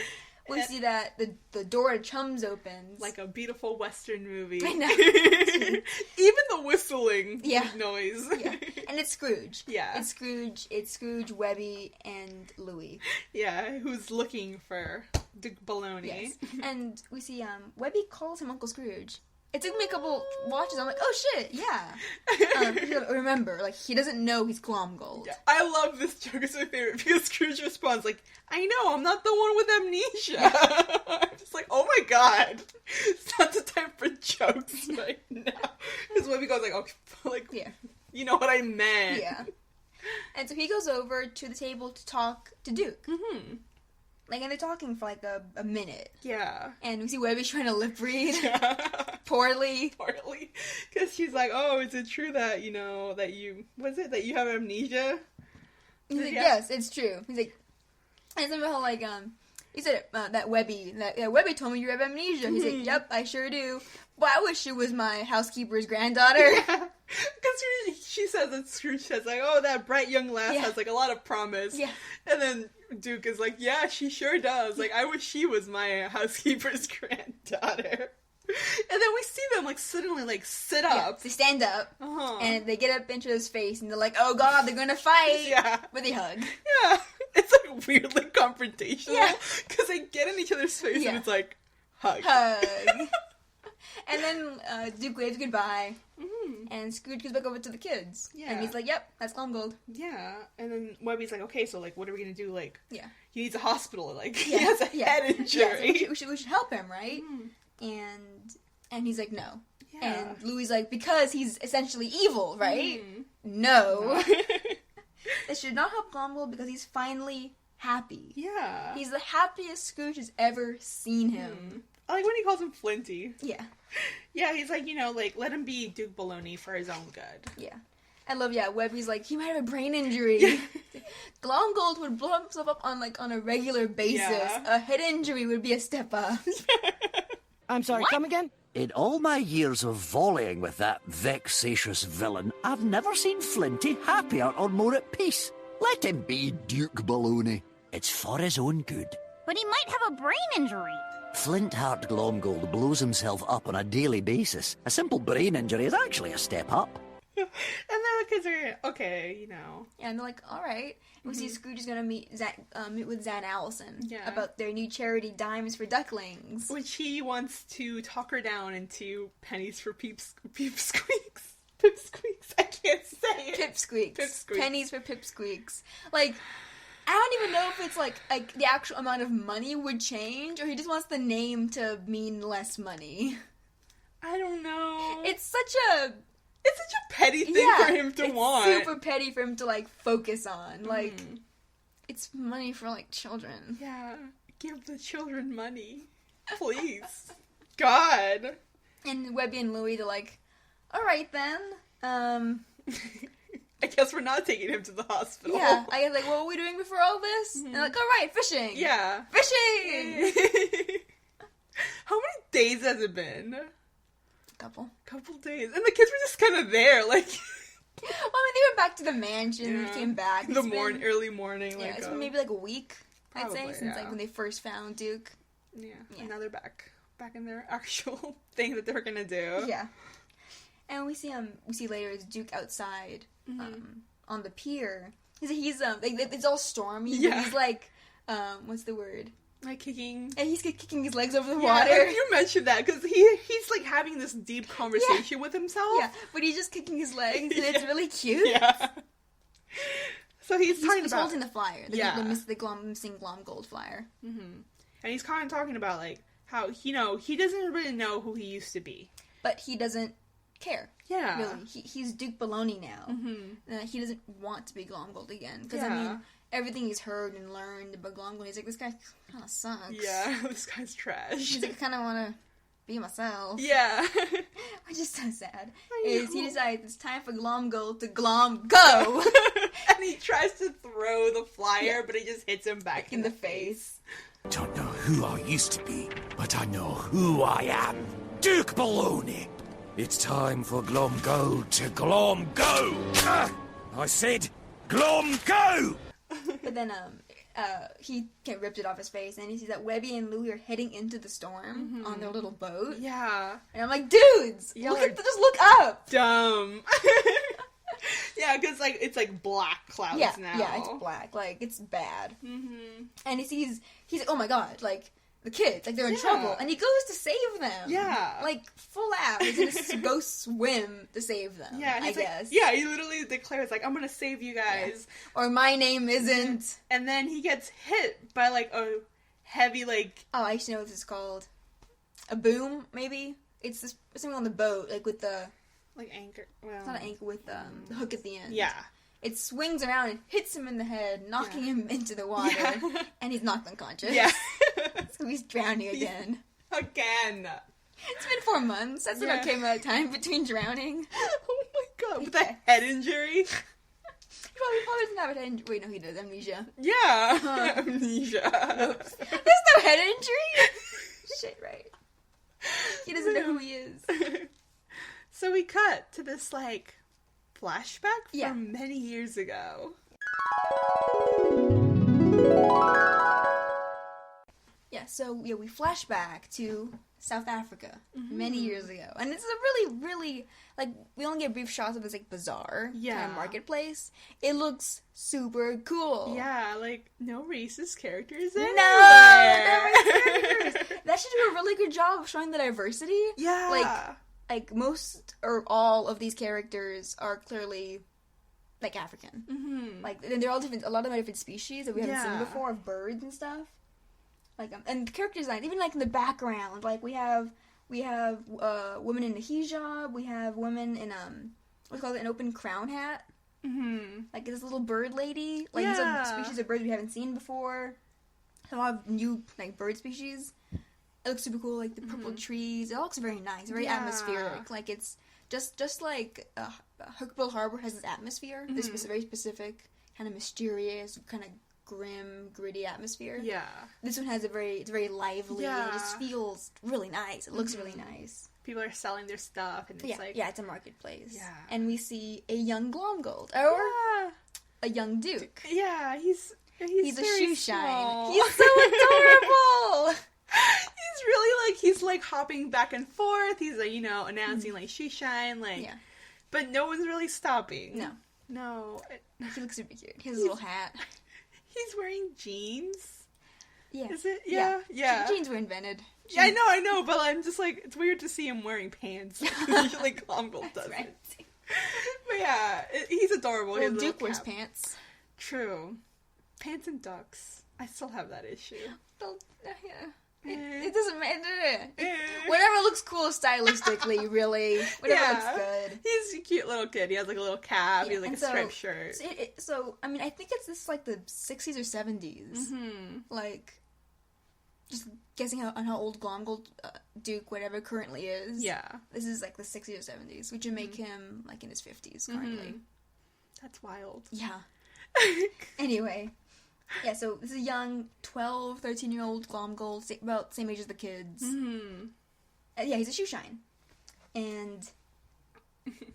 We see that the door to Chum's opens. Like a beautiful Western movie. I know. Even the whistling noise. Yeah. And it's Scrooge. Yeah. It's Scrooge, Webby, and Louie. Yeah, who's looking for Duke Baloney. Yes. And we see Webby calls him Uncle Scrooge. It took me a couple watches. I'm like, oh shit, yeah. Remember, like, he doesn't know he's Glomgold. Yeah, I love this joke. It's my favorite because Scrooge responds like, I know, I'm not the one with amnesia. I'm just like, oh my god. It's not the time for jokes right now. Because Webby goes like, okay, like, you know what I meant. Yeah. And so he goes over to the table to talk to Duke. and they're talking for like a minute. Yeah. And we see Webby trying to lip read. Yeah. Poorly. Because she's like, oh, is it true that, that you have amnesia? He's like, yes, it's true. He's like, and somehow, like, he said that Webby told me you have amnesia. He's like, yep, I sure do. Well, I wish she was my housekeeper's granddaughter. Because she says that Scrooge says, like, oh, that bright young lass has, like, a lot of promise. Yeah. And then Duke is like, yeah, she sure does. Like, I wish she was my housekeeper's granddaughter. And then we see them, like, suddenly, like, sit up. They stand up, and they get up into his face, and they're like, oh, God, they're gonna fight. Yeah. But they hug. Yeah. It's, like, weirdly confrontational. Yeah. Because they get in each other's face, and it's like, hug. And then Duke waves goodbye, and Scrooge goes back over to the kids. Yeah. And he's like, yep, that's Glomgold. Yeah. And then Webby's like, okay, so, like, what are we gonna do? Like, yeah. He needs a hospital. Like, he has a head injury. Yeah, so we should help him, right? And he's like, no. Yeah. And Louie's like, because he's essentially evil, right? No. They should not help Glomgold because he's finally happy. Yeah. He's the happiest Scrooge has ever seen him. I like when he calls him Flinty. Yeah. Yeah, he's like, like, let him be Duke Baloney for his own good. Yeah. I love, Webby's like, he might have a brain injury. Glomgold would blow himself up on a regular basis. Yeah. A head injury would be a step up. I'm sorry, come again? In all my years of volleying with that vexatious villain, I've never seen Flinty happier or more at peace. Let him be Duke Baloney. It's for his own good. But he might have a brain injury. Flintheart Glomgold blows himself up on a daily basis. A simple brain injury is actually a step up. And then the kids are, okay, Yeah, and they're like, alright. We see Scrooge is gonna meet with Zan Allison about their new charity Dimes for Ducklings. Which he wants to talk her down into pennies for pipsqueaks. Pipsqueaks. I can't say it. Pipsqueaks. Pennies for pipsqueaks. Like, I don't even know if it's like the actual amount of money would change, or he just wants the name to mean less money. I don't know. It's such a petty thing for him to want. It's super petty for him to, like, focus on. Like, it's money for, like, children. Yeah. Give the children money. Please. God. And Webby and Louie, they're like, alright then. I guess we're not taking him to the hospital. Yeah. I guess, like, what were we doing before all this? And they're like, alright, fishing. Yeah. Fishing! How many days has it been? Couple days. And the kids were just kind of there, like... Well, I mean, they went back to the mansion, came back. Early morning, yeah, like... it's been maybe like a week, probably, I'd say, since like when they first found Duke. Yeah, and now they're back in their actual thing that they're gonna do. Yeah. And we see later is Duke outside, on the pier. He's like, it's all stormy, but he's like, what's the word? Like kicking... And he's kicking his legs over the water. You mentioned that, because he's like having this deep conversation with himself. Yeah, but he's just kicking his legs, and it's really cute. Yeah. So he's holding the flyer. The missing Glomgold flyer. Mm-hmm. And he's kind of talking about, like, how, he doesn't really know who he used to be. But he doesn't care. Yeah. Really. He's Duke Baloney now. Mm-hmm. He doesn't want to be Glomgold again. Because, I mean... Everything he's heard and learned about Glomgold, he's like, this guy kind of sucks. Yeah, this guy's trash. He's like, I kind of want to be myself. Yeah. Which is so sad. He decides it's time for Glomgold to Glom go! And he tries to throw the flyer, but he just hits him back in the face. Don't know who I used to be, but I know who I am. Duke Baloney. It's time for Glomgold to Glom go! I said, Glom go! But then, he ripped it off his face, and he sees that Webby and Louie are heading into the storm on their little boat. Yeah. And I'm like, dudes! Just look up! Dumb. Yeah, because, like, it's, like, black clouds now. Yeah, it's black. Like, it's bad. Mm-hmm. And he's like, oh my god, like, the kids, like, they're in trouble. And he goes to save them. Yeah. Like, full out. He's gonna go swim to save them, yeah, I guess. Yeah, he literally declares, like, I'm gonna save you guys. Yeah. Or my name isn't. And then he gets hit by, like, a heavy, like... Oh, I actually know what this is called. A boom, maybe? It's something on the boat, like, with the... Like anchor. Well, it's not an anchor with the hook at the end. Yeah. it swings around and hits him in the head, knocking him into the water, and he's knocked unconscious. Yeah. So he's drowning again. Again. It's been 4 months. That's an okay amount of time between drowning. Oh my god, with the head injury. He probably doesn't have a head injury. Wait, no, he does. Amnesia. Yeah. Amnesia. Oops. There's no head injury. Shit, right. He doesn't know who he is. So we cut to this, like, flashback from many years ago. Yeah, so we flash back to South Africa many years ago. And it's a really, really, like, we only get brief shots of this, like, bizarre kind of marketplace. It looks super cool. Yeah, like, no racist characters anywhere. No racist characters. That should do a really good job of showing the diversity. Yeah. Like most or all of these characters are clearly, like, African. Mm-hmm. Like, and they're all different, a lot of them are different species that we haven't seen before, of birds and stuff. Like, and the character design, even, like, in the background, like, we have women in a hijab, we have women in, what's called an open crown hat. Mm-hmm. Like, this little bird lady. Like, these are species of birds we haven't seen before. A lot of new, like, bird species. It looks super cool, like, the purple trees. It all looks very nice, very atmospheric. Like, it's just like Hookbill Harbor has this atmosphere, this very specific, kind of mysterious, kind of grim, gritty atmosphere. Yeah. This one has it's very lively, and it just feels really nice. It looks really nice. People are selling their stuff, and it's like... Yeah, it's a marketplace. Yeah. And we see a young Glomgold, or a young Duke. Yeah, he's a shoe shine. Small. He's so adorable! He's like hopping back and forth. He's like, announcing like shoe shine, like, but no one's really stopping. No. He looks super cute. He has a little hat. He's wearing jeans. Yeah. Is it? Yeah. Jeans were invented. Yeah, I know, but I'm just like, it's weird to see him wearing pants. Usually Glomgold doesn't. Right. But yeah, he's adorable. Well, Duke wears pants. True. Pants and ducks. I still have that issue. Well, yeah. It doesn't matter. Whatever looks cool stylistically, really. Whatever looks good. He's a cute little kid. He has like a little cap. He has like a striped shirt. So, I mean, I think it's this like the 60s or 70s. Mm-hmm. Like, just guessing on how old Glomgold Duke, whatever, currently is. Yeah. This is like the 60s or 70s, which would make him like in his 50s currently. Mm-hmm. That's wild. Yeah. Anyway. Yeah, so this is a young 12, 13-year-old Glomgold, about the same age as the kids. Mm-hmm. Yeah, he's a shoe shine. And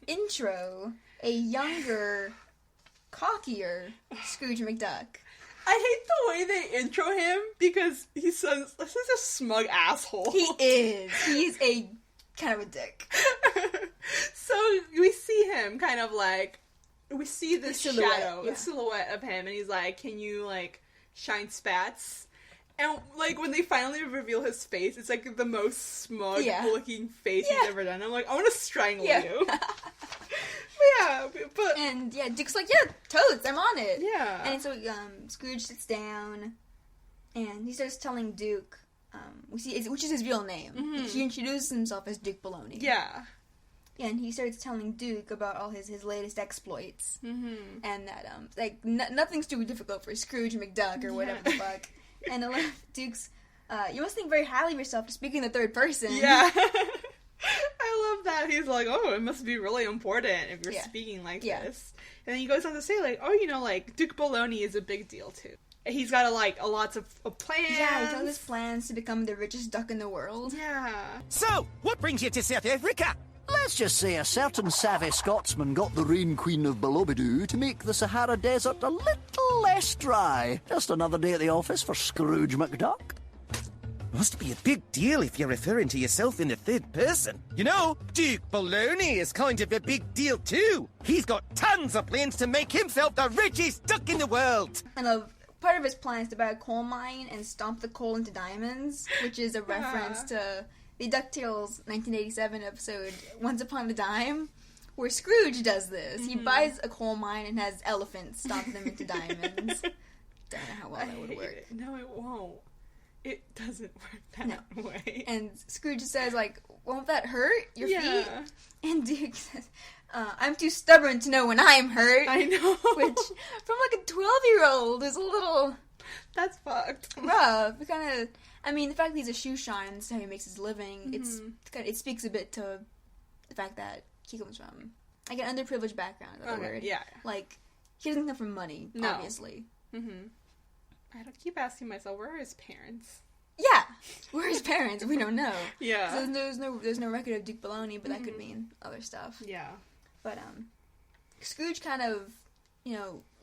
intro, a younger, cockier Scrooge McDuck. I hate the way they intro him because he's such a smug asshole. He is. He's a kind of a dick. So we see him kind of like... We see the shadow, the silhouette of him, and he's like, can you, like, shine spats? And, like, when they finally reveal his face, it's, like, the most smug-looking face he's ever done. I'm like, I want to strangle you. But... And, Duke's like, yeah, totes, I'm on it. Yeah. And so, Scrooge sits down, and he starts telling Duke, which is his real name. Mm-hmm. He introduces himself as Duke Baloney. Yeah. And he starts telling Duke about all his latest exploits. Mm-hmm. And that, nothing's too difficult for Scrooge McDuck or whatever the fuck. And Duke's, you must think very highly of yourself to speak in the third person. Yeah. I love that. He's like, oh, it must be really important if you're speaking like this. And then he goes on to say, like, oh, Duke Baloney is a big deal, too. He's got, lots of plans. Yeah, he's got his plans to become the richest duck in the world. Yeah. So, what brings you to South Africa? Let's just say a certain savvy Scotsman got the Rain Queen of Ballobidoo to make the Sahara Desert a little less dry. Just another day at the office for Scrooge McDuck. Must be a big deal if you're referring to yourself in the third person. You know, Duke Baloney is kind of a big deal too. He's got tons of plans to make himself the richest duck in the world. And part of his plan is to buy a coal mine and stomp the coal into diamonds, which is a reference to the DuckTales 1987 episode Once Upon a Dime, where Scrooge does this. Mm-hmm. He buys a coal mine and has elephants stomp them into diamonds. Don't know how well that would work. No, it won't. It doesn't work that way. And Scrooge says, like, won't that hurt your feet? And Duke says, I'm too stubborn to know when I'm hurt. I know. Which, from like a 12-year-old, is a little... That's fucked. Rough. Kind of... I mean, the fact that he's a shoe shine and that's how he makes his living, it speaks a bit to the fact that he comes from, like, an underprivileged background, is that the word? Yeah. Like, he doesn't come from money, obviously. I keep asking myself, where are his parents? Yeah! Where are his parents? We don't know. Yeah. So there's no record of Duke Baloney, but that could mean other stuff. Yeah. But, Scrooge kind of,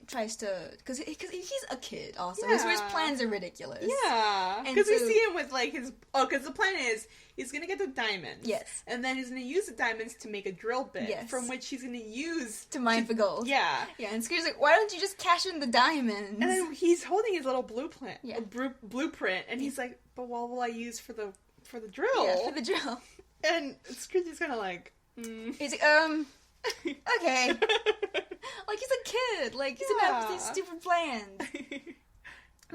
tries to... Because he's a kid, also. Yeah. So his plans are ridiculous. Yeah. Because we see him with, like, his... Oh, because the plan is, he's going to get the diamonds. Yes. And then he's going to use the diamonds to make a drill bit. Yes. From which he's going to use... To mine for gold. Yeah. Yeah, and Scrooge's like, why don't you just cash in the diamonds? And then he's holding his little blueprint. Yeah. Blueprint. And he's like, but what will I use for the drill? Yeah, for the drill. And Scrooge is kind of like... He's like, okay. Like, he's a kid. Like, he's gonna have these stupid plans.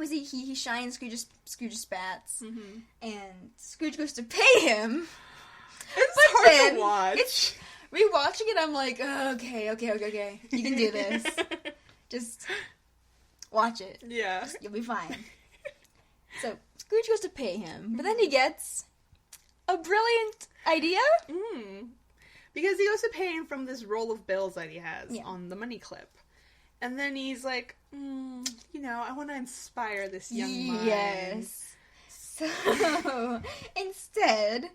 He shines Scrooge spats. And Scrooge goes to pay him. It's hard to watch. Rewatching it, I'm like, okay. You can do this. Just watch it. Yeah. You'll be fine. So, Scrooge goes to pay him. But then he gets a brilliant idea. Because he goes to pay him from this roll of bills that he has on the money clip. And then he's like, I want to inspire this young mind. Yes. So, instead,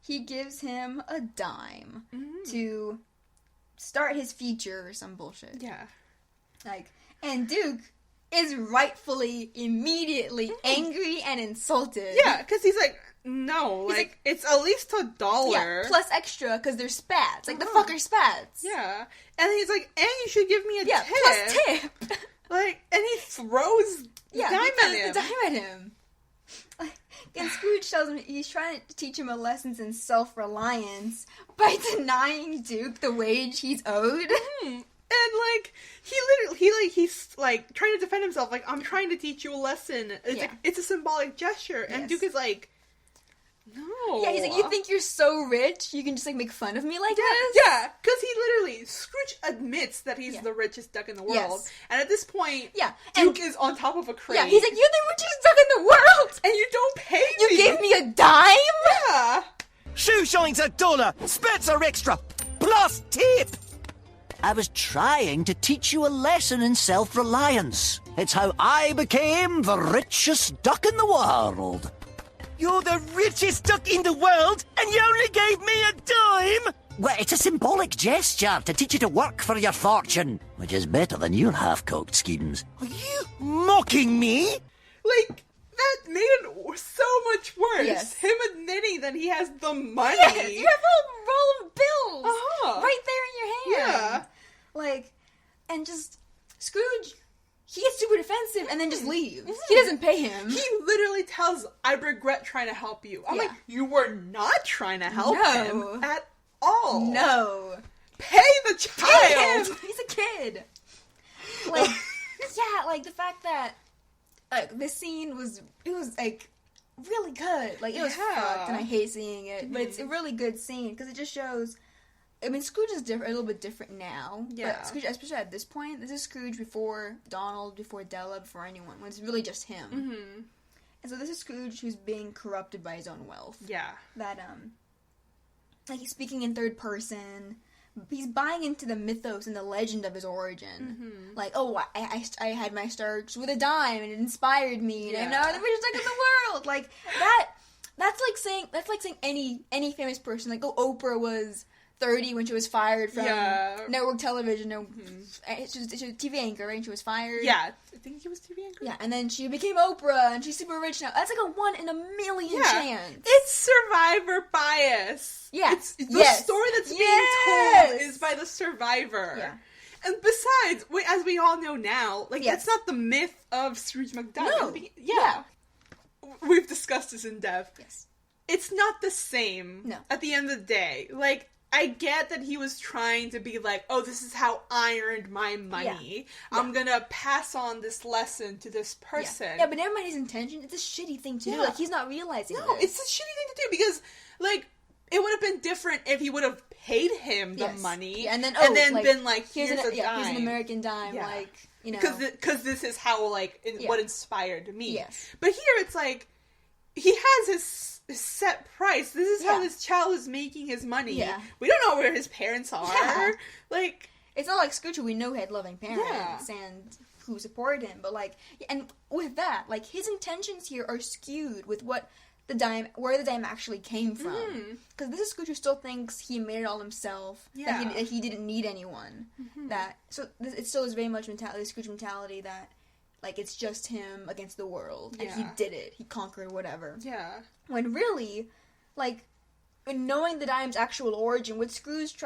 he gives him a dime to start his feature or some bullshit. Yeah. And Duke is rightfully, immediately angry and insulted. Yeah, because he's like, no, like, it's at least $1. Yeah, plus extra, because they're spats. Like, the fucker spats. Yeah. And he's like, and you should give me a tip. Plus tip. Like, and he throws the dime at him. And Scrooge tells him he's trying to teach him a lesson in self-reliance by denying Duke the wage he's owed. And, like, he's like, trying to defend himself. Like, I'm trying to teach you a lesson. It's, like, it's a symbolic gesture. And Duke is like, no. Yeah, he's like, you think you're so rich, you can just, like, make fun of me like this? Yeah, because he literally, Scrooge admits that he's the richest duck in the world. Yes. And at this point, Duke is on top of a crate. Yeah, he's like, you're the richest duck in the world! And you don't pay me! You gave me a dime? Yeah! Shoe shine's $1, spats are extra, plus tip! I was trying to teach you a lesson in self-reliance. It's how I became the richest duck in the world. You're the richest duck in the world, and you only gave me a dime? Well, it's a symbolic gesture to teach you to work for your fortune, which is better than your half-cocked schemes. Are you mocking me? Like, that made it so much worse. Yes. Him admitting that he has the money. Yes, you have a roll of bills right there in your hand. Yeah. Like, and just, Scrooge, he gets super defensive and then just leaves. He doesn't pay him. He literally tells, I regret trying to help you. I'm like, you were not trying to help him at all. No. Pay the child. Pay him. He's a kid. Like, like, the fact that, this scene was like, really good. Like, it was fucked, and I hate seeing it. But it's a really good scene, because it just shows... I mean, Scrooge is a little bit different now. Yeah. But Scrooge, especially at this point, this is Scrooge before Donald, before Della, before anyone. When it's really just him. Mm-hmm. And so this is Scrooge who's being corrupted by his own wealth. Yeah. That, like, he's speaking in third person. He's buying into the mythos and the legend of his origin. Mm-hmm. Like, oh, I had my start with a dime, and it inspired me, and I'm now the richest duck in the world. Like, that's like saying any famous person, like, Oprah was 30 when she was fired from network television. She was a TV anchor, right? And she was fired. Yeah, I think she was TV anchor. Yeah, and then she became Oprah, and she's super rich now. That's like a 1 in a million chance. It's survivor bias. Yeah. It's the story that's being told is by the survivor. Yeah. And besides, as we all know now, like, it's not the myth of Scrooge McDuck. No. We've discussed this in depth. Yes. It's not the same. No. At the end of the day. Like, I get that he was trying to be like, oh, this is how I earned my money. Yeah. I'm gonna pass on this lesson to this person. Yeah, but never mind his intention. It's a shitty thing to do. Like, he's not realizing No, this. it's a shitty thing to do because, like, it would have been different if he would have paid him the money, and then been like, here's a dime. Here's an American dime, like, you know, because this is how what inspired me. Yes, but here it's like he has his set price. This is how this child is making his money. Yeah. We don't know where his parents are. Yeah. Like, it's not like Scrooge, who we know had loving parents and who supported him, but like, and with that, like, his intentions here are skewed with where the dime actually came from. Because this is Scrooge who still thinks he made it all himself. Yeah. That he didn't need anyone. It still is very much the Scrooge mentality that, like, it's just him against the world, and he did it. He conquered whatever. Yeah. When really, like, knowing the dime's actual origin, what Scrooge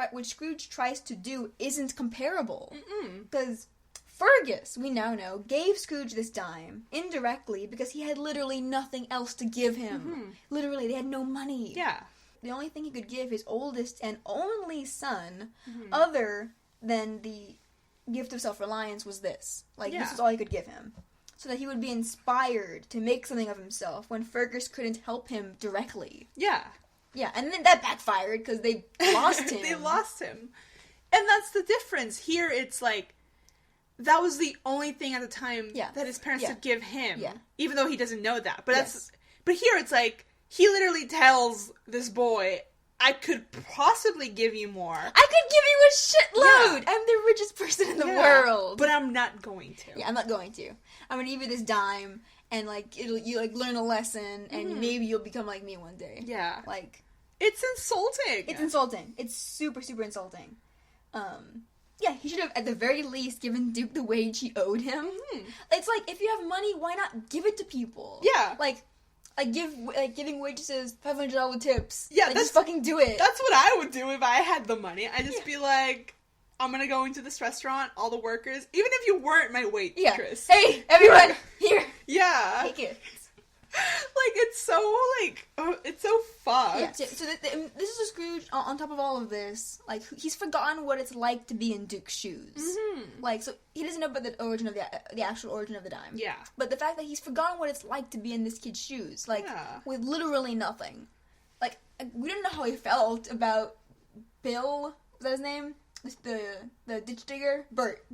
tries to do isn't comparable. Because Fergus, we now know, gave Scrooge this dime indirectly because he had literally nothing else to give him. Literally, they had no money. Yeah. The only thing he could give his oldest and only son, other than the gift of self-reliance, was this. Like, this is all he could give him. So that he would be inspired to make something of himself when Fergus couldn't help him directly. Yeah. Yeah, and then that backfired because they lost him. They lost him. And that's the difference. Here, it's like, that was the only thing at the time that his parents could give him. Yeah. Even though he doesn't know that. But but here, it's like, he literally tells this boy, I could possibly give you more. I could give you a shitload! I'm the richest person in the world. But I'm not going to. Yeah, I'm not going to. I'm going to give you this dime, and, like, you learn a lesson, and maybe you'll become like me one day. Yeah. Like, it's insulting. It's insulting. It's super, super insulting. Yeah, he should have, at the very least, given Duke the wage he owed him. It's like, if you have money, why not give it to people? Yeah. Like giving waitresses $500 tips. Yeah, like, just fucking do it. That's what I would do if I had the money. I'd just be like, I'm gonna go into this restaurant, all the workers, even if you weren't my waitress. Yeah. Hey, everyone, here. Yeah. Take it. Like, it's so, like, it's so fucked. Yeah, so this is a Scrooge, on top of all of this, like, he's forgotten what it's like to be in Duke's shoes. Like, so he doesn't know about the origin of the actual origin of the dime. Yeah. But the fact that he's forgotten what it's like to be in this kid's shoes, like, with literally nothing. Like, we don't know how he felt about Bill, was that his name? The ditch digger? Bert,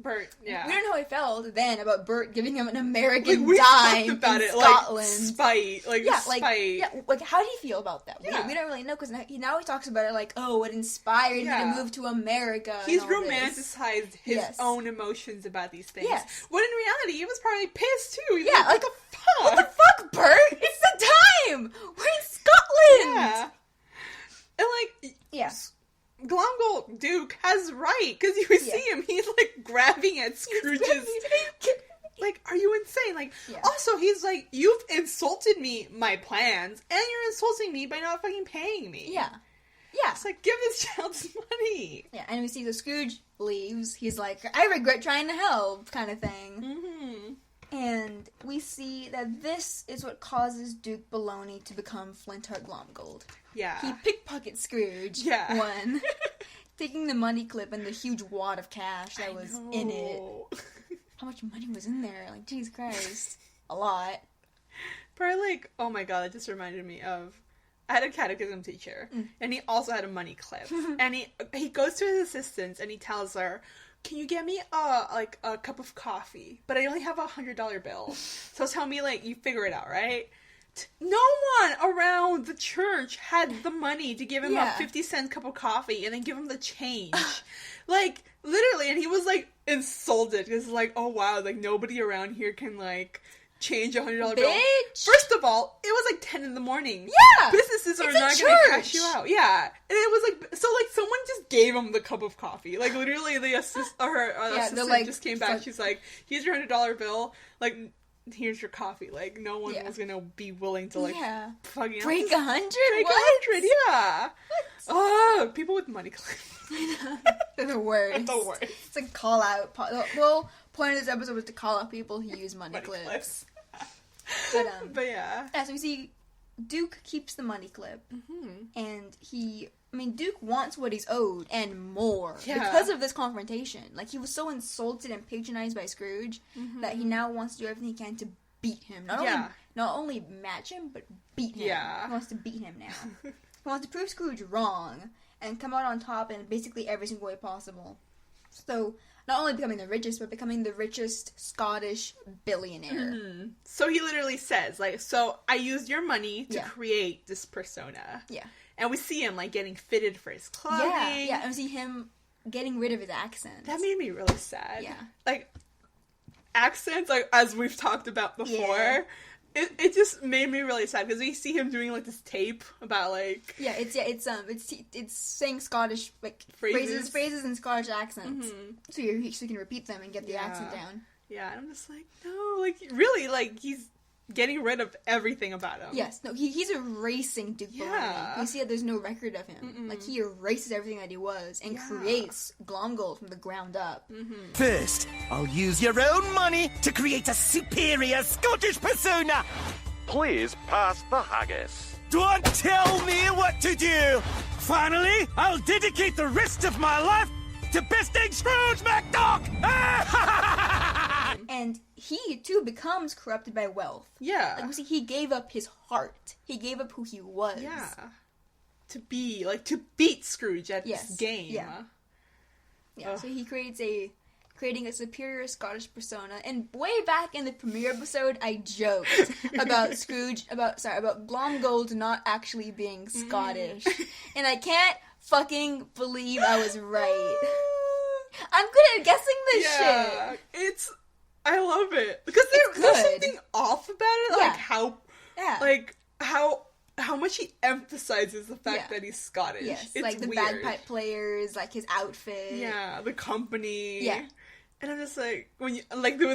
yeah. We don't know how he felt then about Bert giving him an American dime about in Scotland. Like, spite. Like, spite. Yeah, like, how did he feel about that? Yeah. We don't really know, because now he talks about it like, oh, it inspired me to move to America. He's romanticized his own emotions about these things. Yes. When in reality, he was probably pissed too. He was like, what the fuck? What the fuck, Bert? It's the time! We're in Scotland! Yeah. And, like, yes. Glomgold Duke has right, because you see him, he's, like, grabbing at Scrooge's... Like, are you insane? Like, also, he's like, you've insulted me, my plans, and you're insulting me by not fucking paying me. Yeah. Yeah. It's like, give this child some money. Yeah, and we see the Scrooge leaves, he's like, I regret trying to help, kind of thing. And we see that this is what causes Duke Baloney to become Flintheart Glomgold. Yeah. He pickpockets Scrooge. Yeah. One. Taking the money clip and the huge wad of cash that was in it. How much money was in there? Like, Jesus Christ. A lot. Probably, like, oh my god, that just reminded me of... I had a catechism teacher, and he also had a money clip. And he goes to his assistant, and he tells her... Can you get me a cup of coffee? But I only have $100 bill. So tell me, like, you figure it out, right? No one around the church had the money to give him a 50-cent cup of coffee and then give him the change. Like, literally, and he was, like, insulted. Because, like, oh, wow, like, nobody around here can, like... change $100 bill. First of all, it was like 10 in the morning. Yeah! Businesses are not going to cash you out. Yeah. And it was like, so like someone just gave him the cup of coffee. Like literally the assistant just came back. She's like, here's your $100 bill. Like, here's your coffee. Like, no one was going to be willing to like fucking break 100? Break 100, yeah. Oh, people with money clips. They're the worst. The worst. It's like call out. The whole point of this episode was to call out people who use money clips. But yeah. So we see Duke keeps the money clip. And Duke wants what he's owed and more because of this confrontation. Like, he was so insulted and patronized by Scrooge that he now wants to do everything he can to beat him. Not only match him, but beat him. Yeah. He wants to beat him now. He wants to prove Scrooge wrong and come out on top in basically every single way possible. So, not only becoming the richest, but becoming the richest Scottish billionaire. Mm-hmm. So he literally says, like, so I used your money to create this persona. Yeah. And we see him, like, getting fitted for his clothing. Yeah, and we see him getting rid of his accent. That made me really sad. Yeah. Like, accents, like, as we've talked about before, it just made me really sad, because we see him doing, like, this tape about, like... Yeah, it's saying Scottish, like, phrases in Scottish accents. Mm-hmm. So you can repeat them and get the accent down. Yeah, and I'm just like, no, like, really, like, he's getting rid of everything about him. Yes, no, he's erasing Duke Baloney. You see that there's no record of him. Mm-mm. Like, he erases everything that he was and creates Glomgold from the ground up. Mm-hmm. First, I'll use your own money to create a superior Scottish persona. Please pass the haggis. Don't tell me what to do. Finally, I'll dedicate the rest of my life to besting Scrooge McDuck. And he, too, becomes corrupted by wealth. Yeah. Like, we see, he gave up his heart. He gave up who he was. Yeah. To beat Scrooge at this game. Yeah. Yeah, so he creating a superior Scottish persona. And way back in the premiere episode, I joked about about Glomgold not actually being Scottish. And I can't fucking believe I was right. I'm good at guessing this shit. I love it. Because there's something off about it. Like, how much he emphasizes the fact that he's Scottish. Yes, it's like the weird. bagpipe players, like his outfit. Yeah, the company. Yeah. And I'm just like, when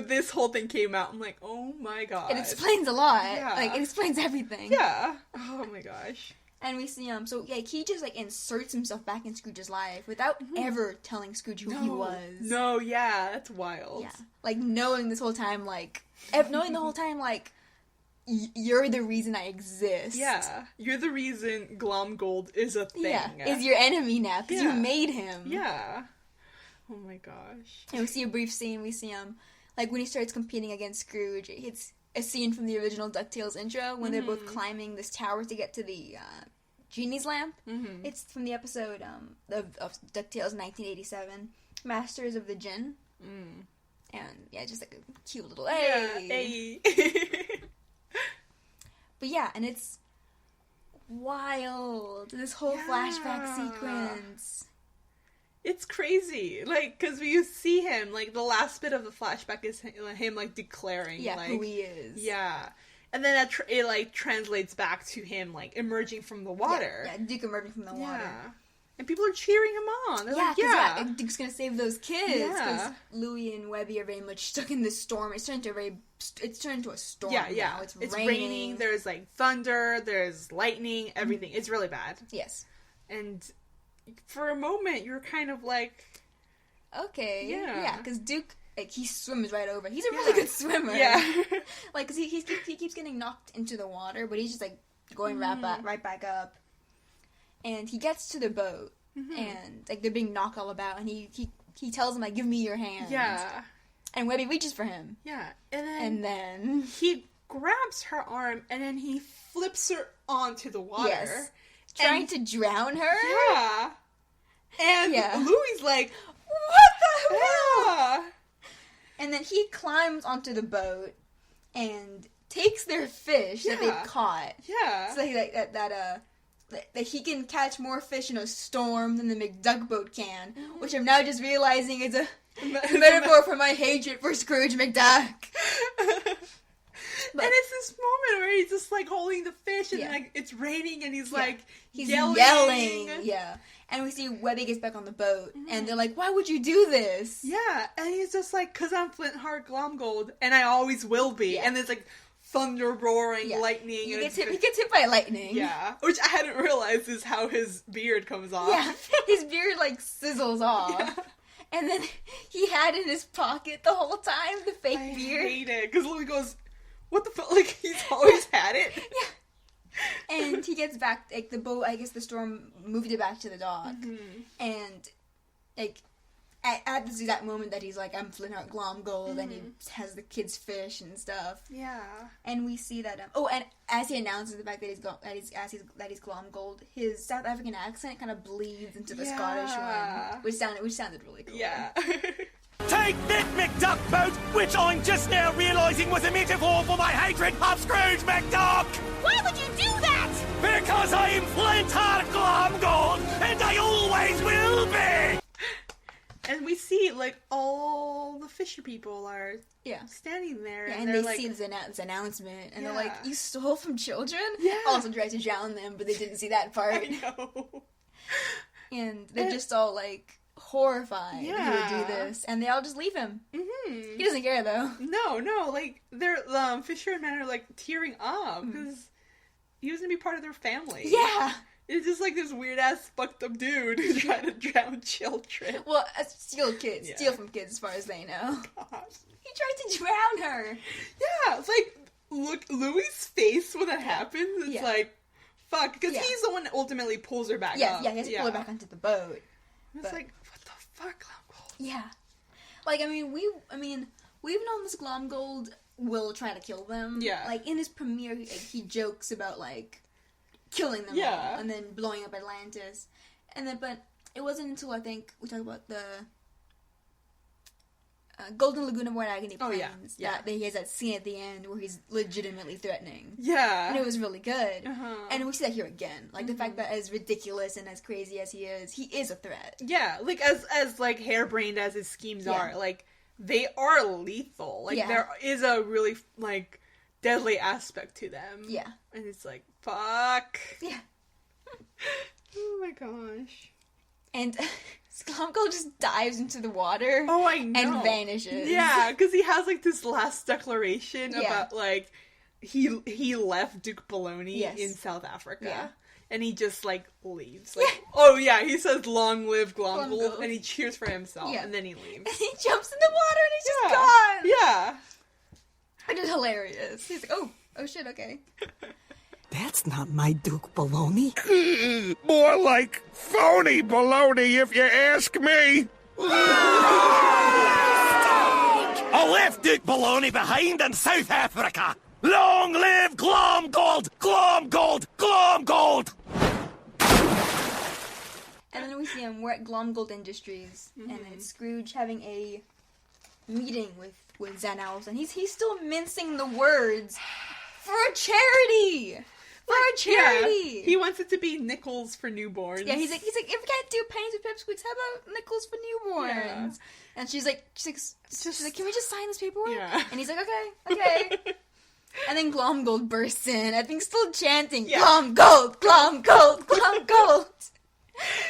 this whole thing came out, I'm like, oh my god. It explains a lot. Yeah. Like, it explains everything. Yeah. Oh my gosh. And we see he just like inserts himself back in Scrooge's life without ever telling Scrooge who he was. No, yeah, that's wild. Yeah, like knowing this whole time, you're the reason I exist. Yeah, you're the reason Glomgold is a thing. Yeah, is your enemy now because you made him. Yeah. Oh my gosh. And we see a brief scene. We see him like when he starts competing against Scrooge. It's a scene from the original DuckTales intro when they're both climbing this tower to get to the genie's lamp. Mm-hmm. It's from the episode of DuckTales 1987, Masters of the Djinn. Mm. And yeah, just like a cute little hey. But yeah, and it's wild. This whole flashback sequence. It's crazy, like, because you see him, like, the last bit of the flashback is him, like, declaring, like... who he is. Yeah. And then it translates back to him, like, emerging from the water. Yeah, Duke emerging from the water. And people are cheering him on. They're like, Duke's gonna save those kids. Because Louie and Webby are very much stuck in this storm. It's turned into a storm now. It's raining. There's, like, thunder. There's lightning. Everything. It's really bad. Yes. And... for a moment, you're kind of like... okay. Yeah, because Duke, like, he swims right over. He's a really good swimmer. Yeah. Like, because he keeps getting knocked into the water, but he's just, like, going right back up. And he gets to the boat, and, like, they're being knocked all about, and he tells him, like, give me your hand. Yeah. And Webby reaches for him. Yeah. And then... he grabs her arm, and then he flips her onto the water. Yes. Trying to drown her? Yeah. And Louie's like, what the hell? Yeah. And then he climbs onto the boat and takes their fish that they've caught. Yeah. So that he can catch more fish in a storm than the McDuck boat can, which I'm now just realizing is a metaphor for my hatred for Scrooge McDuck. And it's this moment where he's just, like, holding the fish, and, like, it's raining, and he's yelling. Yeah. And we see Webby gets back on the boat, and they're like, why would you do this? Yeah. And he's just like, because I'm Flintheart Glomgold, and I always will be. Yeah. And there's, like, thunder roaring, lightning. He gets hit by lightning. Yeah. Which I hadn't realized is how his beard comes off. Yeah. His beard, like, sizzles off. Yeah. And then he had in his pocket the whole time, the fake beard. I hate it, because Louie goes... what the fuck? Like, he's always had it. Yeah. And he gets back, like, the boat, I guess the storm moved it back to the dock. Mm-hmm. And, like, at this exact moment that he's like, I'm Flintheart Glomgold, and he has the kids' fish and stuff. Yeah. And we see that, and as he announces the fact that he's Glomgold, his South African accent kind of bleeds into the Scottish one, which sounded really cool. Yeah. Take that, McDuckboat, which I'm just now realising was a metaphor for my hatred of Scrooge McDuck! Why would you do that? Because I am Flintheart Glomgold, and I always will be! And we see, like, all the fisher people are standing there. Yeah, and they see this announcement, and they're like, you stole from children? Yeah. Also tried to drown them, but they didn't see that part. I know. And they're just all, like, horrified he would do this, and they all just leave him. Mm-hmm. He doesn't care, though. No, like, they're, fishermen are, like, tearing up, because he was gonna be part of their family. Yeah! It's just like this weird-ass fucked up dude who's trying to drown children. Well, steal from kids as far as they know. Gosh. He tried to drown her. Yeah, it's like, look, Louie's face when that happens, it's like, fuck, because he's the one that ultimately pulls her back up. Yeah, he has to pull her back onto the boat. It's like, what the fuck, Glomgold? Yeah. Like, we've known this Glomgold will try to kill them. Yeah. Like, in his premiere, he jokes about, like, killing them all, and then blowing up Atlantis. And then, but it wasn't until, I think, we talked about the Golden Lagoon of White Agony Plains that he has that scene at the end where he's legitimately threatening. Yeah. And it was really good. Uh-huh. And we see that here again. Like, the fact that as ridiculous and as crazy as he is a threat. Yeah, like, as like, harebrained as his schemes are, like, they are lethal. Like, there is a really, like, deadly aspect to them. Yeah. And it's like, fuck. Yeah. Oh my gosh. And Glomgold just dives into the water. Oh, I know. And vanishes. Yeah, because he has, like, this last declaration about, like, he left Duke Baloney in South Africa. Yeah. And he just, like, leaves. Like, he says, long live Glomgold, and he cheers for himself, and then he leaves. And he jumps in the water, and he's just gone! Yeah. Which is hilarious. He's like, oh shit, okay. That's not my Duke Baloney. More like phony baloney, if you ask me. I left Duke Baloney behind in South Africa. Long live Glomgold! Glomgold! Glomgold! And then we see him, we're at Glomgold Industries, and it's Scrooge having a meeting with Zan Owlson. He's still mincing the words for a charity! For a charity! Yeah. He wants it to be nickels for newborns. Yeah, he's like, if we can't do pennies with pipsqueaks, how about nickels for newborns? Yeah. And she's like, can we just sign this paperwork? Yeah. And he's like, okay. And then Glomgold bursts in, I think still chanting, Glomgold, Glomgold, Glomgold.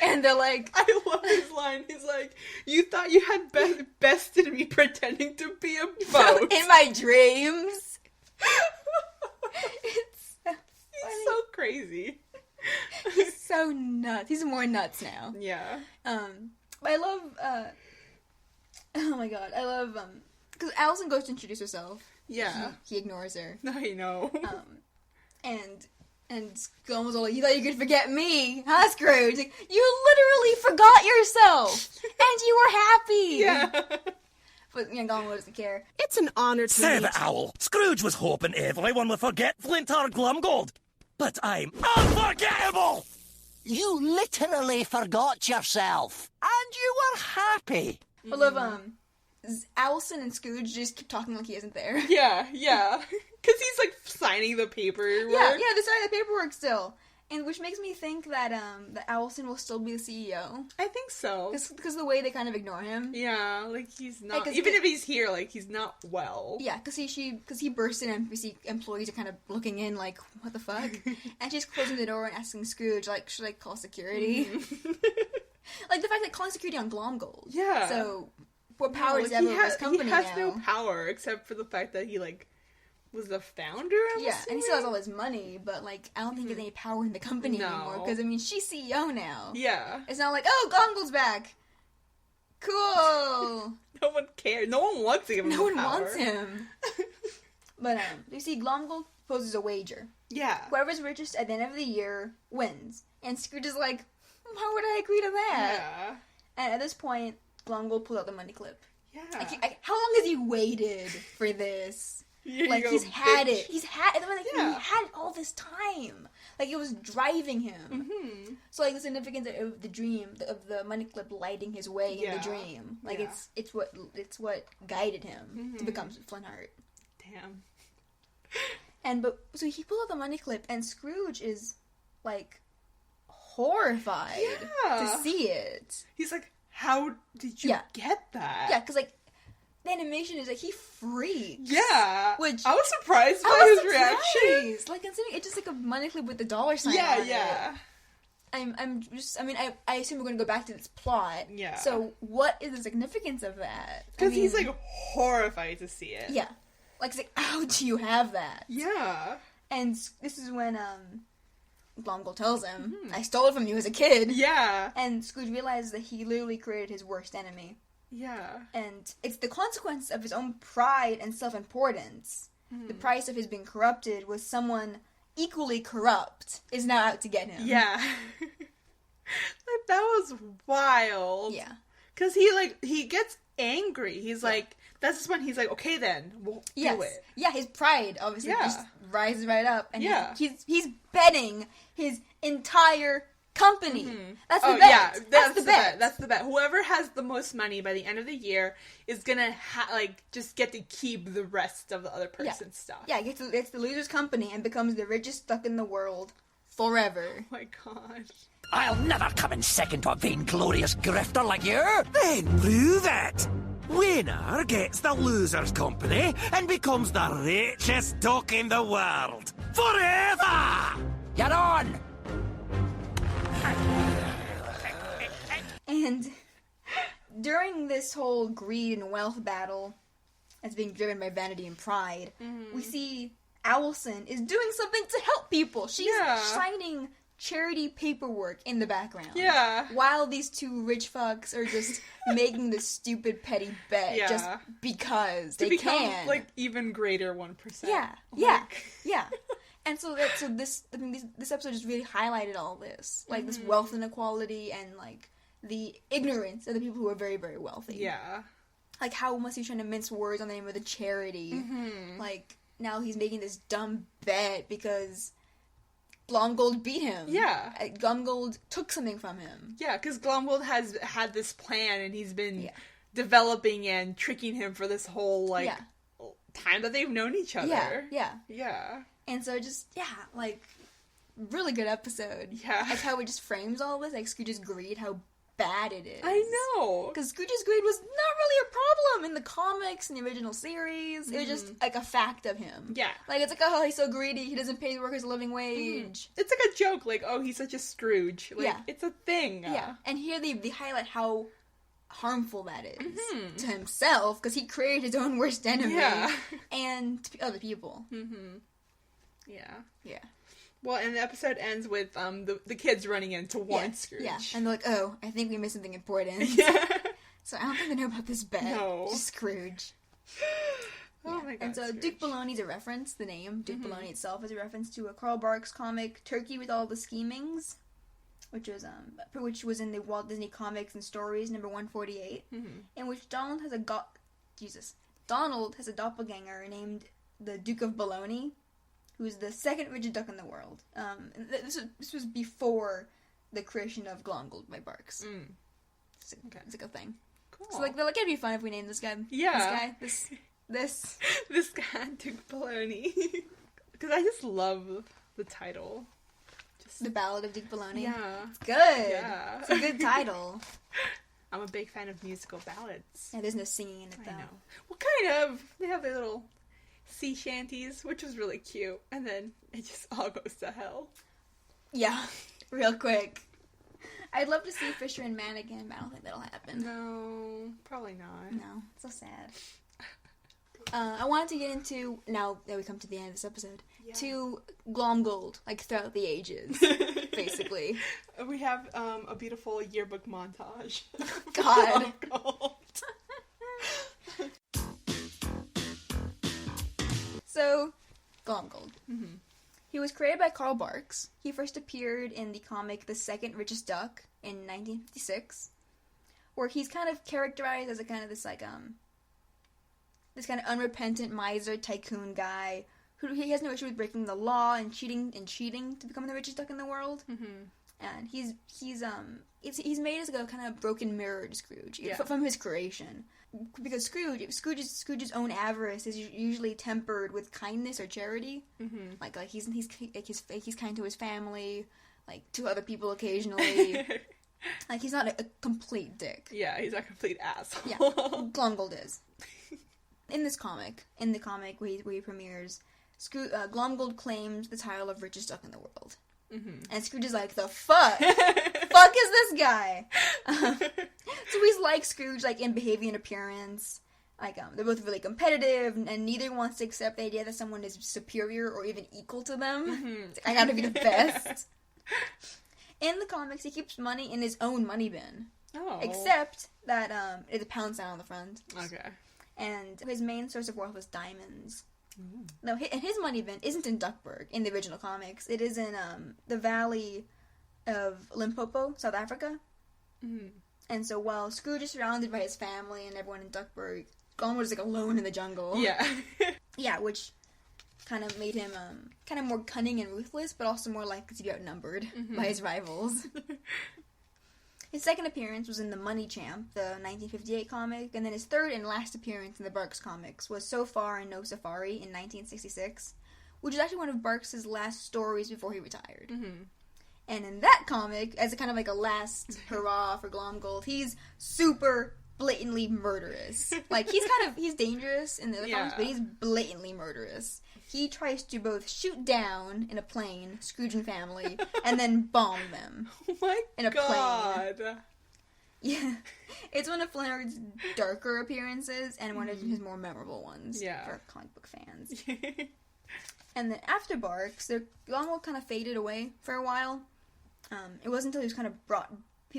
And they're like... I love his line. He's like, you thought you had bested me pretending to be a boat. In my dreams. He's so crazy. He's so nuts. He's more nuts now. Yeah. But I love, oh my god, I love, because Allison goes to introduce herself. Yeah. He ignores her. I know. And Glomgold's all like, you thought you could forget me, huh, Scrooge? Like, you literally forgot yourself! And you were happy! Yeah. But, Glomgold doesn't care. It's an honor to Say meet... the owl. Scrooge was hoping everyone would forget Flintheart Glomgold. But I'm unforgettable! You literally forgot yourself. And you were happy. I love, Allison and Scrooge just keep talking like he isn't there. Yeah. Because he's, like, signing the paperwork. Yeah, they're signing the paperwork still. And which makes me think that Allison will still be the CEO. I think so. Because the way they kind of ignore him. Yeah, like, he's not... even if he's here, like, he's not well. Yeah, because he bursts in and we see employees are kind of looking in like, what the fuck? And she's closing the door and asking Scrooge, like, should I call security? Like, the fact that calling security on Glomgold. Yeah. So, what power does he have over his company now? He has no power, except for the fact that he, like, was the founder, and he still has all his money, but, like, I don't think he has any power in the company anymore, because, she's CEO now. Yeah. It's not like, oh, Glomgold's back! Cool! No one cares. No one wants him. No one wants him. But, you see, Glomgold poses a wager. Yeah. Whoever's richest at the end of the year wins. And Scrooge is like, how would I agree to that? Yeah. And at this point, Glomgold pulls out the money clip. Yeah. How long has he waited for this? Like, he's had it. He had it all this time. Like, it was driving him. Mm-hmm. So, like, the significance of the dream, of the money clip lighting his way in the dream. Like, it's what guided him to become Flintheart. Damn. So he pulls out the money clip, and Scrooge is, like, horrified to see it. He's like, how did you get that? Yeah, because, like, the animation is like, he freaks. Yeah. Which I was surprised by his reaction. Like, considering it's just like a money clip with the dollar sign on it. I assume we're going to go back to this plot. Yeah. So, what is the significance of that? Because he's, like, horrified to see it. Yeah. Like, it's like, how do you have that? Yeah. And this is when, Glomgold tells him, I stole it from you as a kid. Yeah. And Scrooge realizes that he literally created his worst enemy. Yeah. And it's the consequence of his own pride and self-importance. The price of his being corrupted was someone equally corrupt is now out to get him. Yeah. Like, that was wild. Yeah. Because he gets angry. He's like, that's when he's like, okay then, we'll do it. Yeah, his pride obviously just rises right up. And he's betting his entire company. That's the bet. Yeah, that's the bet. That's the bet. Whoever has the most money by the end of the year is gonna just get to keep the rest of the other person's stuff. Yeah, it's the loser's company and becomes the richest duck in the world forever. Oh my god. I'll never come in second to a vainglorious grifter like you. Then prove it. Winner gets the loser's company and becomes the richest duck in the world. Forever! You're on! And during this whole greed and wealth battle that's being driven by vanity and pride, we see Owlson is doing something to help people. She's signing charity paperwork in the background. Yeah. While these two rich fucks are just making this stupid petty bet just because they can. Like, even greater 1%. Yeah. And this episode just really highlighted all this. Like, this wealth inequality and, like, the ignorance of the people who are very, very wealthy. Yeah. Like, how much he's trying to mince words on the name of the charity. Like, now he's making this dumb bet because Glomgold beat him. Yeah. Glomgold took something from him. Yeah, because Glomgold has had this plan and he's been developing and tricking him for this whole, like, time that they've known each other. Yeah. And so really good episode. Yeah. Like how it just frames all this, like Scrooge's greed, how bad it is. I know. Because Scrooge's greed was not really a problem in the comics and the original series. It was just, like, a fact of him. Yeah. Like, it's like, oh, he's so greedy, he doesn't pay the workers a living wage. It's like a joke, like, oh, he's such a Scrooge. Like, it's a thing. Yeah. And here they highlight how harmful that is to himself, because he created his own worst enemy. And to other people. Yeah. Well, and the episode ends with the kids running in to warn Scrooge. Yeah, and they're like, oh, I think we missed something important. So I don't think they know about this bet. No. Just Scrooge. Oh my god. And so Scrooge. Duke Baloney's a reference, the name. Duke Baloney itself is a reference to a Carl Barks comic, Turkey with All the Schemings, which was in the Walt Disney Comics and Stories, number 148, in which Donald has a doppelganger named the Duke of Baloney, who's the second richest duck in the world. This was before the creation of Glomgold by Barks. It's like a thing. Cool. So like, they're like, it'd be fun if we named this guy. Yeah. This guy, Duke Baloney. Because I just love the title. The Ballad of Duke Baloney. Yeah. It's good. Yeah. It's a good title. I'm a big fan of musical ballads. Yeah, there's no singing in it, though. I know. Well, kind of. They have their little sea shanties, which was really cute, and then it just all goes to hell. Yeah, real quick. I'd love to see Fisher and Man again, but I don't think that'll happen. No, probably not. No, so sad. I wanted to get into, now that we come to the end of this episode, to Glomgold, like throughout the ages, basically. We have a beautiful yearbook montage. God. So, Glomgold. Mm-hmm. He was created by Carl Barks. He first appeared in the comic The Second Richest Duck in 1956, where he's kind of characterized as a kind of this, like, this kind of unrepentant miser tycoon guy who he has no issue with breaking the law and cheating to become the richest duck in the world. Mm-hmm. And he's made as a kind of broken mirror to Scrooge from his creation, because Scrooge's own avarice is usually tempered with kindness or charity. Mm-hmm. Like he's kind to his family, like to other people occasionally. Like he's not a complete dick. Yeah, he's a complete asshole. Yeah, Glomgold is. In the comic where he premieres, Glomgold claims the title of richest duck in the world. Mm-hmm. And Scrooge is like, the fuck? Fuck is this guy? So he's like Scrooge, like, in behavior and appearance. Like, they're both really competitive, and neither wants to accept the idea that someone is superior or even equal to them. Mm-hmm. Like, I gotta be the best. In the comics, he keeps money in his own money bin. Oh. Except that, it's a pound sign on the front. Okay. And his main source of wealth was diamonds. No, his money bin isn't in Duckburg in the original comics. It is in the valley of Limpopo, South Africa. Mm-hmm. And so while Scrooge is surrounded by his family and everyone in Duckburg, Glomgold is like alone in the jungle. Yeah. Yeah, which kind of made him kind of more cunning and ruthless, but also more likely to be outnumbered by his rivals. His second appearance was in The Money Champ, the 1958 comic, and then his third and last appearance in the Barks comics was So Far and No Safari in 1966, which is actually one of Barks' last stories before he retired. Mm-hmm. And in that comic, as a kind of like a last hurrah for Glomgold, he's super blatantly murderous. Like, he's dangerous in the other comics, but he's blatantly murderous. He tries to both shoot down in a plane Scrooge and family and then bomb them. Oh my in a God. Plane. Yeah. It's one of Flintheart's darker appearances and one of his more memorable ones for comic book fans. And then after Barks, Glomgold kind of faded away for a while. It wasn't until he was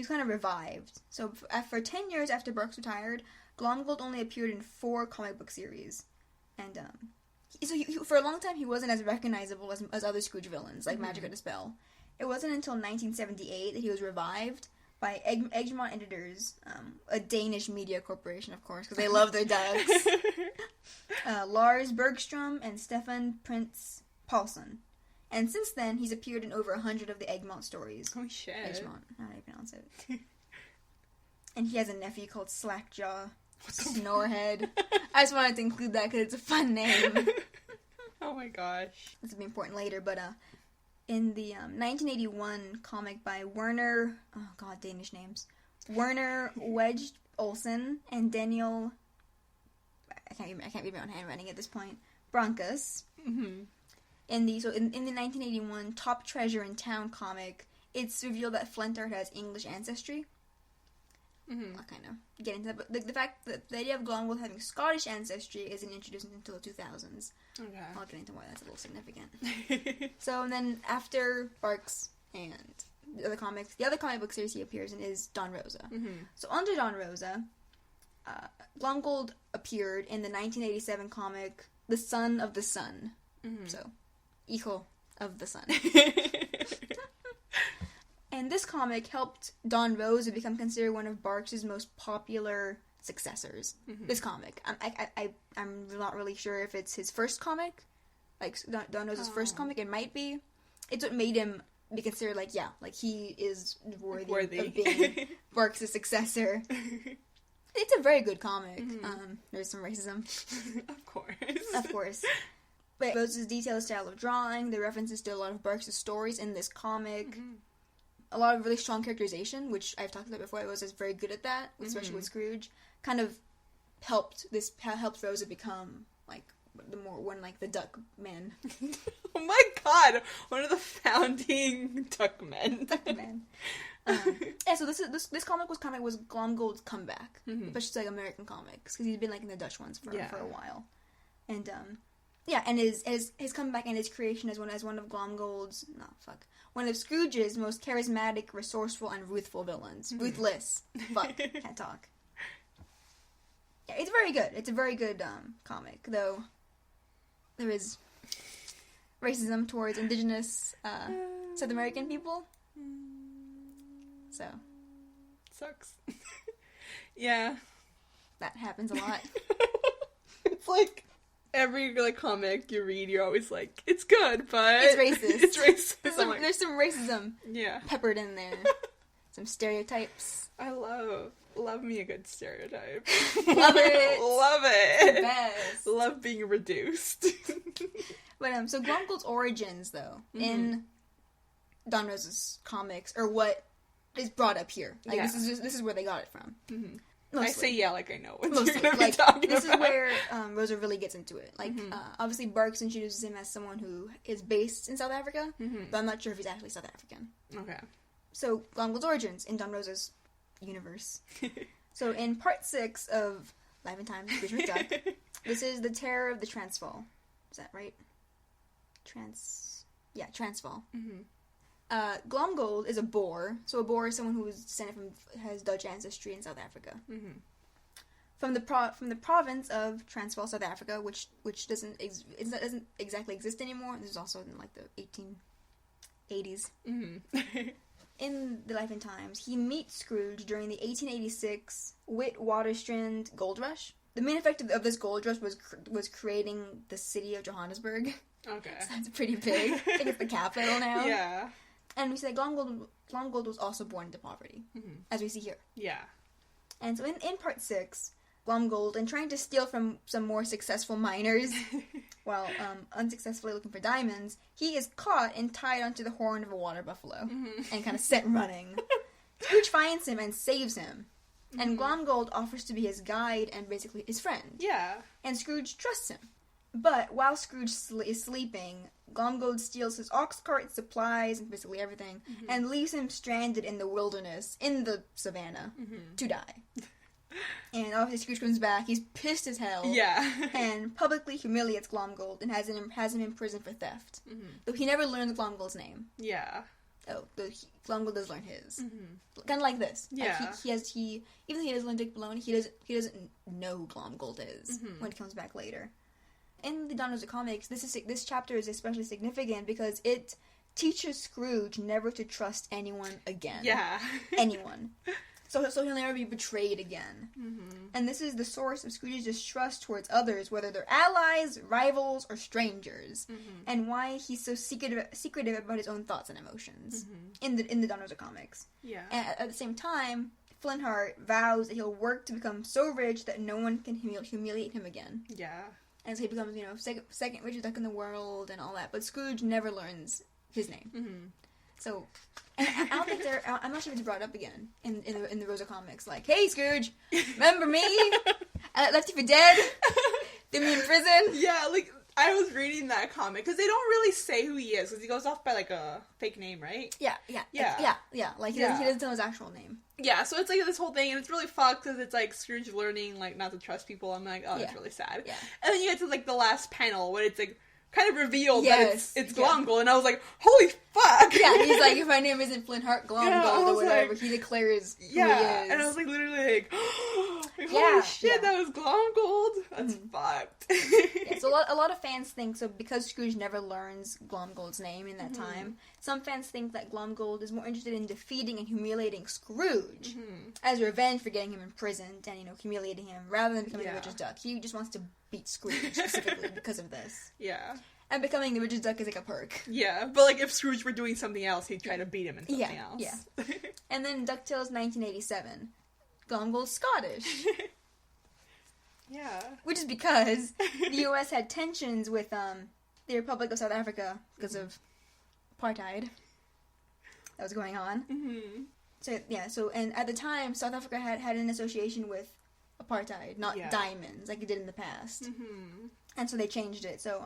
kind of revived. So for 10 years after Barks retired, Glomgold only appeared in 4 comic book series. And, so for a long time, he wasn't as recognizable as other Scrooge villains, like Magic or Dispel. It wasn't until 1978 that he was revived by Egmont Editors, a Danish media corporation, of course, because they love their ducks. Lars Bergstrom and Stefan Prince Paulson. And since then, he's appeared in over 100 of the Egmont stories. Oh, shit. Egmont, how do you pronounce it? And he has a nephew called Slackjaw. Snorehead. I just wanted to include that because it's a fun name. Oh my gosh. This will be important later, but in the 1981 comic by Werner, oh god, Danish names, Werner Wedge Olsen and Daniel, I can't read my own handwriting at this point, Broncus. Mm-hmm. In the 1981 Top Treasure in Town comic, it's revealed that Flintheart has English ancestry. Mm-hmm. I'll kind of get into that, but the fact that the idea of Glomgold having Scottish ancestry isn't introduced until the 2000s. Okay. I'll get into why that's a little significant. So, and then after Barks and the other comic book series he appears in is Don Rosa. Mm-hmm. So under Don Rosa, Glomgold appeared in the 1987 comic The Son of the Sun. Mm-hmm. So, Hijo of the Sun. And this comic helped Don Rosa become considered one of Barks' most popular successors. Mm-hmm. This comic. I'm not really sure if it's his first comic. Like, Don Rosa's first comic. It might be. It's what made him be considered, like he is worthy. Of being Barks' successor. It's a very good comic. Mm-hmm. There's some racism. Of course. But Rosa's detailed style of drawing, the references to a lot of Barks' stories in this comic... Mm-hmm. A lot of really strong characterization, which I've talked about before. I was just very good at that, especially with Scrooge. Kind of helped Rosa become the Duck Men. Oh my god, one of the founding Duck Men. Yeah, so this comic was Glomgold's comeback, especially like American comics, because he's been like in the Dutch ones for a while, and and his comeback and his creation as one of Glomgold's one of Scrooge's most charismatic, resourceful, and ruthful villains. Ruthless. Can't talk. Yeah, it's very good. It's a very good comic, though there is racism towards indigenous South American people. So. Sucks. Yeah. That happens a lot. It It's like every like comic you read, you're always like, it's good, but it's racist. It's racist. There's some racism yeah, peppered in there. Some stereotypes. I love me a good stereotype. Love it. Love it. The best. Love being reduced. But so Glomgold's origins, though, in Don Rosa's comics, or what is brought up here. Like, this is where they got it from. Mm-hmm. I say like I know what Mostly. you're gonna like, be talking this about. is where Rosa really gets into it. Like, obviously Barks introduces him as someone who is based in South Africa, but I'm not sure if he's actually South African. Okay. So, Glomgold's origins in Don Rosa's universe. So, in part 6 of Life and Times of Scrooge McDuck, this is the Terror of the Transvaal. Is that right? Transvaal. Glomgold is a Boer. So, a Boer is someone who was descended from, has Dutch ancestry in South Africa. From the province of Transvaal, South Africa, which doesn't exactly exist anymore. This is also in like the 1880s. In the Life and Times, he meets Scrooge during the 1886 Witwatersrand gold rush. The main effect of this gold rush was creating the city of Johannesburg. Okay. So that's pretty big. I think it's the capital now. Yeah. And we say Glomgold was also born into poverty, as we see here. Yeah. And so in part 6, Glomgold, in trying to steal from some more successful miners, while unsuccessfully looking for diamonds, he is caught and tied onto the horn of a water buffalo, and kind of set running. Scrooge finds him and saves him, and Glomgold offers to be his guide and basically his friend. Yeah. And Scrooge trusts him. But while Scrooge is sleeping, Glomgold steals his ox cart, supplies, and basically everything, and leaves him stranded in the wilderness, in the savannah, to die. And obviously Scrooge comes back, he's pissed as hell. Yeah. And publicly humiliates Glomgold and has him imprisoned for theft. Though he never learns Glomgold's name. Yeah. Oh, Glomgold does learn his. Kind of like this. Yeah. Like even though he doesn't learn Duke Baloney, he doesn't know who Glomgold is when he comes back later. In the Don Rosa comics, this chapter is especially significant because it teaches Scrooge never to trust anyone again. Yeah. Anyone. So he'll never be betrayed again. And this is the source of Scrooge's distrust towards others, whether they're allies, rivals, or strangers, and why he's so secretive about his own thoughts and emotions in the Don Rosa comics. Yeah. And at the same time, Flintheart vows that he'll work to become so rich that no one can humiliate him again. Yeah. And so he becomes, second richest duck in the world and all that. But Scrooge never learns his name. So, and I don't think I'm not sure if it's brought up again in the Rosa comics. Like, hey Scrooge, remember me? I left you for dead. Threw me in prison. Yeah, like I was reading that comic because they don't really say who he is because he goes off by like a fake name, right? Yeah. Like he doesn't tell his actual name. Yeah, so it's like this whole thing, and it's really fucked because it's like Scrooge learning like not to trust people. I'm like, oh, that's really sad. Yeah. And then you get to like the last panel when it's like kind of revealed that it's Glomgold, and I was like, holy fuck! Yeah, he's like, if my name isn't Flintheart Glomgold or whatever, he declares who he is. And I was like, literally like, holy shit, that was Glomgold? That's fucked. So a lot of fans think, so because Scrooge never learns Glomgold's name in that time, some fans think that Glomgold is more interested in defeating and humiliating Scrooge as revenge for getting him imprisoned and, humiliating him, rather than becoming the richest duck. He just wants to beat Scrooge specifically because of this. Yeah. And becoming the richest duck is like a perk. Yeah, but like if Scrooge were doing something else, he'd try to beat him in something else. Yeah. And then DuckTales 1987. Glomgold's Scottish. Yeah. Which is because the US had tensions with the Republic of South Africa because of apartheid that was going on. So and at the time, South Africa had an association with apartheid, not diamonds, like it did in the past. And so they changed it. So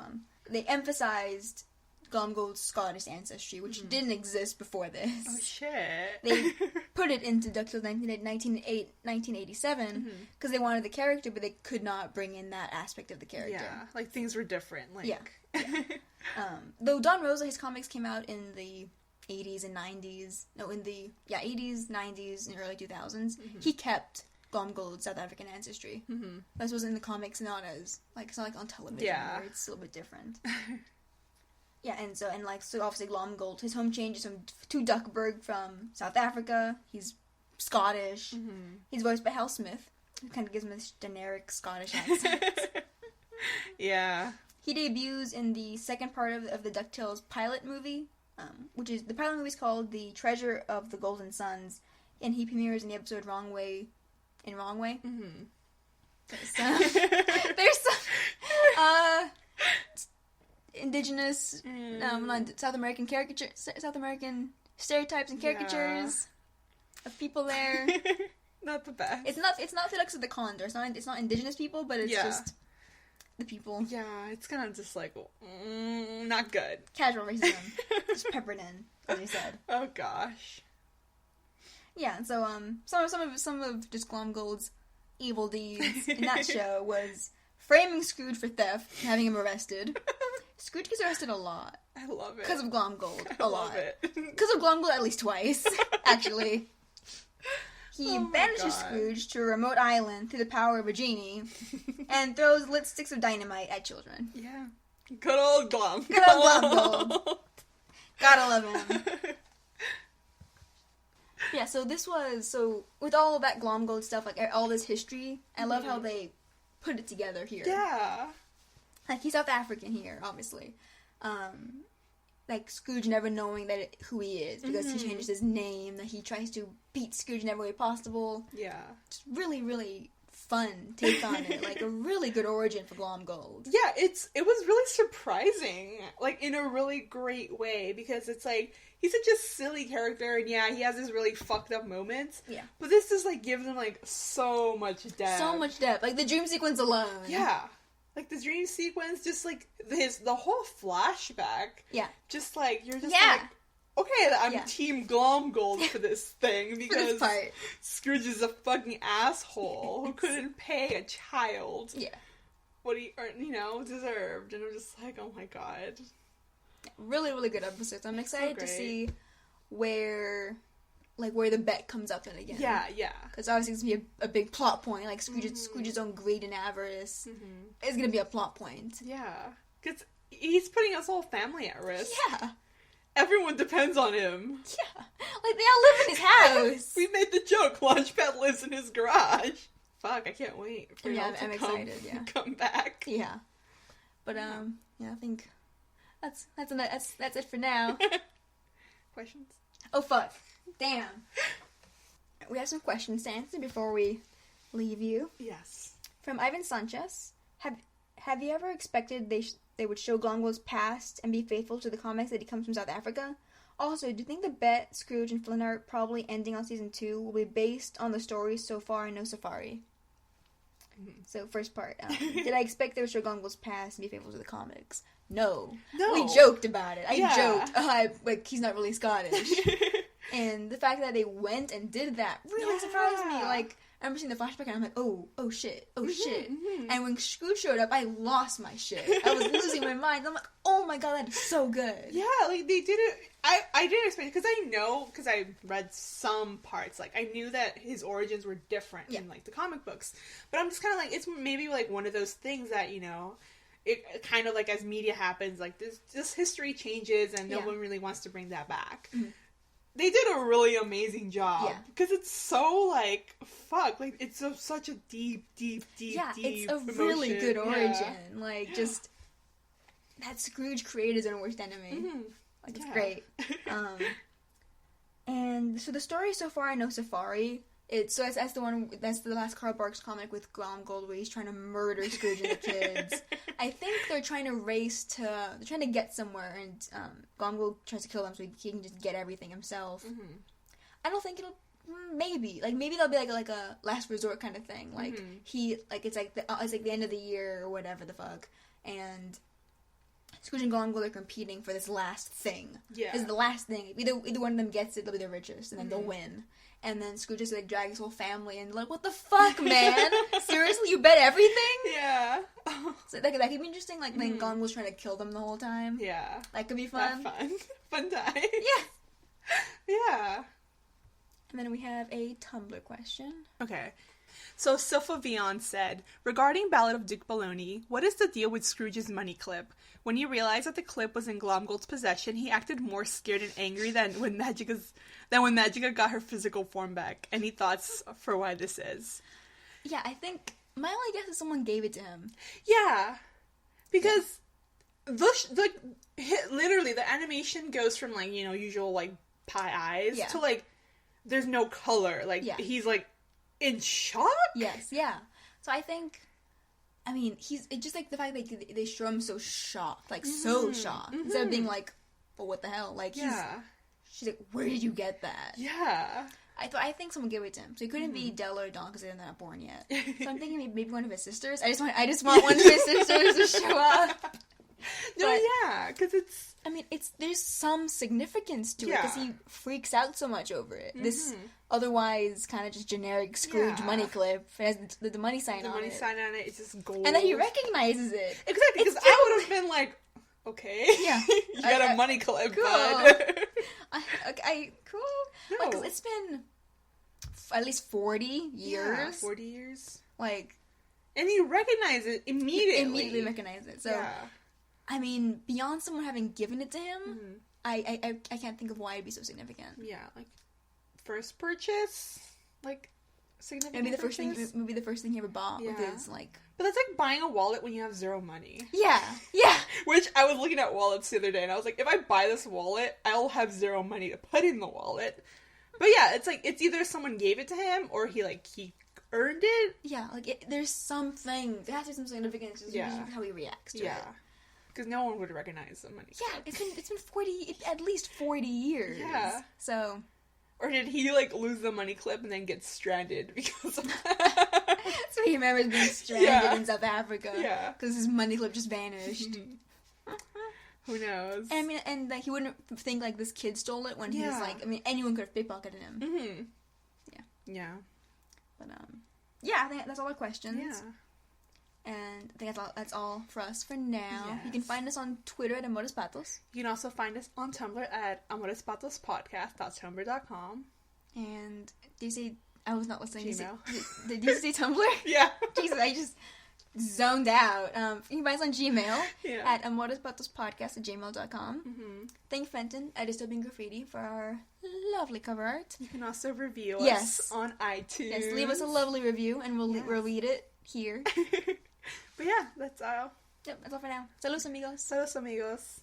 they emphasized Glomgold's Scottish ancestry, which didn't exist before this. Oh, shit. They put it into DuckTales 1987 because they wanted the character, but they could not bring in that aspect of the character. Yeah, like things were different. Like... Yeah. Though Don Rosa, his comics came out in the 80s and 90s. No, in the 80s, 90s, and early 2000s. He kept Glomgold's South African ancestry. This was in the comics, not as it's not like on television where it's a little bit different. So obviously Glomgold, his home changes to Duckburg from South Africa. He's Scottish. He's voiced by Hal Smith, who kind of gives him this generic Scottish accent. Yeah. He debuts in the second part of the DuckTales pilot movie, which is, the pilot movie is called The Treasure of the Golden Suns, and he premieres in the episode Wrong Way. Mm-hmm. There's some indigenous, South American stereotypes and caricatures of people there. Not the best. It's not Felix of the Condor. It's not indigenous people, but it's just the people. Yeah, it's kind of just like not good. Casual racism, just peppered in, as you said. Oh gosh. Yeah, and so some of just Glomgold's evil deeds in that show was framing Scrooge for theft, and having him arrested. Scrooge gets arrested a lot. I love it. Because of Glomgold. I love it. Because of Glomgold at least twice, actually. He banishes Scrooge to a remote island through the power of a genie, and throws lit sticks of dynamite at children. Yeah. Good old Glomgold. Good old Glomgold. Gotta love him. Yeah, so with all of that Glomgold stuff, like all this history, I love how they put it together here. Yeah. Like, he's South African here, obviously. Like, Scrooge never knowing who he is, because he changes his name, that he tries to beat Scrooge in every way possible. Yeah. Just really, really fun take on it. Like, a really good origin for Glomgold. Yeah, it was really surprising, like, in a really great way, because it's like, he's such a silly character, and yeah, he has his really fucked up moments. Yeah. But this just, like, gives him, like, so much depth. So much depth. Like, the dream sequence alone. Yeah. Like, the dream sequence, just, like, the whole flashback. Yeah. Just, like, you're just, like, okay, I'm Team Glomgold for this thing, because this part. Scrooge is a fucking asshole who couldn't pay a child what he, deserved. And I'm just like, oh my god. Really, really good episodes. I'm excited to see where the bet comes up in again. Yeah, yeah. Because obviously it's going to be a big plot point. Like, Scrooge's own greed and avarice is going to be a plot point. Yeah. Because he's putting his whole family at risk. Yeah. Everyone depends on him. Yeah. Like, they all live in his house. We made the joke, Launchpad lives in his garage. Fuck, I can't wait for him to come back. Yeah. But, I think that's it for now. Questions? Oh, fuck. Damn. We have some questions to answer before we leave you. Yes. From Ivan Sanchez. Have you ever expected they would show Glomgold's past and be faithful to the comics that he comes from South Africa? Also, do you think the bet, Scrooge and Flintheart probably ending on season 2 will be based on the stories so far in No Safari? So, first part. Did I expect they would show Glomgold's past and be faithful to the comics? No. We joked about it. I joked. Like, he's not really Scottish. And the fact that they went and did that really surprised me. Like, I remember seeing the flashback and I'm like, oh shit. And when Scrooge showed up, I lost my shit. I was losing my mind. I'm like, oh my god, that is so good. Yeah, like, they did it. I didn't expect it, because I read some parts. Like, I knew that his origins were different in, like, the comic books. But I'm just kind of like, it's maybe, like, one of those things that, it kind of, like, as media happens, like, this history changes and no one really wants to bring that back. Mm-hmm. They did a really amazing job. Because it's so, like, fuck. Like, it's such a deep it's a really good origin. Yeah. Like, just, that Scrooge created his own worst enemy. Mm-hmm. Like, it's great. And so the story so far in No Safari, that's the last Carl Barks comic with Glomgold where he's trying to murder Scrooge and the kids. I think they're trying to get somewhere, and Glomgold tries to kill them so he can just get everything himself. Mm-hmm. I don't think maybe they'll be like a last resort kind of thing. Like, it's like the end of the year or whatever the fuck, and Scrooge and Glomgold are competing for this last thing. Yeah. This is the last thing. Either one of them gets it, they'll be the richest, and then they'll win. And then Scrooge just, like, drags his whole family and, like, what the fuck, man? Seriously, you bet everything? Yeah. So that could be interesting, like, then Glomgold's trying to kill them the whole time. Yeah. That could be fun. That's fun. Fun time. Yeah. Yeah. And then we have a Tumblr question. Okay. So Silpha Vion said, regarding Ballad of Duke Baloney, what is the deal with Scrooge's money clip? When he realized that the clip was in Glomgold's possession, he acted more scared and angry than when Magica got her physical form back. Any thoughts for why this is? Yeah, I think my only guess is someone gave it to him. Yeah. Because literally the animation goes from like, you know, usual like pie eyes to like there's no color. Like he's like in shock. Yes, yeah. So I think, I mean, it's just like the fact that they show him so shocked, like so shocked, instead of being like, "Oh, what the hell?" Like she's like, "Where did you get that?" Yeah. I think someone gave it to him, so it couldn't be Della or Dawn because they're not born yet. So I'm thinking maybe one of his sisters. I just want one of his sisters to show up. No, because it's. I mean, there's some significance to it because he freaks out so much over it. This otherwise kind of just generic Scrooge money clip has the money sign on it. The money sign on it is just gold. And then he recognizes it. Exactly, because I would have been like, okay, you got a money clip, cool. bud. Cool. No. Because it's been at least 40 years. Yeah, 40 years. Like, and you recognize it immediately. Immediately recognize it. So, I mean, beyond someone having given it to him, I can't think of why it'd be so significant. Yeah, like first purchase, like significant. Maybe the first thing he ever bought with his like. But that's like buying a wallet when you have zero money. Yeah. Which I was looking at wallets the other day, and I was like, if I buy this wallet, I'll have zero money to put in the wallet. But yeah, it's like it's either someone gave it to him or he earned it. Yeah, like there's something. There has to be some significance. Just how he reacts to it. Yeah. Because no one would recognize the money. Yeah, it's been at least 40 years. Yeah. So. Or did he lose the money clip and then get stranded because of that? So he remembers being stranded in South Africa. Yeah. Because his money clip just vanished. Who knows? And I mean, and he wouldn't think this kid stole it when he was anyone could have pickpocketed him. Mm-hmm. Yeah. Yeah. But I think that's all our questions. Yeah. And I think that's all for us for now. Yes. You can find us on Twitter at Amores Patos. You can also find us on Tumblr at amorespatospodcast.tumblr.com. And did you say I was not listening? Gmail. Did you say Tumblr? Yeah. Jesus, I just zoned out. You can find us on Gmail at amorespatospodcast@gmail.com. Mm-hmm. Thank Fenton at Disturbing Graffiti for our lovely cover art. You can also review us on iTunes. Yes, leave us a lovely review and we'll read it here. But yeah, that's all. Yep, that's all for now. Saludos, amigos. Saludos, amigos.